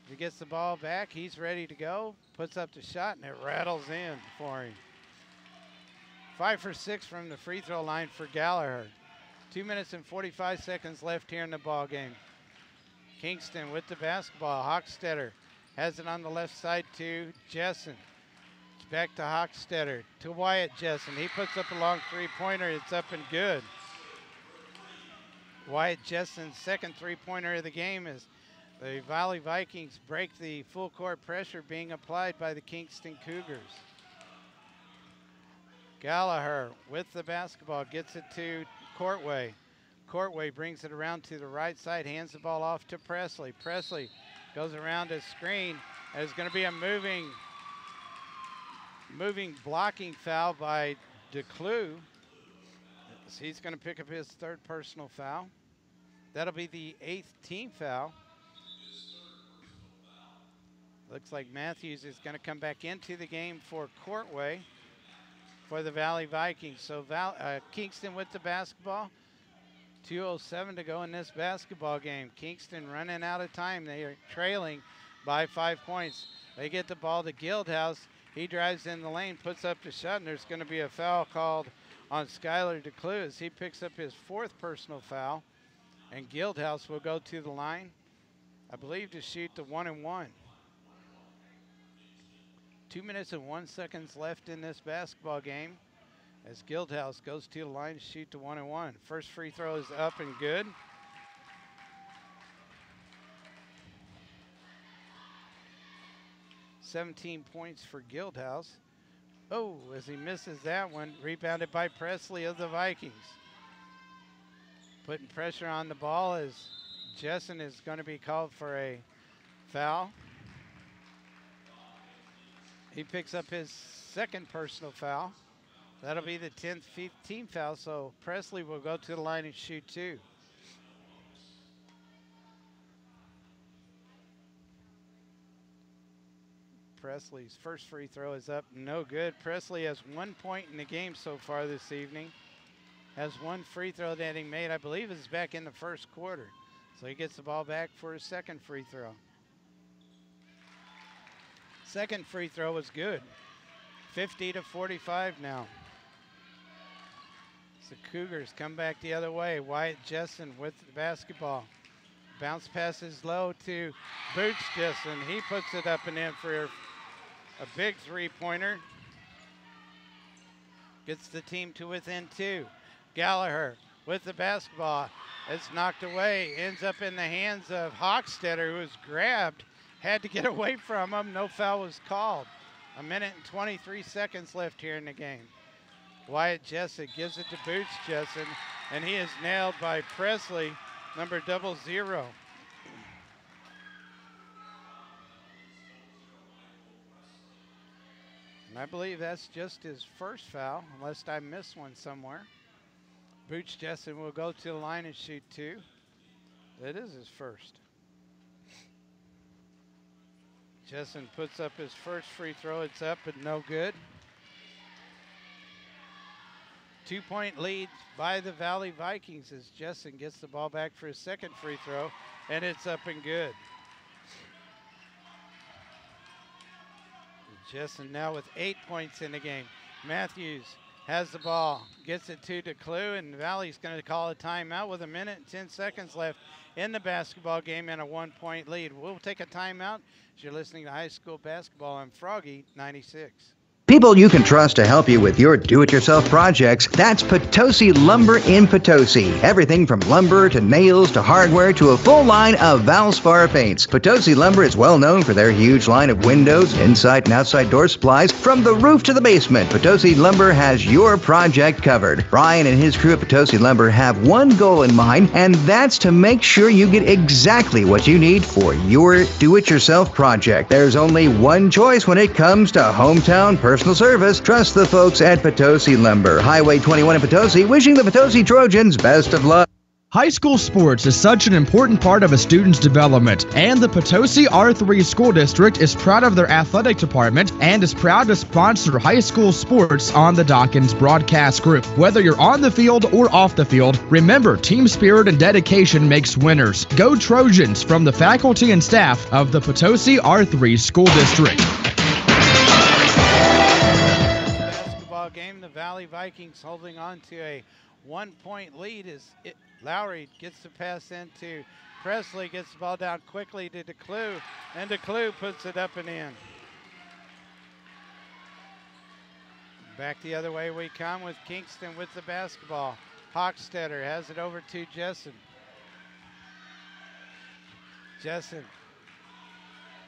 He gets the ball back, he's ready to go, puts up the shot, and it rattles in for him. 5 for 6 from the free throw line for Gallagher. 2 minutes and 45 seconds left here in the ball game. Kingston with the basketball. Hochstetter has it on the left side to Jessen. It's back to Hochstetter to Wyatt Jessen. He puts up a long three-pointer. It's up and good. Wyatt Jessen's second three-pointer of the game as the Valley Vikings break the full court pressure being applied by the Kingston Cougars. Gallagher with the basketball gets it to Courtway. Courtway brings it around to the right side, hands the ball off to Presley. Presley goes around a screen. There's going to be a moving blocking foul by DeClue. He's going to pick up his 3rd personal foul. That'll be the 8th team foul. Looks like Matthews is going to come back into the game for Courtway for the Valley Vikings. So Kingston with the basketball. 2:07 to go in this basketball game. Kingston running out of time. They are trailing by 5 points. They get the ball to Guildhouse. He drives in the lane, puts up the shot, and there's going to be a foul called on Skylar DeClue as he picks up his 4th personal foul. And Guildhouse will go to the line, I believe, to shoot the 1-1. 2 minutes and 1 second left in this basketball game as Guildhouse goes to the line to shoot the 1-1. First free throw is up and good. $17 points for Guildhouse. Oh, as he misses that one, rebounded by Presley of the Vikings. Putting pressure on the ball as Jessen is going to be called for a foul. He picks up his 2nd personal foul. That'll be the 10th team foul, so Presley will go to the line and shoot 2. Presley's first free throw is up, no good. Presley has 1 point in the game so far this evening. Has 1 free throw that he made, I believe is back in the first quarter. So he gets the ball back for his 2nd free throw. 2nd free throw was good. 50-45 now. the Cougars come back the other way. Wyatt Jessen with the basketball. Bounce passes low to Boots Jessen. He puts it up and in for a big three-pointer. Gets the team to within 2. Gallagher with the basketball. It's knocked away. Ends up in the hands of Hochstetter, who was grabbed. Had to get away from him. No foul was called. 1 minute and 23 seconds left here in the game. Wyatt Jessen gives it to Boots Jessen, and he is nailed by Presley, number 00. And I believe that's just his first foul, unless I missed one somewhere. Boots Jessen will go to the line and shoot 2. That is his first. Jessen puts up his first free throw. It's up and no good. 2-point lead by the Valley Vikings as Jessen gets the ball back for his second free throw, and it's up and good. Jessen now with 8 points in the game. Matthews has the ball, gets it to DeClue, and Valley's going to call a timeout with 1 minute and 10 seconds left in the basketball game and a 1-point lead. We'll take a timeout as you're listening to high school basketball on Froggy 96. People you can trust to help you with your do-it-yourself projects, that's Potosi Lumber in Potosi. Everything from lumber to nails to hardware to a full line of Valspar paints. Potosi Lumber is well known for their huge line of windows, inside and outside door supplies. From the roof to the basement, Potosi Lumber has your project covered. Brian and his crew at Potosi Lumber have one goal in mind, and that's to make sure you get exactly what you need for your do-it-yourself project. There's only one choice when it comes to hometown personal service. Trust the folks at Potosi Lumber. Highway 21 in Potosi, wishing the Potosi Trojans best of luck. High school sports is such an important part of a student's development, and the Potosi R3 School District is proud of their athletic department and is proud to sponsor high school sports on the Dawkins Broadcast Group. Whether you're on the field or off the field, remember team spirit and dedication makes winners. Go Trojans from the faculty and staff of the Potosi R3 School District. Basketball game, the Valley Vikings holding on to a 1-point lead as Lowry gets the pass into Presley, gets the ball down quickly to DeClue, and DeClue puts it up and in. Back the other way we come with Kingston with the basketball. Hochstetter has it over to Jessen. Jessen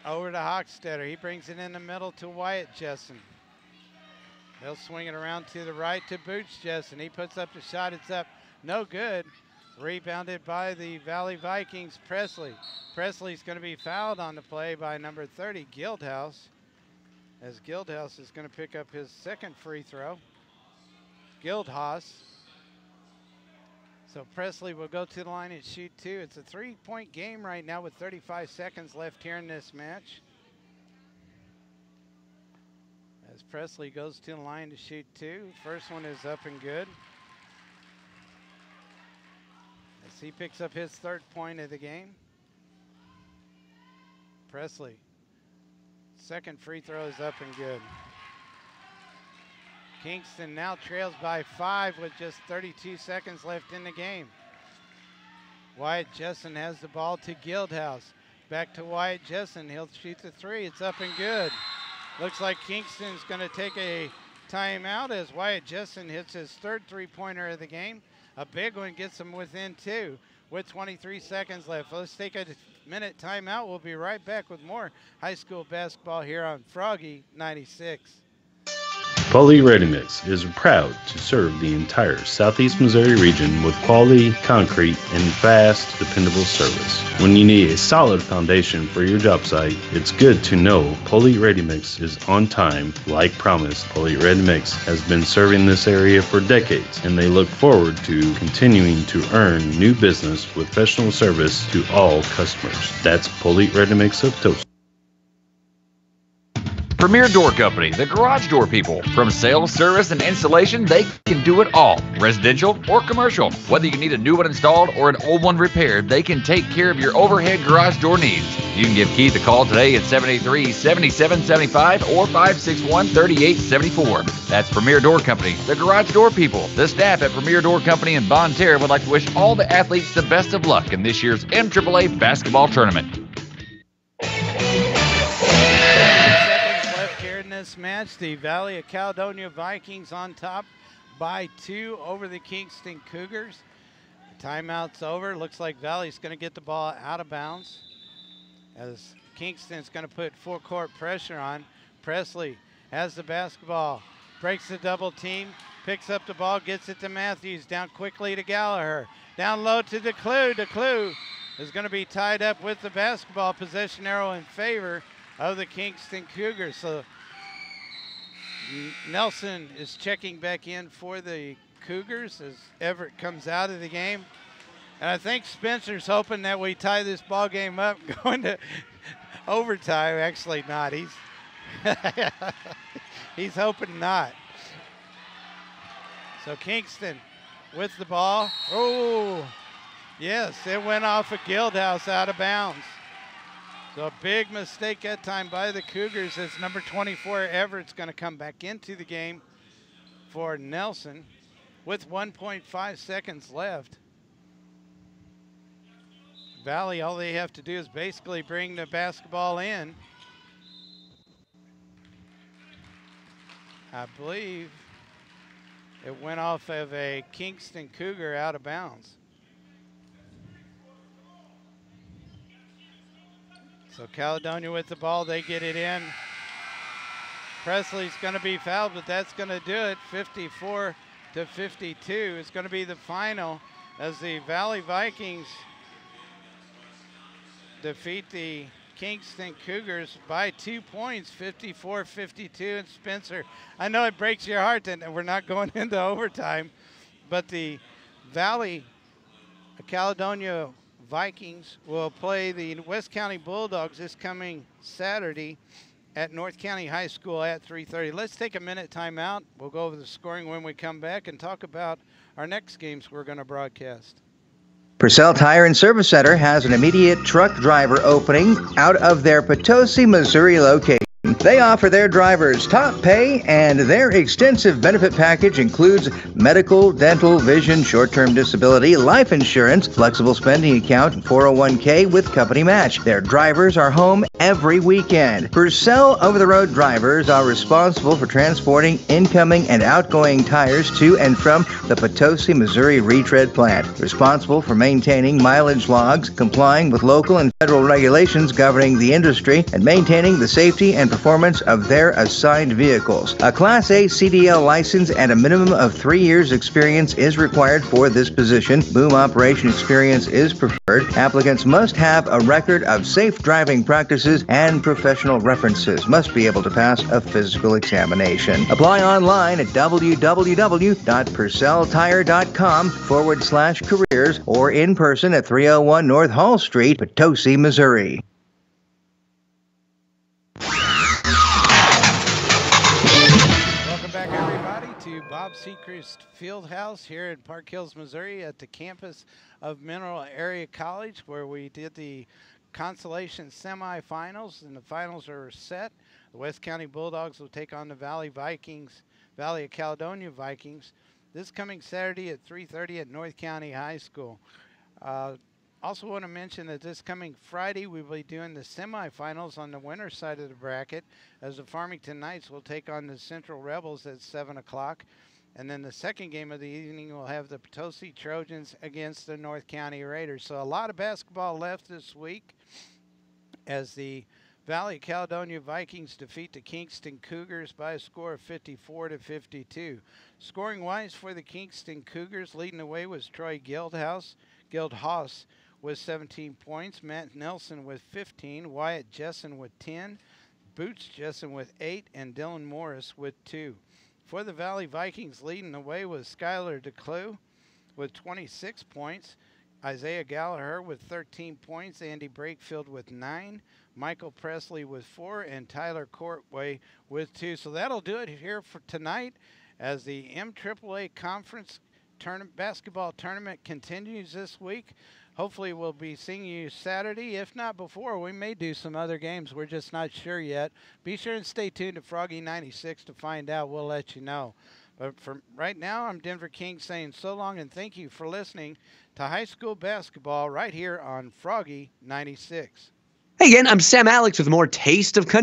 over to Hochstetter. He brings it in the middle to Wyatt Jessen. They'll swing it around to the right to Boots Jessen. He puts up the shot. It's up. No good. Rebounded by the Valley Vikings, Presley. Presley's going to be fouled on the play by number 30, Guildhouse, as Guildhouse is going to pick up his second free throw. Guildhouse. So Presley will go to the line and shoot 2. It's a 3-point game right now with 35 seconds left here in this match. As Presley goes to the line to shoot 2. First one is up and good. As he picks up his third point of the game. Presley. Second free throw is up and good. Kingston now trails by 5 with just 32 seconds left in the game. Wyatt Jessen has the ball to Guildhouse. Back to Wyatt Jessen. He'll shoot the 3. It's up and good. Looks like Kingston's going to take a timeout as Wyatt Jessen hits his third three-pointer of the game. A big one gets him within 2 with 23 seconds left. Let's take a minute timeout. We'll be right back with more high school basketball here on Froggy 96. Poly Ready Mix is proud to serve the entire Southeast Missouri region with quality, concrete, and fast, dependable service. When you need a solid foundation for your job site, it's good to know Poly Ready Mix is on time, like promised. Poly Ready Mix has been serving this area for decades, and they look forward to continuing to earn new business with professional service to all customers. That's Poly Ready Mix of Toast. Premier Door Company, the garage door people. From sales, service, and installation, they can do it all. Residential or commercial. Whether you need a new one installed or an old one repaired, they can take care of your overhead garage door needs. You can give Keith a call today at 783-7775 or 561-3874. That's Premier Door Company, the garage door people. The staff at Premier Door Company in Bonne Terre would like to wish all the athletes the best of luck in this year's MAAA basketball tournament. This match, the Valley of Caledonia Vikings on top by 2 over the Kingston Cougars. Timeout's over. Looks like Valley's going to get the ball out of bounds as Kingston's going to put full court pressure on. Presley has the basketball, breaks the double team, picks up the ball, gets it to Matthews, down quickly to Gallagher, down low to DeClue. DeClue is going to be tied up with the basketball, possession arrow in favor of the Kingston Cougars. So Nelson is checking back in for the Cougars as Everett comes out of the game. And I think Spencer's hoping that we tie this ball game up going to overtime. Actually not. He's hoping not. So Kingston with the ball. Oh, yes, it went off of Guildhouse out of bounds. So a big mistake that time by the Cougars as number 24 Everett's going to come back into the game for Nelson with 1.5 seconds left. Valley, all they have to do is basically bring the basketball in. I believe it went off of a Kingston Cougar out of bounds. So Caledonia with the ball, they get it in. Presley's going to be fouled, but that's going to do it. 54-52 is going to be the final as the Valley Vikings defeat the Kingston Cougars by 2 points, 54-52. And Spencer, I know it breaks your heart that we're not going into overtime, but the Valley Caledonia Vikings will play the West County Bulldogs this coming Saturday at North County High School at 3:30. Let's take a minute timeout. We'll go over the scoring when we come back and talk about our next games we're going to broadcast. Purcell Tire and Service Center has an immediate truck driver opening out of their Potosi, Missouri location. They offer their drivers top pay, and their extensive benefit package includes medical, dental, vision, short-term disability, life insurance, flexible spending account, and 401k with company match. Their drivers are home every weekend. Purcell over-the-road drivers are responsible for transporting incoming and outgoing tires to and from the Potosi, Missouri retread plant. Responsible for maintaining mileage logs, complying with local and federal regulations governing the industry, and maintaining the safety and performance of their assigned vehicles. A Class A CDL license and a minimum of 3 years experience is required for this position. Boom operation experience is preferred. Applicants must have a record of safe driving practices and professional references. Must be able to pass a physical examination. Apply online at www.purcelltire.com/careers or in person at 301 North Hall Street, Potosi, Missouri. To Bob Sechrist Fieldhouse here in Park Hills, Missouri at the campus of Mineral Area College, where we did the consolation semifinals, and the finals are set. The West County Bulldogs will take on the Valley of Caledonia Vikings this coming Saturday at 3:30 at North County High School. Also want to mention that this coming Friday we will be doing the semifinals on the winner's side of the bracket, as the Farmington Knights will take on the Central Rebels at 7 o'clock. And then the second game of the evening will have the Potosi Trojans against the North County Raiders. So a lot of basketball left this week as the Valley Caledonia Vikings defeat the Kingston Cougars by a score of 54-52. Scoring-wise for the Kingston Cougars, leading the way was Troy Guildhouse with 17 points, Matt Nelson with 15, Wyatt Jessen with 10, Boots Jessen with 8, and Dylan Morris with 2. For the Valley Vikings, leading the way was Skylar DeClue with 26 points. Isaiah Gallagher with 13 points, Andy Brakefield with 9, Michael Presley with 4, and Tyler Courtway with 2. So that'll do it here for tonight as the MAAA Conference basketball tournament continues this week. Hopefully we'll be seeing you Saturday. If not before, we may do some other games. We're just not sure yet. Be sure and stay tuned to Froggy 96 to find out. We'll let you know. But for right now, I'm Denver King saying so long and thank you for listening to high school basketball right here on Froggy 96. Hey again, I'm Sam Alex with more Taste of Country.